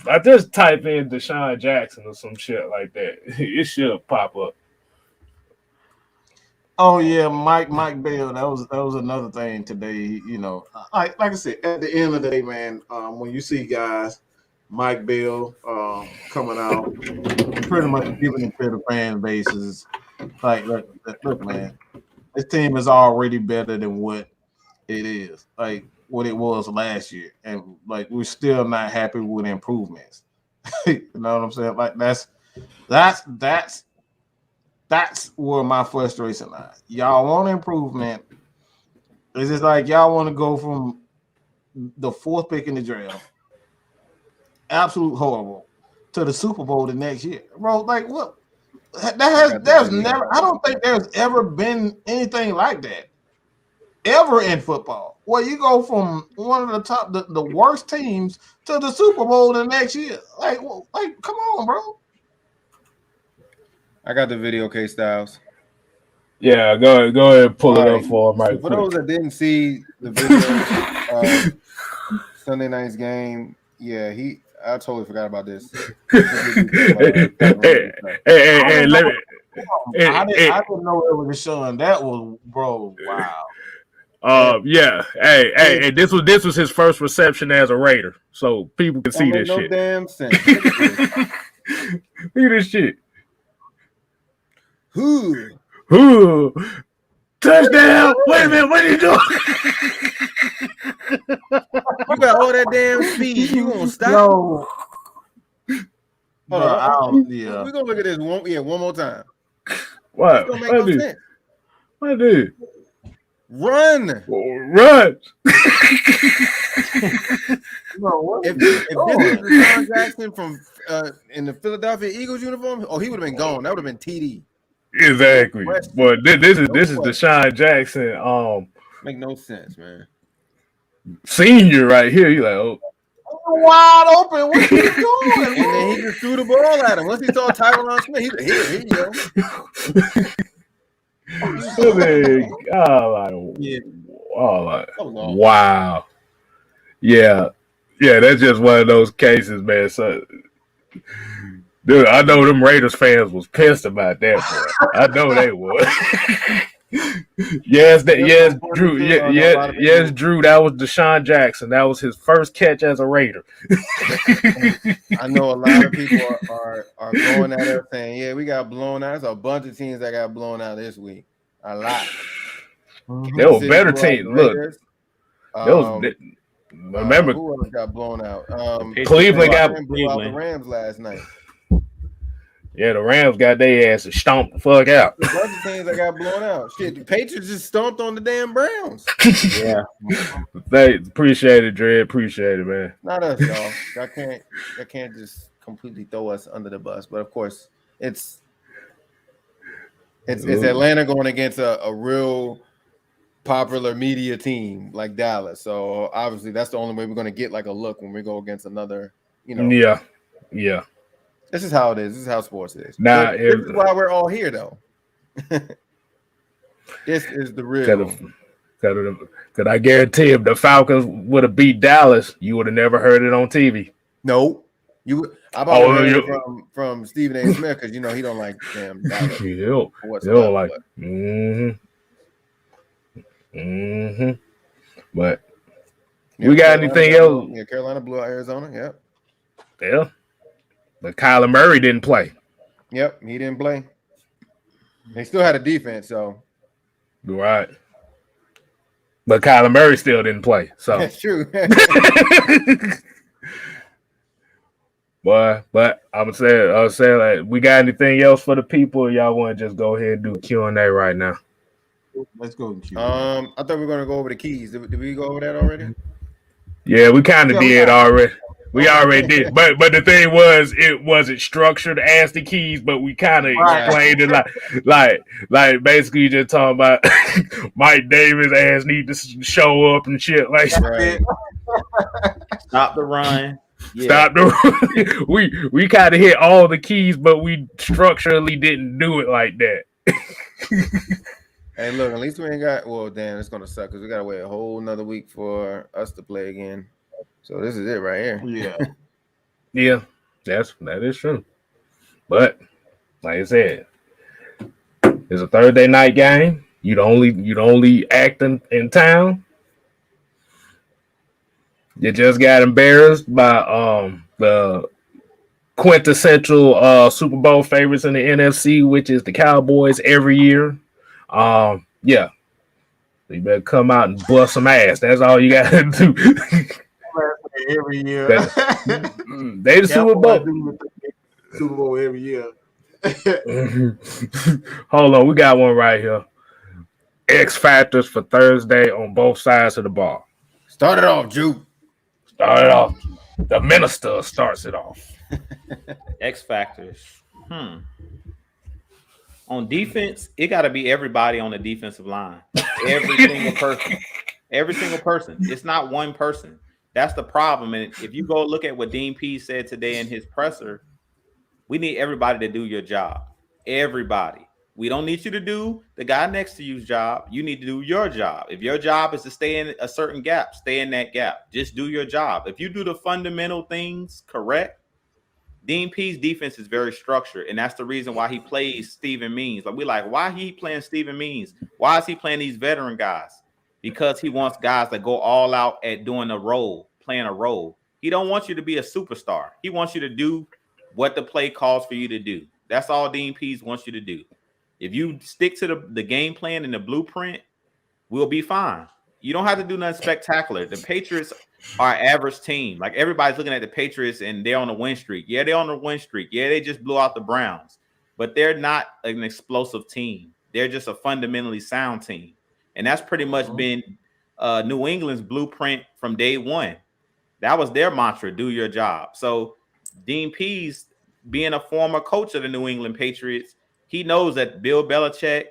I just type in Deshaun Jackson or some shit like that. It should pop up. Oh yeah, Mike Bell. That was another thing today. You know, like I said, at the end of the day, man, when you see guys, Mike Bell coming out, pretty much giving it to the fan bases. Like, look, man, this team is already better than what it is. Like what it was last year, and like we're still not happy with improvements. You know what I'm saying? Like that's where my frustration lies. Y'all want improvement. It's just like y'all want to go from the 4th pick in the draft, absolute horrible, to the Super Bowl the next year, bro. Like what? There's never. I don't think there's ever been anything like that ever in football. Where you go from one of the worst teams to the Super Bowl the next year. Like come on, bro. I got the video, KStylzz. Yeah, go ahead and pull it up for him. Right, for those that didn't see the video of Sunday night's game, yeah, I totally forgot about this. Hey, let me. I didn't know it was Deshaun. That was, bro. Wow. Yeah. Hey, this was his first reception as a Raider, so people can see this shit. Damn sense. Look at this shit. Who? Touchdown! Wait a minute, what are you doing? You got all that damn speed. You gonna stop? No. We're gonna look at this one more time. What? Don't make no sense. What dude? Run! If this is Deshaun Jackson from in the Philadelphia Eagles uniform, he would have been gone. That would have been TD. Exactly. But this is Deshaun Jackson. Make no sense, man. Senior right here. You like, wide open. What are you doing? And then he just threw the ball at him. Once he saw Tyron Smith, he wow. Yeah, that's just one of those cases, man. So, dude, I know them Raiders fans was pissed about that, boy. I know they was. Yes, Drew. Yes, Drew. That was Deshaun Jackson. That was his first catch as a Raider. I know a lot of people are going at us saying, "Yeah, we got blown out." There's a bunch of teams that got blown out this week. A lot. There were better teams. Look, remember who else got blown out? Cleveland blew out the Rams last night. Yeah, the Rams got their ass stomped the fuck out. A bunch of teams that got blown out. Shit, the Patriots just stomped on the damn Browns. Yeah. Thanks. Appreciate it, Dre. Appreciate it, man. Not us, y'all. I can't just completely throw us under the bus. But of course, it's Atlanta going against a real popular media team like Dallas. So obviously that's the only way we're going to get like a look when we go against another, Yeah. This is how it is. This is how sports is. Nah, this is why we're all here, though. This is the real. Could I guarantee if the Falcons would have beat Dallas, you would have never heard it on TV. No. I've always heard it from Stephen A. Smith because, he don't like damn Dallas. He don't like. But we got anything else? Yeah, Carolina blew out Arizona. Yep. Yeah. But Kyler Murray didn't play. Yep, he didn't play. They still had a defense, so. Right. But Kyler Murray still didn't play. So that's true. But I was saying, like, we got anything else for the people? Or y'all want to just go ahead and do Q&A right now? Let's go. I thought we were gonna go over the keys. Did we go over that already? Yeah, we kind of did already. We already did. But the thing was, it wasn't structured as the keys, but we kind of explained it like basically just talking about Mike Davis ass need to show up and shit like Right. Stop the run. Yeah. Stop the we kind of hit all the keys, but we structurally didn't do it like that. Hey, look, at least we ain't got. Well, damn, it's gonna suck because we gotta wait a whole another week for us to play again. So this is it right here. Yeah. Yeah, that is true. But like I said, it's a Thursday night game. You'd only act in town. You just got embarrassed by the quintessential Super Bowl favorites in the NFC, which is the Cowboys every year. Yeah. So you better come out and bust some ass. That's all you gotta do. Every year. They the Super Bowl. Super Bowl every year. Hold on, we got one right here. X factors for Thursday on both sides of the ball. Start it off, Juke. Start it off. The minister starts it off. X factors. On defense, it got to be everybody on the defensive line. Every single person. Every single person. It's not one person. That's the problem. And if you go look at what Dean Pease said today in his presser, we need everybody to do your job. Everybody. We don't need you to do the guy next to you's job. You need to do your job. If your job is to stay in a certain gap, stay in that gap. Just do your job. If you do the fundamental things correct, Dean Pease defense is very structured, and that's the reason why he plays Steven Means. Like, we like, why he playing Steven Means? Why is he playing these veteran guys? Because he wants guys that go all out at doing a role, playing a role. He don't want you to be a superstar. He wants you to do what the play calls for you to do. That's all Dean Pease wants you to do. If you stick to the game plan and the blueprint, we'll be fine. You don't have to do nothing spectacular. The Patriots are an average team. Like, everybody's looking at the Patriots and they're on a win streak. Yeah, they're on a win streak. Yeah, they just blew out the Browns. But they're not an explosive team. They're just a fundamentally sound team. And that's pretty much been New England's blueprint from day one. That was their mantra, do your job. So Dean Pease, being a former coach of the New England Patriots, he knows that Bill Belichick,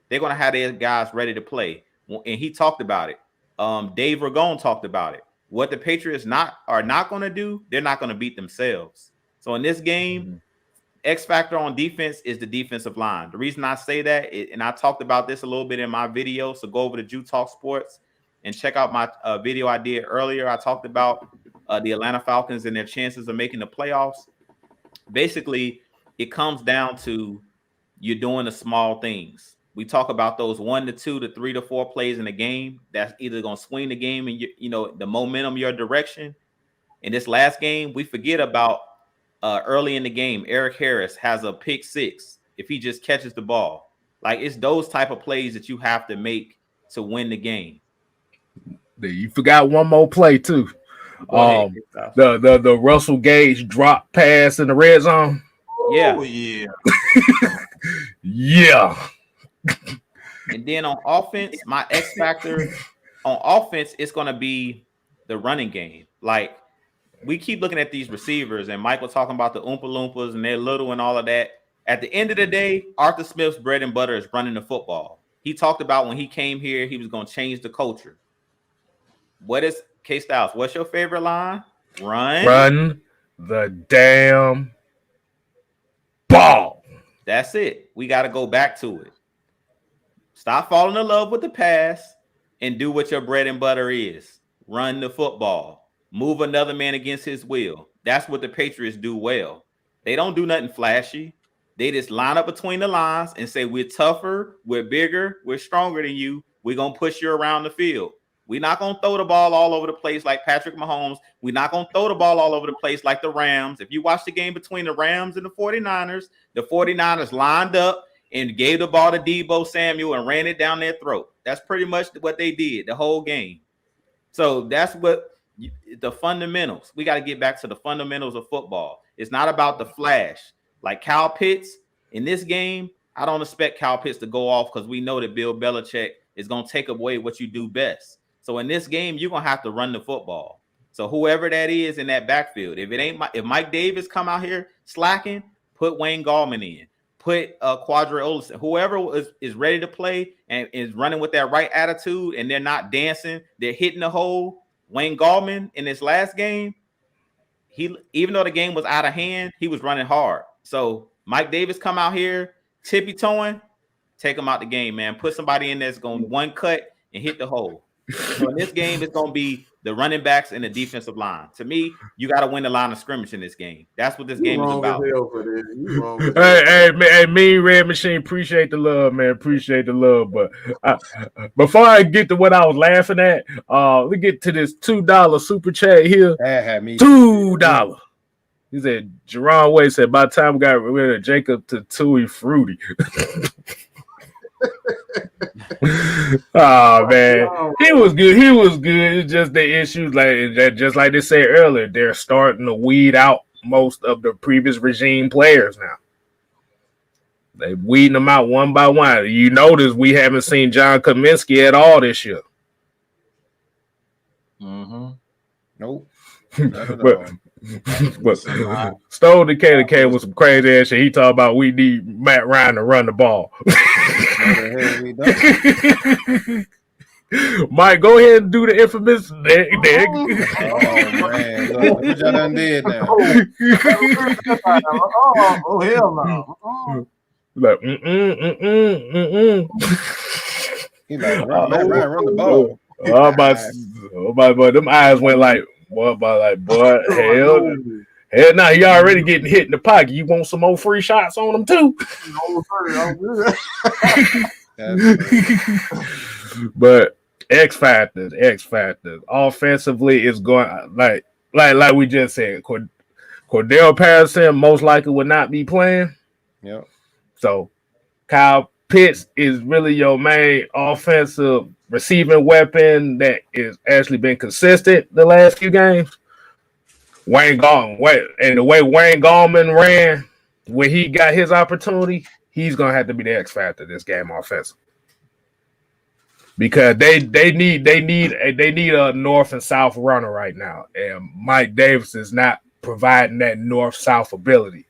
they're going to have their guys ready to play. And he talked about it. Dave Ragone talked about it. What the Patriots are not going to do, they're not going to beat themselves. So in this game, X factor on defense is the defensive line. The reason I say that, and I talked about this a little bit in my video, so go over to TalkSports and check out my video I did earlier. I talked about the Atlanta Falcons and their chances of making the playoffs. Basically, it comes down to you're doing the small things. We talk about those 1 to 2 to 3 to 4 plays in a game that's either going to swing the game and the momentum your direction. In this last game, we forget about early in the game, Eric Harris has a pick 6 if he just catches the ball. Like, it's those type of plays that you have to make to win the game. You forgot one more play too. The Russell Gage drop pass in the red zone. Yeah. Oh, yeah. Yeah. And then on offense, my X factor on offense, it's going to be the running game. Like, we keep looking at these receivers, and Mike was talking about the Oompa Loompas and they're little and all of that. At the end of the day, Arthur Smith's bread and butter is running the football. He talked about when he came here, he was going to change the culture. What is KStylzz? What's your favorite line? Run the damn ball. That's it. We got to go back to it. Stop falling in love with the pass and do what your bread and butter is. Run the football. Move another man against his will. That's what the Patriots do well. They don't do nothing flashy. They just line up between the lines and say, we're tougher, we're bigger, we're stronger than you. We're going to push you around the field. We're not going to throw the ball all over the place like Patrick Mahomes. We're not going to throw the ball all over the place like the Rams. If you watch the game between the Rams and the 49ers lined up and gave the ball to Deebo Samuel and ran it down their throat. That's pretty much what they did the whole game. So that's what the fundamentals. We got to get back to the fundamentals of football. It's not about the flash. Like Kyle Pitts in this game, I don't expect Kyle Pitts to go off because we know that Bill Belichick is going to take away what you do best. So in this game, you're going to have to run the football. So whoever that is in that backfield, if Mike Davis come out here slacking, put Wayne Gallman in, put Quadre Olsen, whoever is ready to play and is running with that right attitude, and they're not dancing, they're hitting the hole. Wayne Gallman in this last game, even though the game was out of hand, he was running hard. So Mike Davis come out here tippy toeing, take him out the game, man. Put somebody in that's going one cut and hit the hole. So in this game, it's going to be the running backs and the defensive line. To me, you got to win the line of scrimmage in this game. That's what this game is about. Hey, Mean Red Machine, appreciate the love, man. Appreciate the love. But before I get to what I was laughing at, let's get to this $2 super chat here. That had me $2. He said, Jerron Way said, by the time we got rid of Jacob to Tui Fruity. Oh man, he was good. He was good. It's just the issues, just like they said earlier, they're starting to weed out most of the previous regime players now. They weeding them out one by one. You notice we haven't seen John Kaminsky at all this year. Nope. But Stone Decatur came with some crazy ass shit. He talked about we need Matt Ryan to run the ball. Mike, go ahead and do the infamous. Oh man, look what y'all done did now. Oh hell no. Like, He like run the ball. But them eyes went like, boy, hell no, he already getting hit in the pocket. You want some more free shots on him too? But X factors. Offensively, is going like we just said. Cordell Patterson most likely would not be playing. Yep. So Kyle Pitts is really your main offensive receiving weapon that is actually been consistent the last few games. Wayne Gallman, and the way Wayne Gallman ran when he got his opportunity, he's gonna have to be the X factor this game offensively. Because they need a north and south runner right now, and Mike Davis is not providing that north-south ability.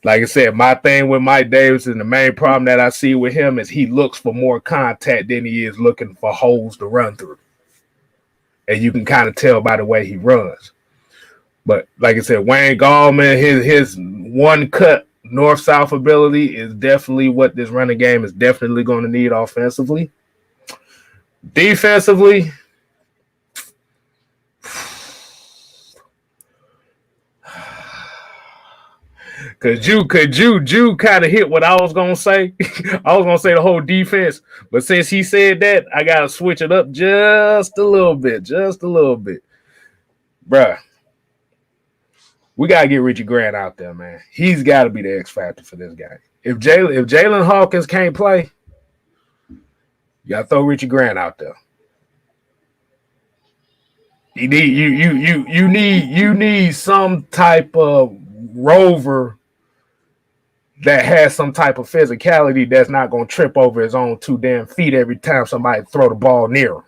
Like I said, my thing with Mike Davis and the main problem that I see with him is he looks for more contact than he is looking for holes to run through. And you can kind of tell by the way he runs. But like I said, Wayne Gallman, his one cut north-south ability is definitely what this running game is definitely going to need offensively. Defensively, could you kind of hit what I was gonna say? I was gonna say the whole defense, but since he said that, I gotta switch it up just a little bit, bruh. We gotta get Richie Grant out there, man. He's got to be the X factor for this guy. If Jalen Hawkins can't play, you gotta throw Richie Grant out there. You need some type of rover that has some type of physicality that's not going to trip over his own 2 damn feet every time somebody throw the ball near him.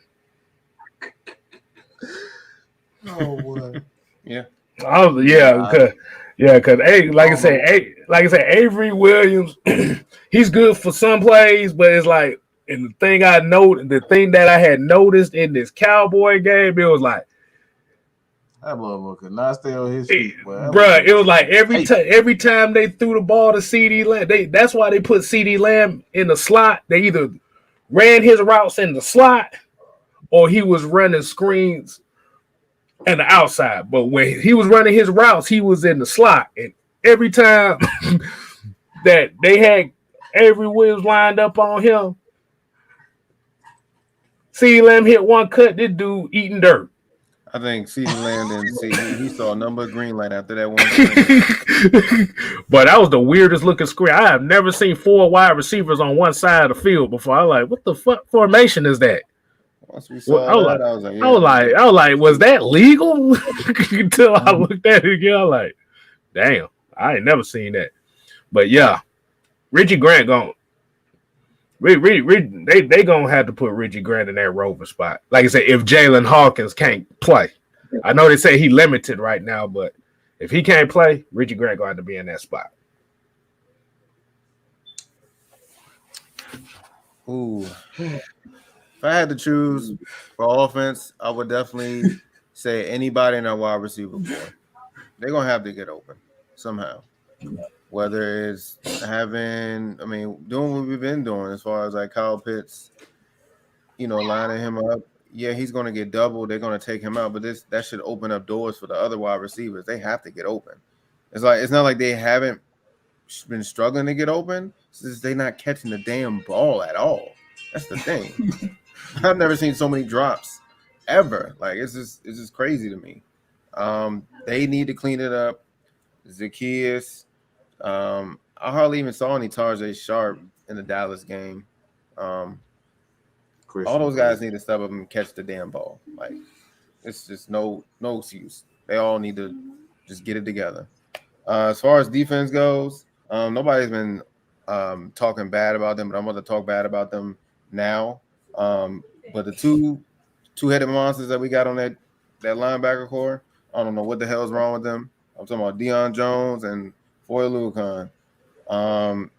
Oh boy. Yeah. Oh yeah, because like I said, Avery Williams, he's good for some plays, but it's like, and the thing that I had noticed in this Cowboy game, it was like, that motherfucker could not stay on his feet, bruh. It was like every time they threw the ball to CeeDee Lamb, that's why they put CeeDee Lamb in the slot. They either ran his routes in the slot or he was running screens and the outside. But when he was running his routes, he was in the slot. And every time that they had Avery Williams lined up on him, CeeDee Lamb hit one cut, this dude eating dirt. I think CeeDee Lamb didn't see. He saw a number of green light after that one. But that was the weirdest looking screen. I have never seen 4 wide receivers on one side of the field before. I was like, what the fuck formation is that? Once we saw I was like, was that legal? Until I looked at it again, I was like, damn, I ain't never seen that. But yeah, Richie Grant they gonna have to put Richie Grant in that rover spot. Like I said, if Jalen Hawkins can't play, I know they say he limited right now, but if he can't play, Richie Grant going to be in that spot. Ooh. If I had to choose for offense, I would definitely say anybody in our wide receiver core. They're gonna have to get open somehow. Whether it's doing what we've been doing as far as like Kyle Pitts, lining him up. Yeah, he's gonna get doubled. They're gonna take him out, but that should open up doors for the other wide receivers. They have to get open. It's not like they haven't been struggling to get open. It's just they're not catching the damn ball at all. That's the thing. I've never seen so many drops ever. Like it's just crazy to me. They need to clean it up. Zacchaeus. I hardly even saw any Tarjay Sharp in the Dallas game. All those guys need to step up and catch the damn ball. Like it's just no excuse. They all need to just get it together. As far as defense goes, nobody's been talking bad about them, but I'm going to talk bad about them now. But the two-headed monsters that we got on that linebacker core, I don't know what the hell is wrong with them. I'm talking about Deion Jones and Foy Lucan. Y'all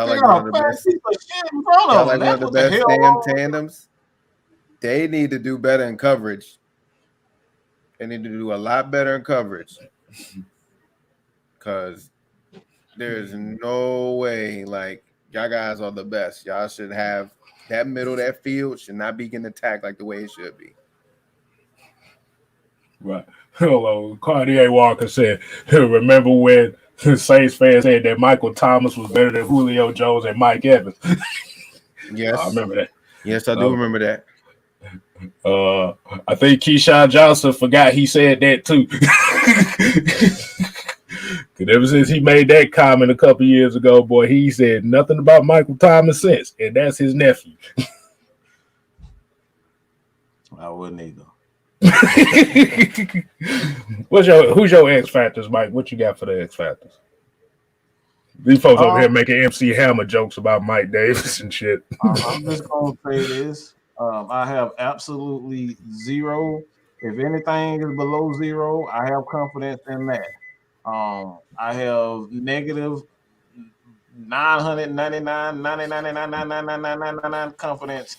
like one of the best. Y'all like one of the best damn tandems. They need to do better in coverage. They need to do a lot better in coverage. Because there's no way, like, y'all guys are the best. Y'all should have that middle of that field should not be getting attacked like the way it should be. Right. Hello, Cartier Walker said, remember when Saints fans said that Michael Thomas was better than Julio Jones and Mike Evans? Yes. I remember that. Yes, I do remember that. I think Keyshawn Johnson forgot he said that too. Because ever since he made that comment a couple years ago, boy, he said nothing about Michael Thomas since, and that's his nephew. I wouldn't either. Who's your X Factors, Mike? What you got for the X Factors? These folks over here making MC Hammer jokes about Mike Davis and shit. I'm just gonna say this. I have absolutely zero. If anything is below zero, I have confidence in that. I have negative 999 confidence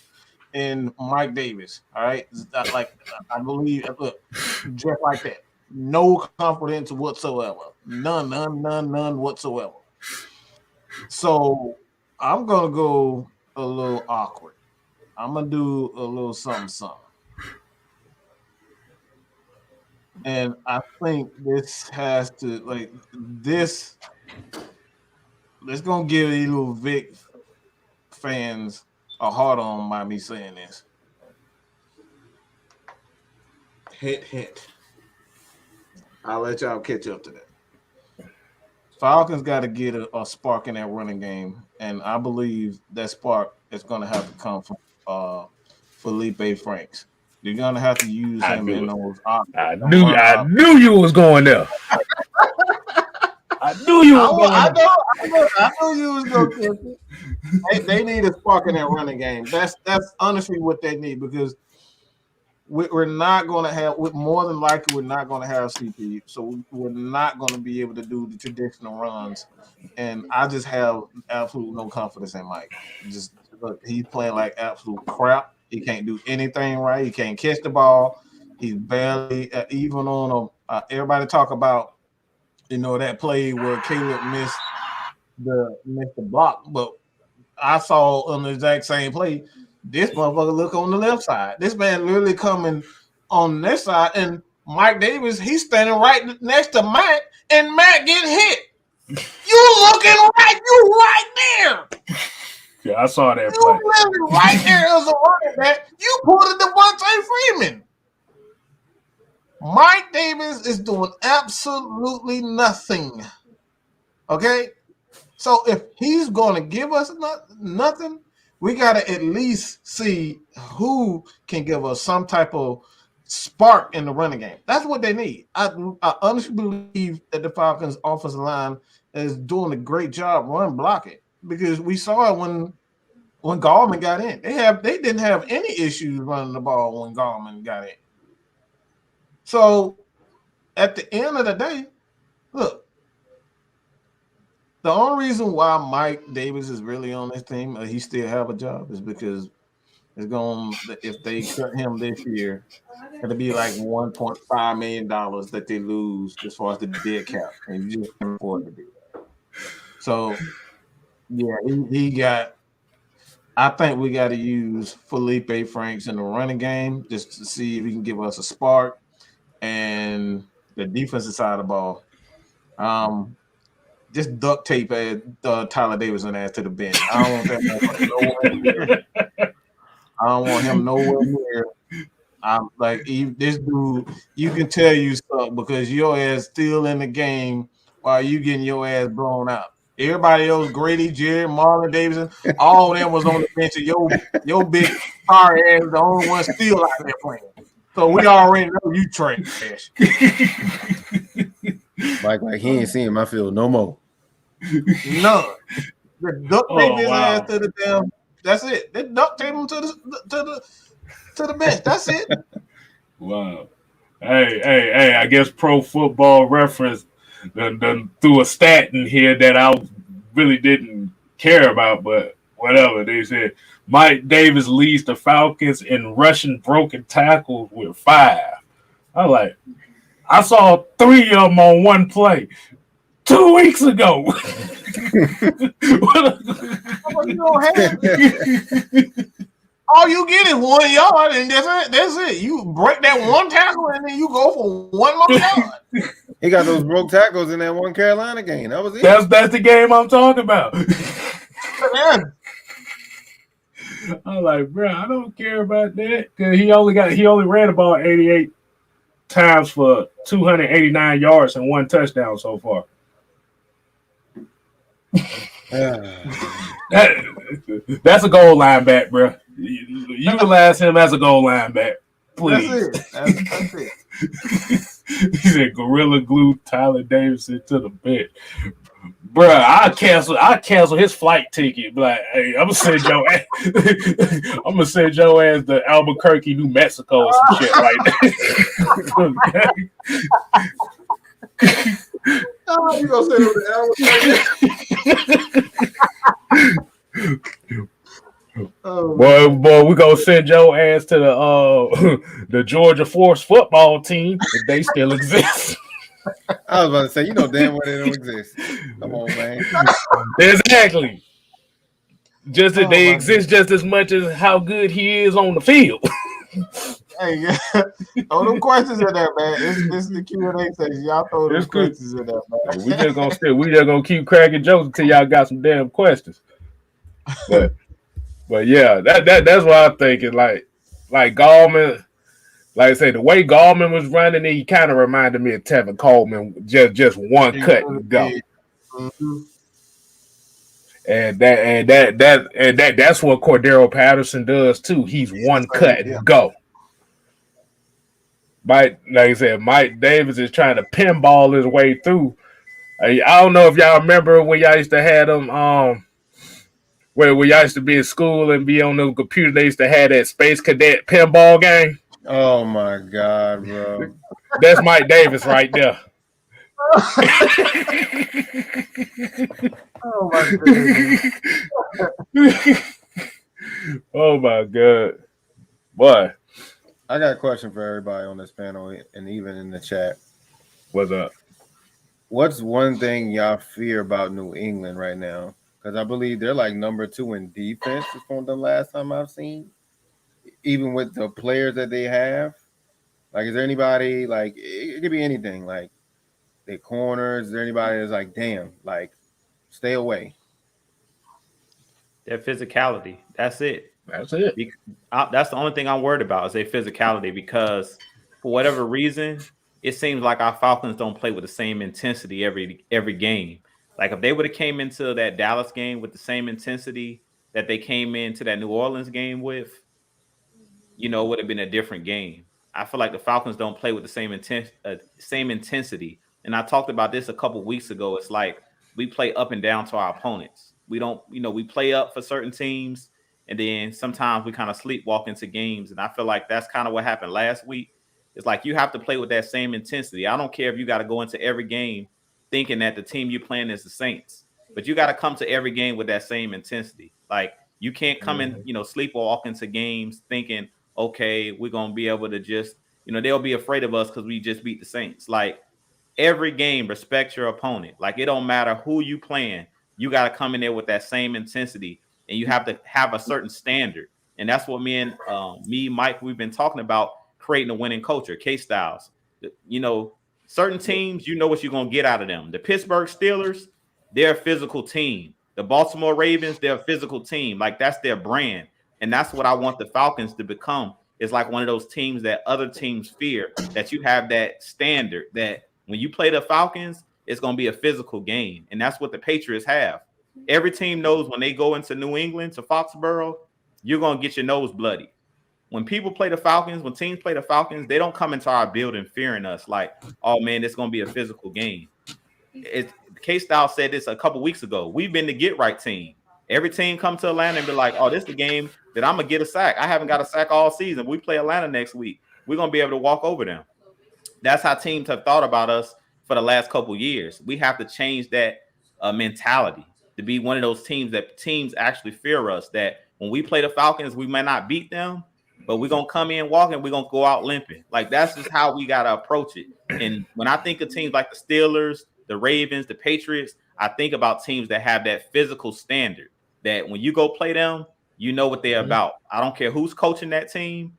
in Mike Davis. All right, like I believe, look, just like that, no confidence whatsoever, none whatsoever. So I'm gonna go a little awkward. I'm gonna do a little something. And I think this has to this. Let's gonna give these little Vic fans a hard on by me saying this. Hint. I'll let y'all catch up to that. Falcons got to get a spark in that running game, and I believe that spark is going to have to come from Felipe Franks. You're going to have to use him in those options. I knew you was going there. I knew you was going there. I knew you was going to catch it. They need a spark in that running game. That's honestly what they need, because we're not going to have, more than likely, we're not going to have CP. So we're not going to be able to do the traditional runs. And I just have absolutely no confidence in Mike. Just look, he's playing like absolute crap. He can't do anything right. He can't catch the ball. He's barely even on everybody talk about, that play where Caleb missed the block. But I saw on the exact same play, this motherfucker look on the left side. This man literally coming on this side, and Mike Davis, he's standing right next to Matt, and Matt getting hit. You looking right, you right there. Yeah, I saw that you play. Right there as a running back. You pulled a Devontae Freeman. Mike Davis is doing absolutely nothing. Okay? So if he's going to give us nothing, we got to at least see who can give us some type of spark in the running game. That's what they need. I honestly believe that the Falcons offensive line is doing a great job run blocking, because we saw it when Gallman got in. They didn't have any issues running the ball when Gallman got in. So at the end of the day, look, the only reason why Mike Davis is really on this team, he still have a job, is because it's going. If they cut him this year, it'll be like $1.5 million that they lose as far as the dead cap, and you just can't afford to do that. So, yeah, he got. I think we got to use Felipe Franks in the running game just to see if he can give us a spark, and the defensive side of the ball. Just duct tape Tyler Davidson ass to the bench. I don't want that motherfucker nowhere near. I don't want him nowhere near. I'm like, this dude, you can tell you suck because your ass still in the game while you getting your ass blown out. Everybody else, Grady, Jared, Marlon Davidson, all of them was on the bench. And your big fire ass, the only one still out there playing. So we already know you trash. Like he ain't seeing my field no more. None. The duct tape his ass to the damn. That's it. They duct tape him to the bench. That's it. Wow. Hey! I guess Pro Football Reference done threw a stat in here that I really didn't care about, but whatever. They said Mike Davis leads the Falcons in rushing broken tackles with 5. I was like, I saw 3 of them on one play 2 weeks ago. All you get is 1 yard, and that's it. You break that one tackle, and then you go for 1 more yard. He got those broke tackles in that one Carolina game. That was it. That's the game I'm talking about. I'm like, bro, I don't care about that because he only ran the ball 88 times for 289 yards and 1 touchdown so far. That's a goal line back, bro. Utilize him as a goal line back, please. That's it. He said, "Gorilla glue Tyler Davidson to the bench." Bro, I cancel his flight ticket. But like, hey, I'm gonna send your ass to Albuquerque, New Mexico, or some shit like that. Oh, you gonna send him to Albuquerque? Boy, we gonna send your ass to the Georgia Force football team if they still exist. I was about to say, you know damn well they don't exist. Come on, man. Exactly. Just that they exist just as much as how good he is on the field. Hey, throw them questions in there, man. It's the Q&A section. Y'all throw them questions in there, man. We just gonna keep cracking jokes until y'all got some damn questions. But yeah, that's what I'm thinking. Like Gallman, like I say, the way Gallman was running, he kind of reminded me of Tevin Coleman, just one cut and go. Mm-hmm. And that's what Cordero Patterson does too. He's one cut and go. Like I said, Mike Davis is trying to pinball his way through. I don't know if y'all remember when y'all used to have them, where y'all used to be in school and be on the computer. They used to have that Space Cadet pinball game. Oh my God, bro! That's Mike Davis right there. Oh my goodness. Oh my God, boy! I got a question for everybody on this panel and even in the chat. What's up? What's one thing y'all fear about New England right now? Because I believe they're like number 2 in defense from the last time I've seen. Even with the players that they have, like, is there anybody, like, it could be anything, like their corners? Is there anybody that's like, damn, like, stay away? Their physicality. That's it. That's it. That's the only thing I'm worried about is their physicality, because for whatever reason, it seems like our Falcons don't play with the same intensity every game. Like if they would have came into that Dallas game with the same intensity that they came into that New Orleans game with, it would have been a different game. I feel like the Falcons don't play with the same intensity. And I talked about this a couple weeks ago. It's like we play up and down to our opponents. We don't, we play up for certain teams, and then sometimes we kind of sleepwalk into games. And I feel like that's kind of what happened last week. It's like you have to play with that same intensity. I don't care if you got to go into every game thinking that the team you're playing is the Saints, but you got to come to every game with that same intensity. Like you can't come in, sleepwalk into games thinking, okay, we're going to be able to just, they'll be afraid of us because we just beat the Saints. Like every game, respect your opponent. Like it don't matter who you playing. You got to come in there with that same intensity, and you have to have a certain standard. And that's what Mike, we've been talking about, creating a winning culture. KStylzz, certain teams, what you're going to get out of them. The Pittsburgh Steelers, they're a physical team. The Baltimore Ravens, they're a physical team. Like that's their brand. And that's what I want the Falcons to become. It's like one of those teams that other teams fear, that you have that standard that when you play the Falcons, it's going to be a physical game. And that's what the Patriots have. Every team knows when they go into New England, to Foxborough, you're going to get your nose bloody. When people play the Falcons, when teams play the Falcons, they don't come into our building fearing us like, oh, man, it's going to be a physical game. KStylzz said this a couple weeks ago. We've been the get-right team. Every team come to Atlanta and be like, oh, this is the game that I'm going to get a sack. I haven't got a sack all season. We play Atlanta next week. We're going to be able to walk over them. That's how teams have thought about us for the last couple years. We have to change that mentality to be one of those teams that teams actually fear us, that when we play the Falcons, we might not beat them, but we're going to come in walking, we're going to go out limping. Like, that's just how we got to approach it. And when I think of teams like the Steelers, the Ravens, the Patriots, I think about teams that have that physical standard, that when you go play them, you know what they're about. I don't care who's coaching that team.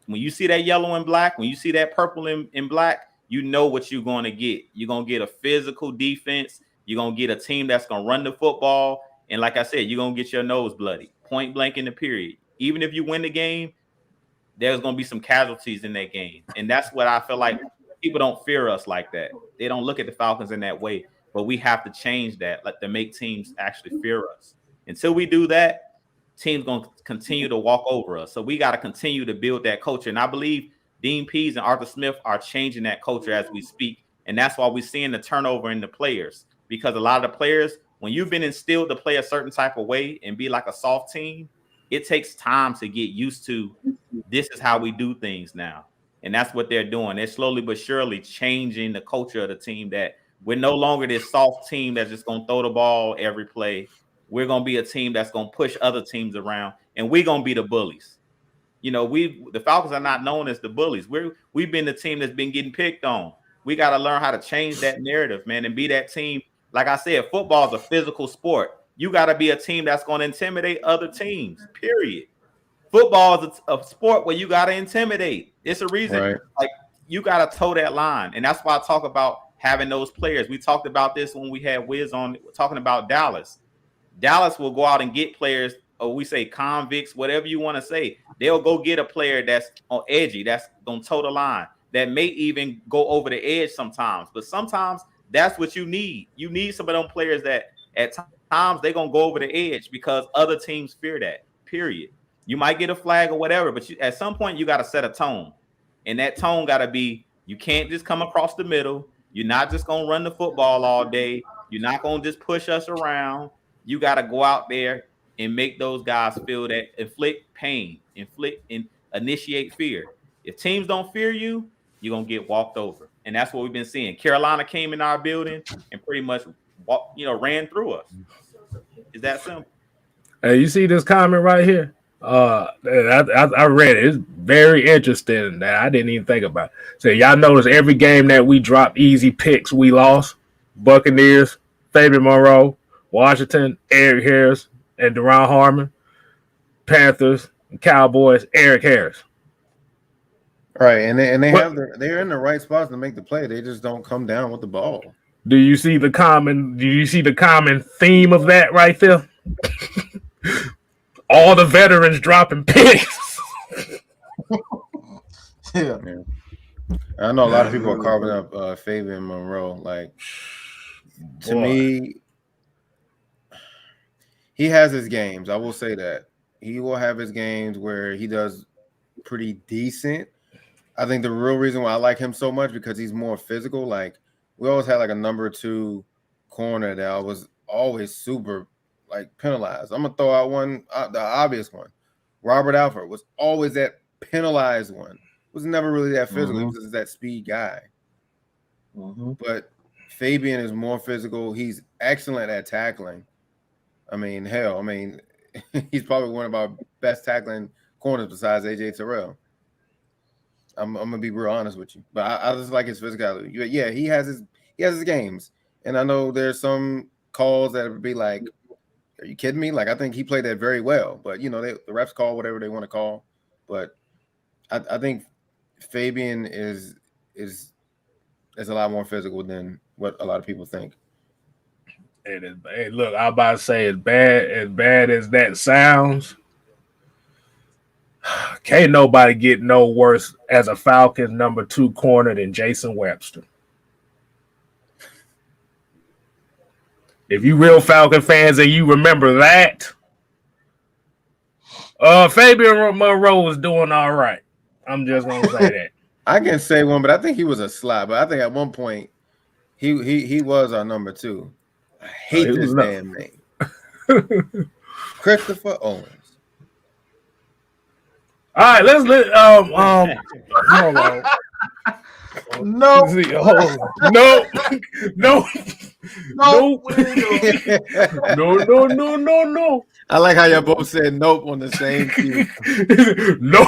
When you see that yellow and black, when you see that purple and black, you know what you're going to get. You're going to get a physical defense. You're going to get a team that's going to run the football. And like I said, you're going to get your nose bloody, point blank in the period. Even if you win the game, there's going to be some casualties in that game. And that's what I feel like. People don't fear us like that. They don't look at the Falcons in that way. But we have to change that, like, to make teams actually fear us. Until we do that, teams going to continue to walk over us. So we got to continue to build that culture. And I believe Dean Pease and Arthur Smith are changing that culture as we speak. And that's why we're seeing the turnover in the players, because a lot of the players, when you've been instilled to play a certain type of way and be like a soft team, it takes time to get used to this is how we do things now. And that's what they're doing. They're slowly but surely changing the culture of the team, that we're no longer this soft team that's just going to throw the ball every play. We're going to be a team that's going to push other teams around, and we're going to be the bullies. The Falcons are not known as the bullies. We've been the team that's been getting picked on. We got to learn how to change that narrative, man, and be that team. Like I said, football is a physical sport. You got to be a team that's going to intimidate other teams, period. Football is a sport where you got to intimidate. It's a reason. Right. Like, you got to toe that line. And that's why I talk about having those players. We talked about this when we had Wiz on, talking about Dallas. Dallas will go out and get players, or we say convicts, whatever you want to say. They'll go get a player that's on edgy, that's going to toe the line, that may even go over the edge sometimes. But sometimes that's what you need. You need some of them players that at times they're going to go over the edge because other teams fear that, period. You might get a flag or whatever, but at some point you got to set a tone. And that tone got to be, you can't just come across the middle. You're not just going to run the football all day. You're not going to just push us around. You got to go out there and make those guys feel that, inflict pain, and initiate fear. If teams don't fear you, you're going to get walked over. And that's what we've been seeing. Carolina came in our building and pretty much ran through us. Is that simple? Hey, you see this comment right here? I read it. It's very interesting that I didn't even think about. So y'all notice every game that we drop easy picks, we lost. Buccaneers, Fabian Moreau, Washington, Eric Harris, and Deron Harmon. Panthers, Cowboys, Eric Harris. Right, and they're in the right spots to make the play. They just don't come down with the ball. Do you see the common theme of that right there? All the veterans dropping picks. Yeah. I know a lot of people are carving up Fabian Moreau. Like, to me, he has his games. I will say that. He will have his games where he does pretty decent. I think the real reason why I like him so much because he's more physical. Like, we always had like a number 2 corner that was always super like penalized. I'm gonna throw out one, the obvious one. Robert Alford was always that penalized one. was never really that physical. He Mhm. was just that speed guy. Mhm. But Fabian is more physical. He's excellent at tackling. I mean, hell, I mean, he's probably one of our best tackling corners besides AJ Terrell. I'm gonna be real honest with you, but I just like his physicality. Yeah, he has his games, and I know there's some calls that would be like, "Are you kidding me?" Like I think he played that very well, but you know the refs call whatever they want to call. But I think Fabian is a lot more physical than what a lot of people think. And hey, look, I'm about to say as bad as that sounds, can't nobody get no worse as a Falcons number 2 corner than Jason Webster. If you real Falcon fans and you remember that, Fabian Monroe was doing all right. I'm just gonna say that. I can say one, but I think he was a slot. But I think at one point he was our number 2. I hate this damn name. Christopher Owens. All right, let's hold on. No. No. I like how y'all both said nope on the same cue. No.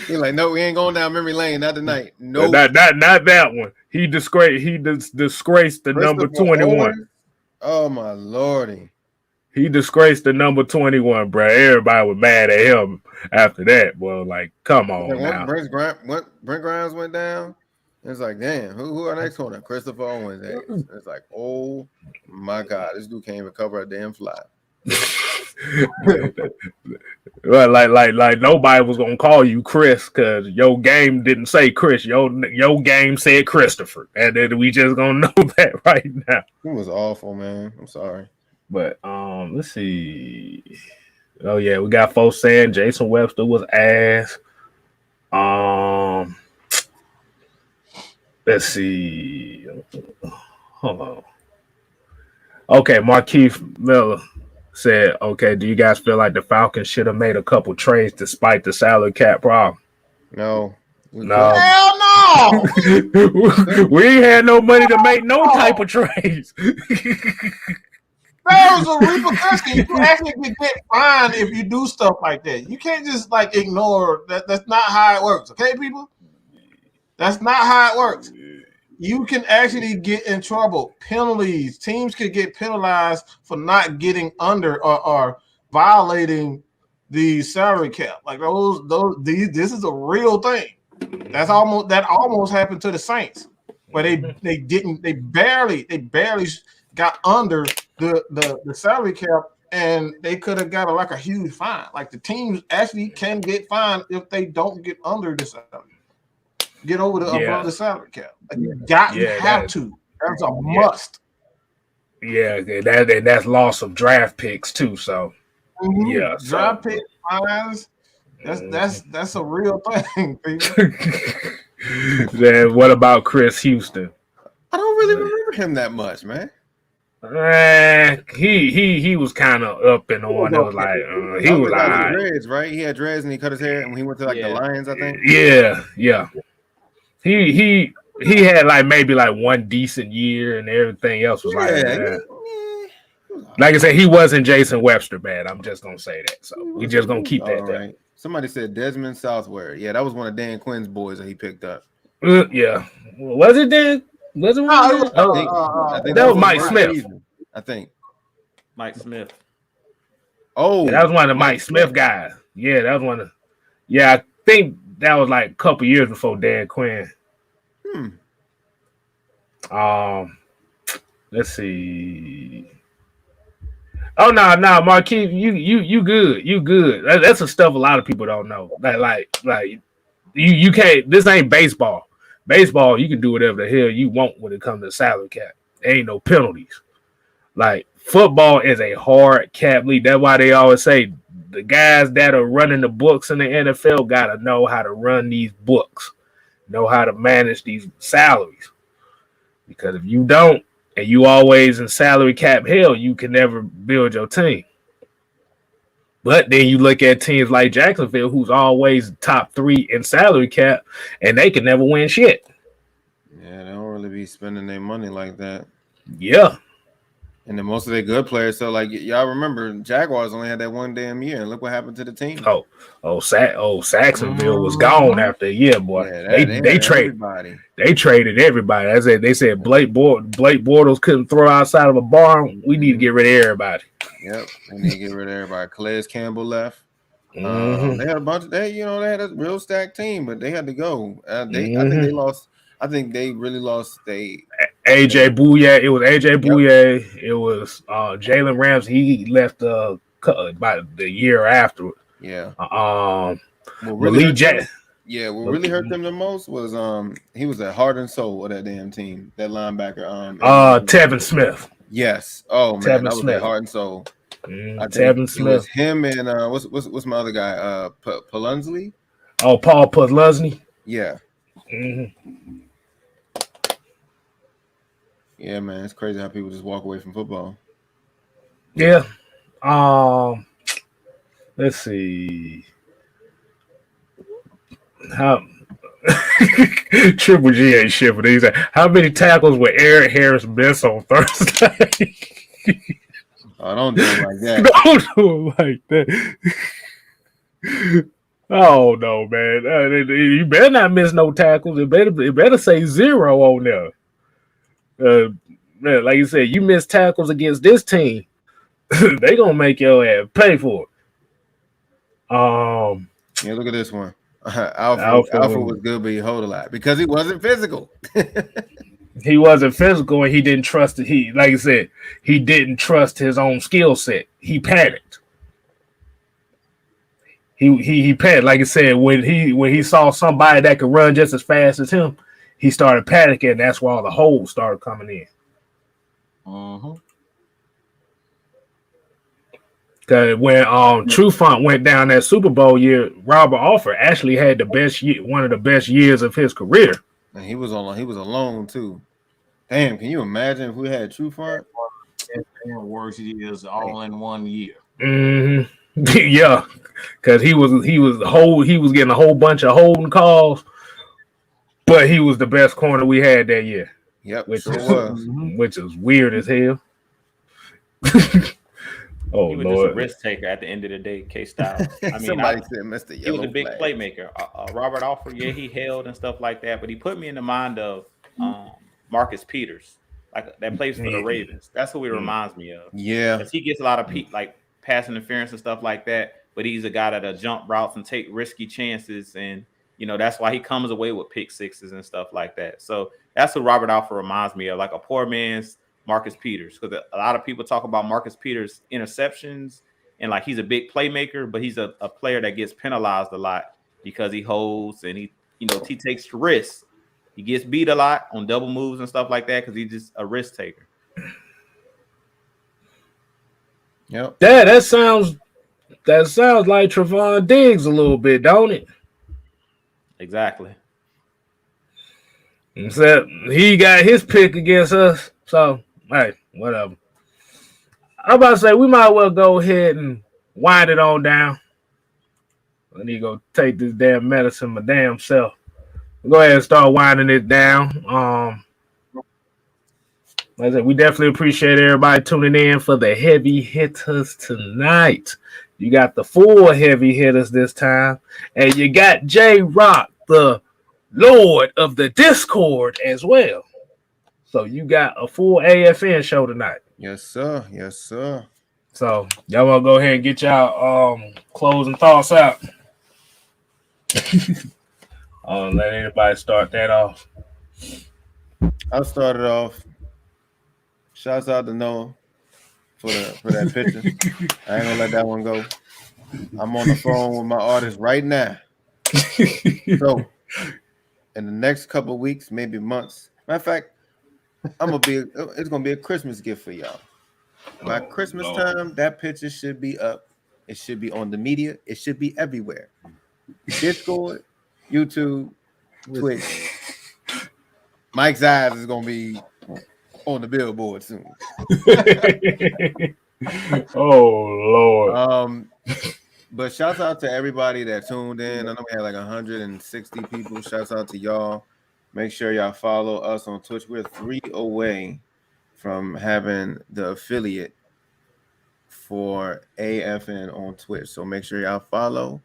He's like, no, we ain't going down memory lane, not tonight. No, Not that one. He disgraced the number 21. Owens? Oh my lordy. He disgraced the number 21, bro. Everybody was mad at him after that. Well, like, come on now. Brent Grimes went down. It's like, damn, who our next corner? Christopher Owens. It's like, oh my God, this dude can't even cover a damn fly. Well, like nobody was gonna call you Chris because your game didn't say Chris. Your game said Christopher, and then we just gonna know that right now. It was awful, man. I'm sorry. But let's see. Oh yeah, we got folks saying Jason Webster was ass. Let's see. Hold on. Okay, Markeith Miller said, okay, do you guys feel like the Falcons should have made a couple trades despite the salary cap problem? No. Hell no. We ain't had no money to make no type of trades. There's a repercussion. You actually can get fined if you do stuff like that. You can't just like ignore that. That's not how it works, okay, people? That's not how it works. You can actually get in trouble. Penalties. Teams could get penalized for not getting under or violating the salary cap. Like this is a real thing. That almost happened to the Saints, where they barely got under the salary cap, and they could have got a huge fine. Like the teams actually can get fined if they don't get under the salary. Get over above the salary cap. Like you have to. That's a must. Yeah, that's loss of draft picks too. So draft pick fines. That's a real thing, people. Then what about Chris Houston? I don't really remember him that much, man. He was kind of up and on. It was like he was like dreads, right? He had dreads and he cut his hair, and when he went to the Lions, I think. Yeah. He had maybe one decent year, and everything else was like I said, he wasn't Jason Webster bad. I'm just gonna say that. So we just gonna keep that there. Right. Somebody said Desmond Southward. Yeah, that was one of Dan Quinn's boys that he picked up. Yeah. Was it Dan? Was it? I think that was Mike Smith. Season, I think. Mike Smith. Oh, that was one of Mike Smith guys. Yeah, that was one of. Yeah, I think that was a couple years before Dan Quinn. Let's see. Oh no, Markeith, you good. You good. That's the stuff a lot of people don't know. Like you can't. This ain't baseball. Baseball, you can do whatever the hell you want when it comes to salary cap. There ain't no penalties. Like football is a hard cap league. That's why they always say the guys that are running the books in the NFL gotta know how to run these books, know how to manage these salaries. Because if you don't, and you always in salary cap hell, you can never build your team. But then you look at teams like Jacksonville, who's always top 3 in salary cap, and they can never win shit. Yeah, they don't really be spending their money like that. Yeah. And then most of their good players. So, like, y'all remember, Jaguars only had that one damn year, and look what happened to the team. Saxonville was gone after a year, boy. Yeah, they traded everybody. They traded everybody. They said Blake Bortles couldn't throw outside of a barn. We need to get rid of everybody. Yep, they need to get rid of everybody. Calais Campbell left. They had a bunch of they had a real stacked team, but they had to go. I think they lost. I think they really lost. AJ Bouye. It was AJ Bouye. It was Jalen Ramsey. He left about the year after. Yeah. What really hurt them the most was he was the heart and soul of that damn team. That linebacker. Tevin Smith. Yes. Oh man, Tevin that was Smith. their heart and soul. I think Tevin Smith. It was him and what's my other guy? Palunsley. Oh, Paul Puzluzny. Yeah. Yeah, man, it's crazy how people just walk away from football. Yeah. Let's see. How Triple G ain't shit for these. How many tackles would Eric Harris miss on Thursday? Oh, don't do it like that. Don't do it like that. Oh no, man! You better not miss no tackles. It better say 0 on there. Man, like you said, you miss tackles against this team, they gonna make your ass pay for it. Yeah, look at this one. Alpha was good, but he hold a lot because he wasn't physical. He wasn't physical, and he didn't trust it. Like I said, he didn't trust his own skill set. He panicked. He panicked. Like I said, when he saw somebody that could run just as fast as him, he started panicking. And that's why all the holes started coming in. Because when Trufant went down that Super Bowl year, Robert Alford actually had one of the best years of his career. And he was alone too. Damn, can you imagine if we had Trufant? Worst years all in 1 year. Yeah, because he was getting a whole bunch of holding calls, but he was the best corner we had that year. Yep, which is weird as hell. Oh, he was Lord. just a risk taker at the end of the day, KStylzz. I mean, somebody said Mr. Yellow he was a big flag. playmaker. Robert Alford, yeah, he held and stuff like that, but he put me in the mind of Marcus Peters, like that plays for the Ravens. That's who he reminds me of. Yeah, because he gets a lot of like pass interference and stuff like that, but he's a guy that'll jump routes and take risky chances, and that's why he comes away with pick sixes and stuff like that. So that's what Robert Alford reminds me of, like a poor man's Marcus Peters, because a lot of people talk about Marcus Peters' interceptions and like he's a big playmaker, but he's a player that gets penalized a lot because he holds and he takes risks. He gets beat a lot on double moves and stuff like that because he's just a risk taker. Yep. Yeah, that sounds like Trevon Diggs a little bit, don't it? Exactly. Except he got his pick against us, so hey, whatever. I'm about to say we might well go ahead and wind it on down. I need to go take this damn medicine my damn self. Go ahead and start winding it down. Like I said, we definitely appreciate everybody tuning in for the heavy hitters tonight. You got the 4 heavy hitters this time, and you got J Rock, the Lord of the Discord, as well. So you got a full AFN show tonight. Yes, sir. Yes, sir. So y'all want to go ahead and get y'all closing thoughts out. Let anybody start that off. I'll start it off. Shouts out to Noah for that picture. I ain't gonna let that one go. I'm on the phone with my artist right now. So in the next couple of weeks, maybe months. Matter of fact, it's gonna be a Christmas gift for y'all. By Christmas time, that picture should be up. It should be on the media. It should be everywhere. Discord, YouTube, Twitch. Mike's eyes is gonna be on the billboard soon. Oh Lord. But shouts out to everybody that tuned in. I know we had like 160 people. Shouts out to y'all. Make sure y'all follow us on Twitch. We're 3 away from having the affiliate for AFN on Twitch. So make sure y'all follow.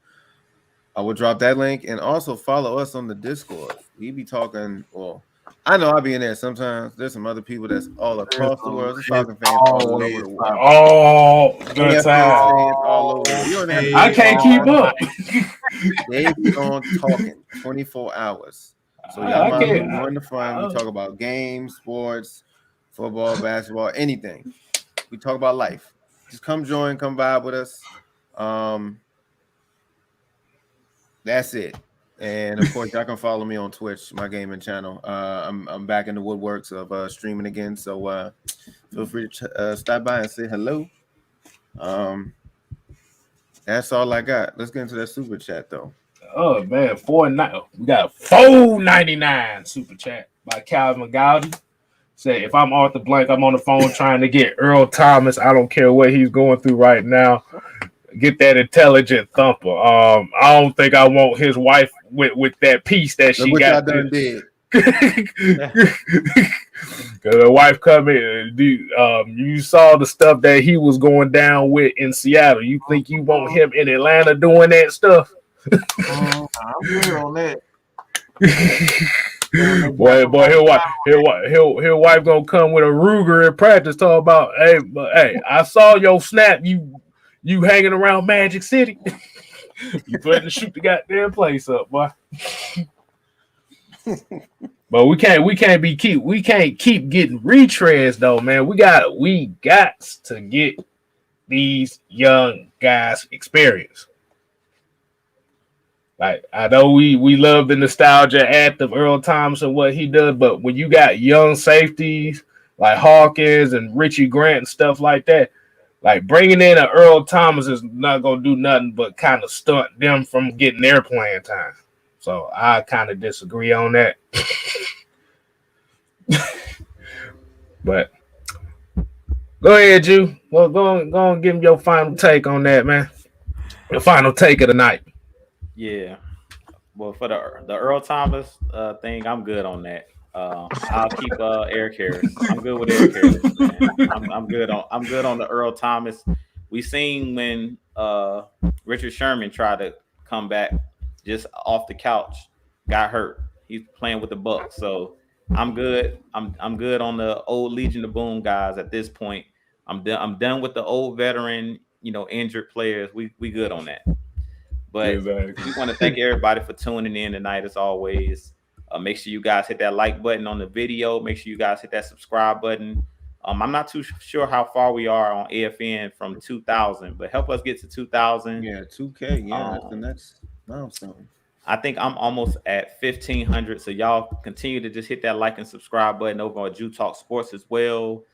I will drop that link and also follow us on the Discord. We be talking. Well, I know I'll be in there sometimes. There's some other people that's all across the world. There's Falcon fans all over the world. Oh, good time. All over. You don't have to I can't keep up. They be on talking 24 hours. So y'all might join the fun. We talk about games, sports, football, basketball, anything. We talk about life. Just come join, come vibe with us. That's it. And of course, y'all can follow me on Twitch, my gaming channel. I'm back in the woodworks of streaming again, so feel free to stop by and say hello. That's all I got. Let's get into that super chat though. Oh man, we got $4.99 super chat by Calvin Gowdy. Say, if I'm Arthur Blank, I'm on the phone trying to get Earl Thomas. I don't care what he's going through right now. Get that intelligent thumper. I don't think I want his wife with that piece that she got. Done did. Cause the wife come in. You saw the stuff that he was going down with in Seattle. You think you want him in Atlanta doing that stuff? I'm good on that. boy, his wife gonna come with a Ruger in practice. Talk about, hey, I saw your snap. You hanging around Magic City. You threatening to shoot the goddamn place up, boy. But we can't keep getting retreads though, man. We got to get these young guys experience. Like, I know we love the nostalgia act of Earl Thomas and what he does, but when you got young safeties like Hawkins and Richie Grant and stuff like that, like bringing in an Earl Thomas is not gonna do nothing but kind of stunt them from getting their playing time. So I kind of disagree on that. But go ahead, Ju. Well, go and give him your final take on that, man. Your final take of the night. Yeah. Well, for the Earl Thomas thing, I'm good on that. I'll keep Eric Harris. I'm good with Eric Harris, man. I'm good on the Earl Thomas. We seen when Richard Sherman tried to come back just off the couch, got hurt. He's playing with the Bucs, so I'm good. I'm good on the old Legion of Boom guys at this point. I'm done with the old veteran, injured players. We good on that. But exactly. We want to thank everybody for tuning in tonight as always. Make sure you guys hit that like button on the video. Make sure you guys hit that subscribe button. I'm not too sure how far we are on AFN from 2,000, but help us get to 2,000. Yeah, 2K. Yeah, that's the next milestone. I think I'm almost at 1,500. So y'all continue to just hit that like and subscribe button over on TalkSports as well.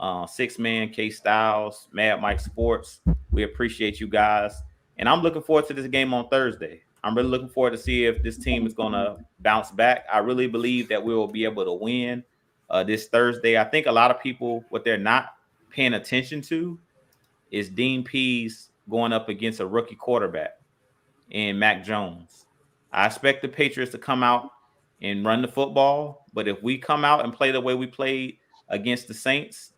6-Man, KStylzz, AskMADMIKE Sports. We appreciate you guys. And I'm looking forward to this game on Thursday. I'm really looking forward to see if this team is going to bounce back. I really believe that we will be able to win this Thursday. I think a lot of people, what they're not paying attention to is Dean Pease going up against a rookie quarterback in Mac Jones. I expect the Patriots to come out and run the football, but if we come out and play the way we played against the Saints,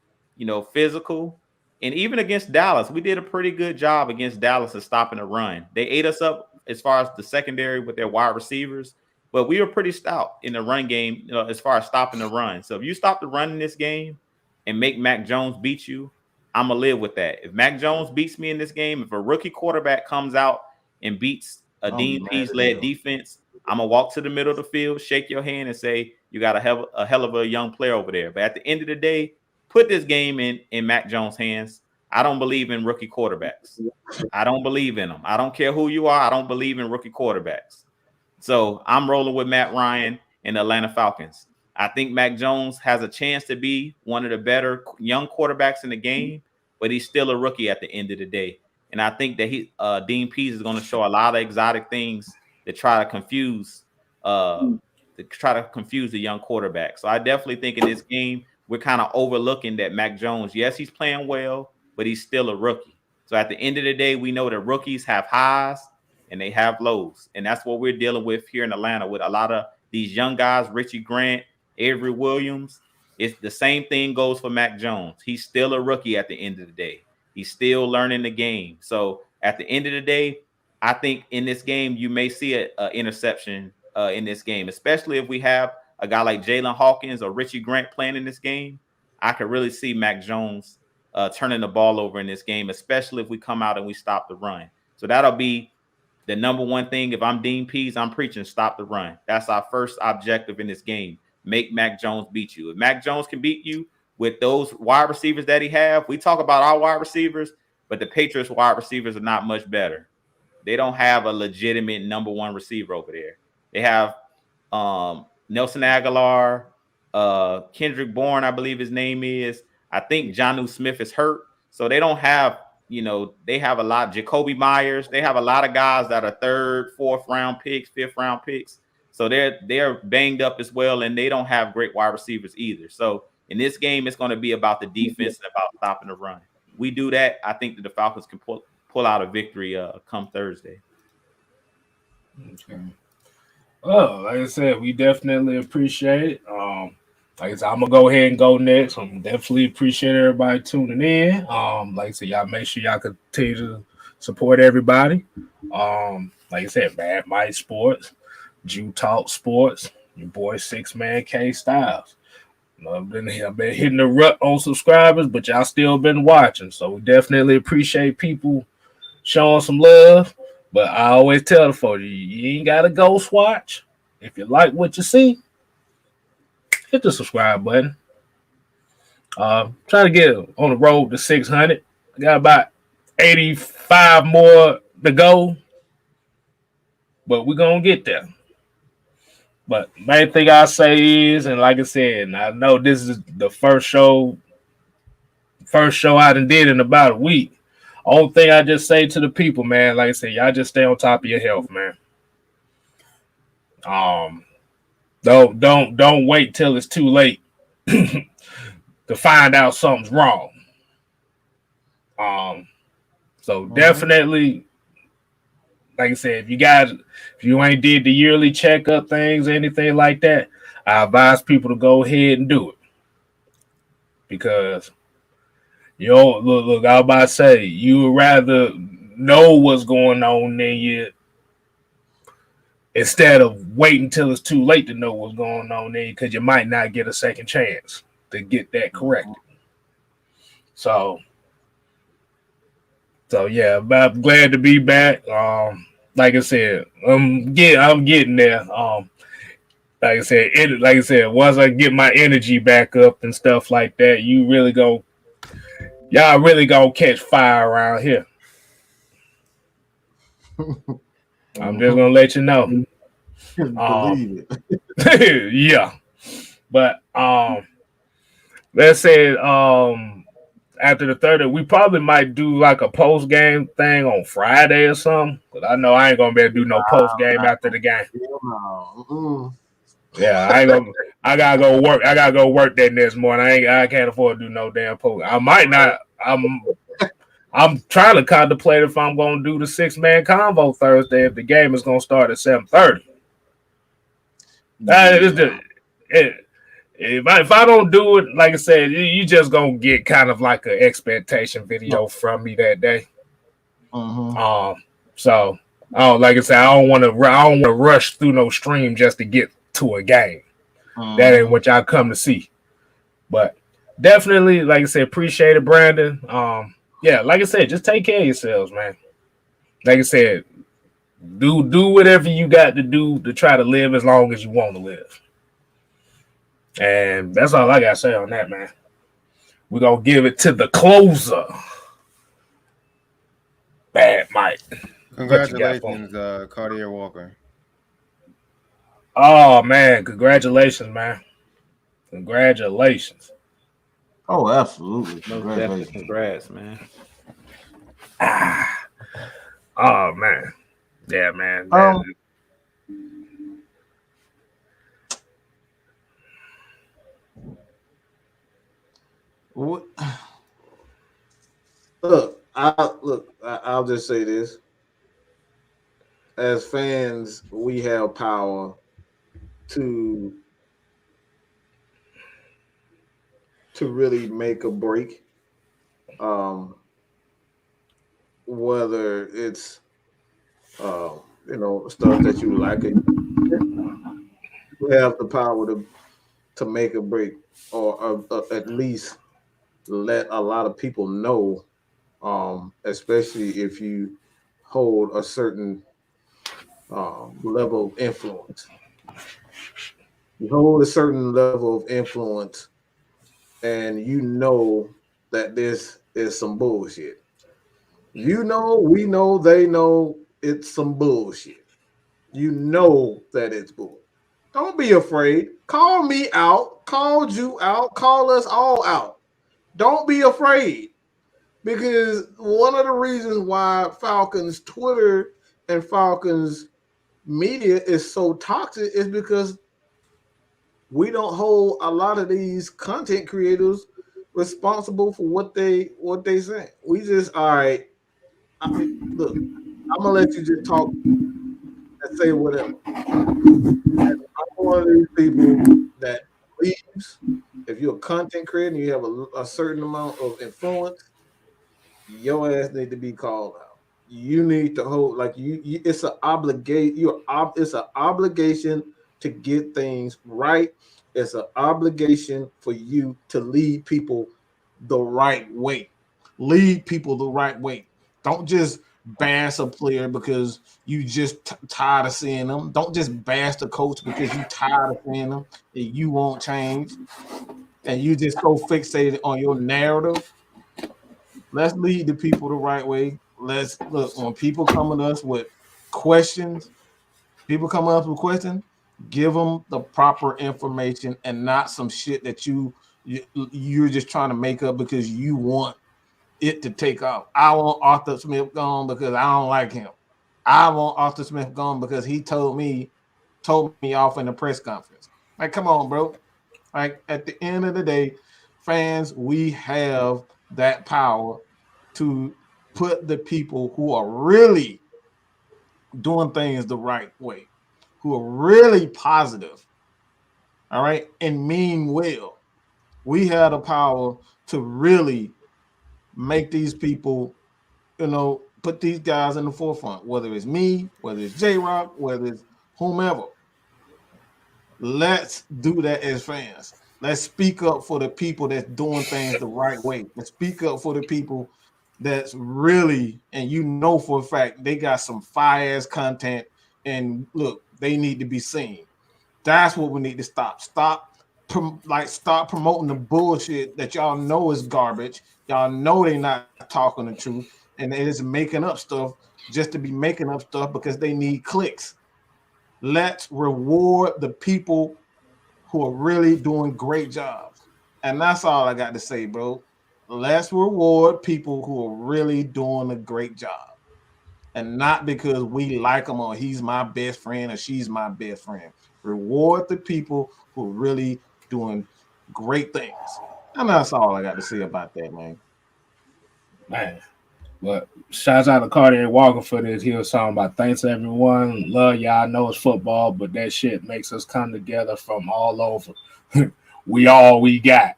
physical, and even against Dallas, we did a pretty good job against Dallas of stopping the run. They ate us up as far as the secondary with their wide receivers, but we were pretty stout in the run game as far as stopping the run. So if you stop the run in this game and make Mac Jones beat you, I'm going to live with that. If Mac Jones beats me in this game, if a rookie quarterback comes out and beats a Dean Pease-led defense, I'm going to walk to the middle of the field, shake your hand, and say, you got a hell of a young player over there. But at the end of the day, put this game in Mac Jones' hands. I don't believe in rookie quarterbacks. I don't believe in them. I don't care who you are. I don't believe in rookie quarterbacks. So I'm rolling with Matt Ryan and the Atlanta Falcons. I think Mac Jones has a chance to be one of the better young quarterbacks in the game, but he's still a rookie at the end of the day. And I think that Dean Pease is going to show a lot of exotic things to try to confuse the young quarterback. So I definitely think in this game, we're kind of overlooking that Mac Jones, yes, he's playing well, but he's still a rookie. So at the end of the day, we know that rookies have highs and they have lows. And that's what we're dealing with here in Atlanta with a lot of these young guys, Richie Grant, Avery Williams. It's the same thing goes for Mac Jones. He's still a rookie at the end of the day. He's still learning the game. So at the end of the day, I think in this game, you may see an interception in this game, especially if we have a guy like Jalen Hawkins or Richie Grant playing in this game. I could really see Mac Jones turning the ball over in this game, especially if we come out and we stop the run. So that'll be the number one thing. If I'm Dean Pease, I'm preaching stop the run. That's our first objective in this game. Make Mac Jones beat you. If Mac Jones can beat you with those wide receivers that he have, we talk about our wide receivers, but the Patriots wide receivers are not much better. They don't have a legitimate number one receiver over there. They have Nelson Aguilar, Kendrick Bourne, I believe his name is. I think Jonnu Smith is hurt. So they don't have, they have a lot. Jacoby Myers. They have a lot of guys that are third, fourth round picks, fifth round picks. So they're banged up as well, and they don't have great wide receivers either. So in this game, it's going to be about the defense and about stopping the run. We do that, I think that the Falcons can pull out a victory come Thursday. Okay. Well, like I said, we definitely appreciate it. Like I said, I'm gonna go ahead and go next. I'm definitely appreciate everybody tuning in. Like I said, y'all make sure y'all continue to support everybody. Like I said, Bad Mike Sports, Jew Talk Sports, your boy 6-Man KStylzz. I've been hitting the rut on subscribers, but y'all still been watching. So we definitely appreciate people showing some love. But I always tell the folks, you ain't got to ghost watch. If you like what you see, hit the subscribe button. Trying to get on the road to 600. I got about 85 more to go. But we're going to get there. But main thing I say is, and like I said, and I know this is the first show I done did in about a week. Only thing I just say to the people, man, like I said, y'all just stay on top of your health, man. Don't wait till it's too late to find out something's wrong. So definitely, like I said, if you ain't did the yearly checkup things, anything like that, I advise people to go ahead and do it. Because look, I was about to say, you would rather know what's going on than instead of waiting till it's too late to know what's going on there, because you might not get a second chance to get that corrected. So yeah, I'm glad to be back. Like I said, I'm getting there. Like I said, once I get my energy back up and stuff like that, y'all really gonna catch fire around here. I'm just gonna let you know. Believe it. Yeah. But let's say after the 30th, we probably might do like a post game thing on Friday or something. But I know I ain't gonna be able to do no post game after the game. Yeah, I gotta go work. I gotta go work that next morning. I can't afford to do no damn post. I might not. I'm trying to contemplate if I'm gonna do the 6-man convo Thursday if the game is gonna start at 7:30. If I don't do it, like I said, you just gonna get kind of like an expectation video from me that day. So like I said, I don't want to rush through no stream just to get to a game. That ain't what y'all come to see. But definitely, like I said, appreciate it, Brandon. Yeah, like I said, just take care of yourselves, man. Like I said, do whatever you got to do to try to live as long as you want to live. And that's all I got to say on that, man. We're going to give it to the closer. Bad Mike. Congratulations, Cartier Walker. Oh, man. Congratulations, man. Congratulations. Oh, absolutely. Congrats, man. Oh, man. Yeah, man. Look, I'll just say this: as fans, we have power to really make a break. Whether it's stuff that you like, you have the power to make a break, or at least let a lot of people know, especially if you hold a certain level of influence. You hold a certain level of influence, and you know that this is some bullshit. You know, we know, they know it's some bullshit. You know that it's bull. Don't be afraid. Call me out. Called you out. Call us all out. Don't be afraid. Because one of the reasons why Falcons Twitter and Falcons media is so toxic is because we don't hold a lot of these content creators responsible for what they say. We just, all right. Look, I'm gonna let you just talk and say whatever. I'm one of these people that believes if you're a content creator and you have a certain amount of influence, your ass need to be called out. You need to hold like you it's an obligation. It's an obligation to get things right. It's an obligation for you to lead people the right way. Lead people the right way. Don't just bash a player because you just tired of seeing them. Don't just bash the coach because you tired of seeing them and you won't change and you just so fixated on your narrative. Let's lead the people the right way. Let's look when people come to us with questions. People come up with questions. Give them the proper information and not some shit that you're just trying to make up because you want it to take off. I want Arthur Smith gone because I don't like him. I want Arthur Smith gone because he told me off in the press conference. Like, come on, bro. Like at the end of the day, fans, we have that power to put the people who are really doing things the right way, who are really positive, all right, and mean well. We have the power to really make these people, put these guys in the forefront, whether it's me, whether it's J-Rock, whether it's whomever. Let's do that as fans. Let's speak up for the people that's doing things the right way. Let's speak up for the people that's really, and for a fact, they got some fire-ass content, and look, they need to be seen. That's what we need to stop. Stop promoting the bullshit that y'all know is garbage. Y'all know they're not talking the truth, and they're just making up stuff just to be making up stuff because they need clicks. Let's reward the people who are really doing great jobs. And that's all I got to say, bro. Let's reward people who are really doing a great job. And not because we like them or he's my best friend or she's my best friend. Reward the people who are really doing great things. And that's all I got to say about that, man. Man. But shouts out to Carter Walker for this. He was talking about thanks everyone. Love y'all. I know it's football, but that shit makes us come together from all over. We all we got.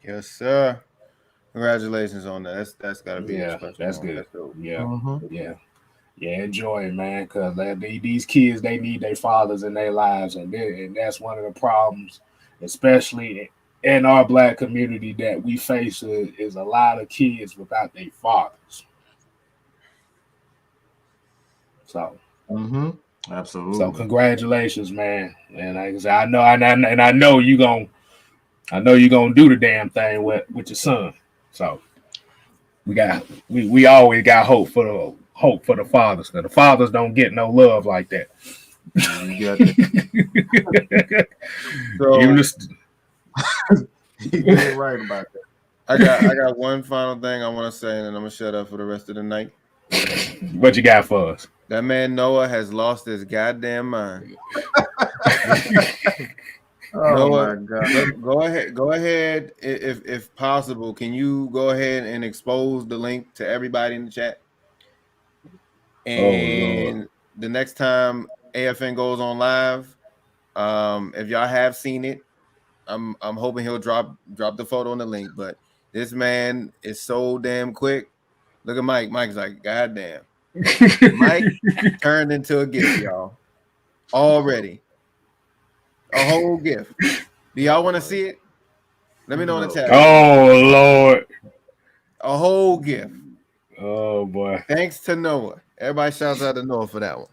Yes, sir. Congratulations on that. That's gotta be that's good. That's yeah. Mm-hmm. Yeah, enjoy it, man. Because these kids, they need their fathers in their lives, and that's one of the problems, especially in our Black community that we face is a lot of kids without their fathers. So, absolutely. So congratulations, man. And like I said, I know you gonna do the damn thing with your son. So we always got hope for the fathers. Because the fathers don't get no love like that. You got it. You did right about that. I got one final thing I want to say, and then I'm gonna shut up for the rest of the night. What you got for us? That man Noah has lost his goddamn mind. Oh Noah, my God. go ahead. If possible, can you go ahead and expose the link to everybody in the chat? And the next time AFN goes on live, if y'all have seen it, I'm hoping he'll drop the photo and the link. But this man is so damn quick. Look at Mike. Mike's like, God damn. Mike turned into a gift, y'all. Already. A whole gift. Do y'all want to see it? Let me know in the chat. Oh Lord. A whole gift. Oh boy. Thanks to Noah. Everybody shouts out to Noah for that one.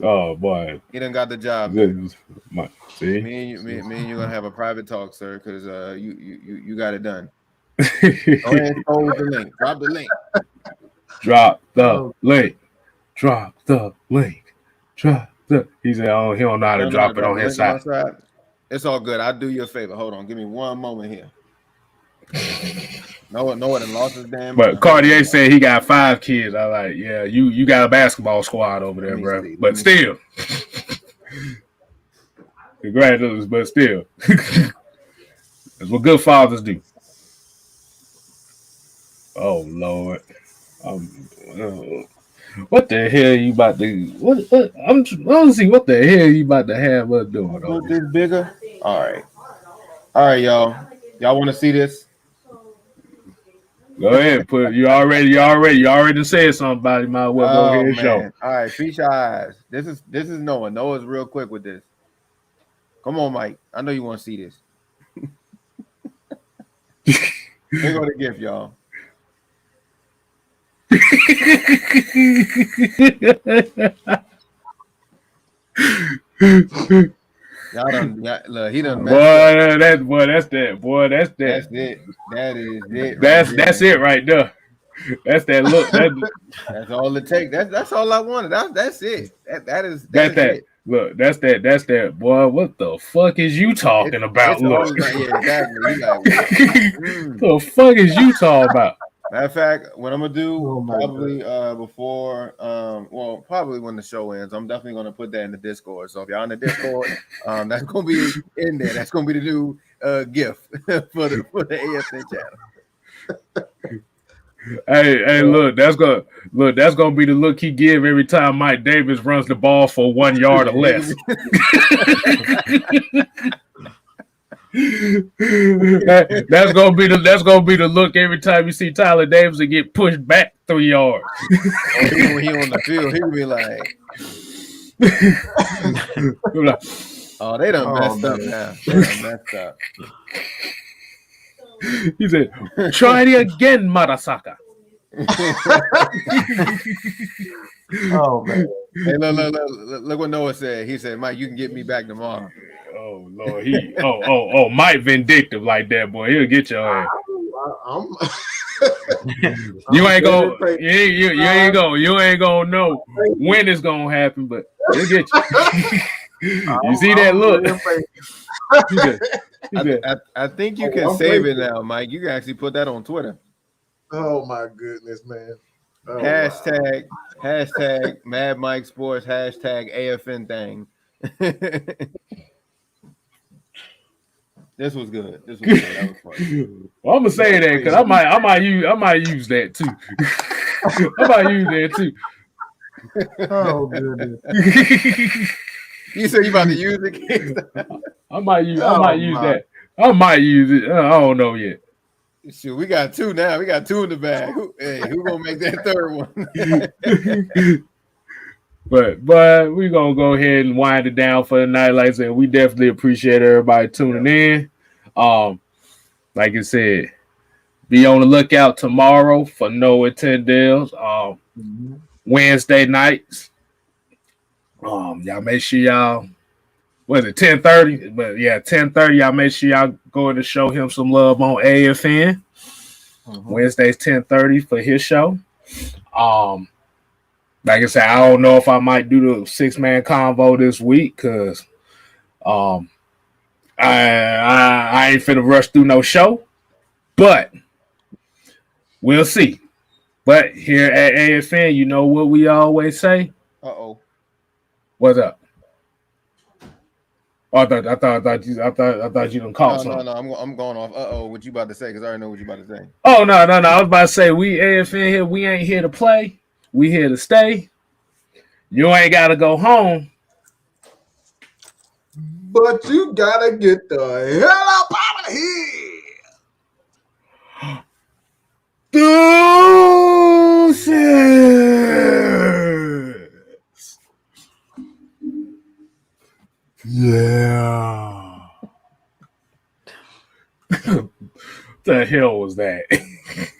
Oh boy. He done got the job. See? Me and you gonna have a private talk, sir, because you got it done. Go ahead and expose the link. Drop the link. Drop the link. Drop the link. Drop the. He said, "Oh, he don't know how to drop it on his side." It's all good. I'll do you a favor. Hold on. Give me one moment here. Noah done lost his damn. But Cartier said he got 5 kids. I like, yeah, you got a basketball squad over there, bro. But still, congratulations. But still, that's what good fathers do. Oh Lord, what the hell you about to? What? I don't see what the hell you about to have us doing. Put this bigger. All right, y'all. Y'all want to see this? Go ahead, put you already said something about it. Might as well go ahead and show. All right, feast your eyes. This is Noah. Noah's real quick with this. Come on, Mike. I know you want to see this. Here go the gift, y'all. Y'all done, look, he done. That's that. That's it. That is it. That's it right there. That's that look. That's all it takes. That's all I wanted. That's it. That's that. Look, that's that. Boy, what the fuck is you talking about? Look, exactly. The fuck is you talking about? Matter of fact, what I'm gonna do probably before, probably when the show ends, I'm definitely gonna put that in the Discord. So if y'all in the Discord, that's gonna be in there. That's gonna be the new gift for the AFN channel. Hey, look, that's gonna be the look he give every time Mike Davis runs the ball for 1 yard or less. That's gonna be the look every time you see Tyler Davis and get pushed back 3 yards. When he on the field, he'll be like, "Oh, they done messed up now. They done messed up." He said, "Try it again, Marasaka." Oh man! Hey, look what Noah said. He said, "Mike, you can get me back tomorrow." Oh Lord, Mike vindictive like that, boy. He'll get your ass. You ain't gonna know when it's gonna happen, but he'll get you. You see that look? I think you can save it now, Mike. You can actually put that on Twitter. Oh my goodness, man! Hashtag Mad Mike Sports. Hashtag AFN thing. This was good. That was fun. Well, I'm gonna say that because I might use that too. I might use that too. Oh goodness! You said you about to use it? I might use that. I might use it. I don't know yet. Shoot, we got 2 now. We got 2 in the bag. Who gonna make that third one? But we're gonna go ahead and wind it down for the night. Like I said, we definitely appreciate everybody tuning in. Like I said, be on the lookout tomorrow for Noah Tyndale's Wednesday nights. Y'all make sure y'all, what is it, 10:30? But yeah, 10:30. Y'all make sure y'all go in to show him some love on AFN. Wednesdays 10:30 for his show. Like I said, I don't know if I might do the 6-man convo this week because I ain't finna rush through no show, but we'll see. But here at AFN, you know what we always say? Uh-oh. What's up? Oh, I thought you done caught something. No. I'm going off. What you about to say? Because I already know what you about to say. Oh no. I was about to say we AFN here. We ain't here to play. We here to stay. You ain't got to go home. But you gotta get the hell up out of here. Deuces. Yeah. The hell was that?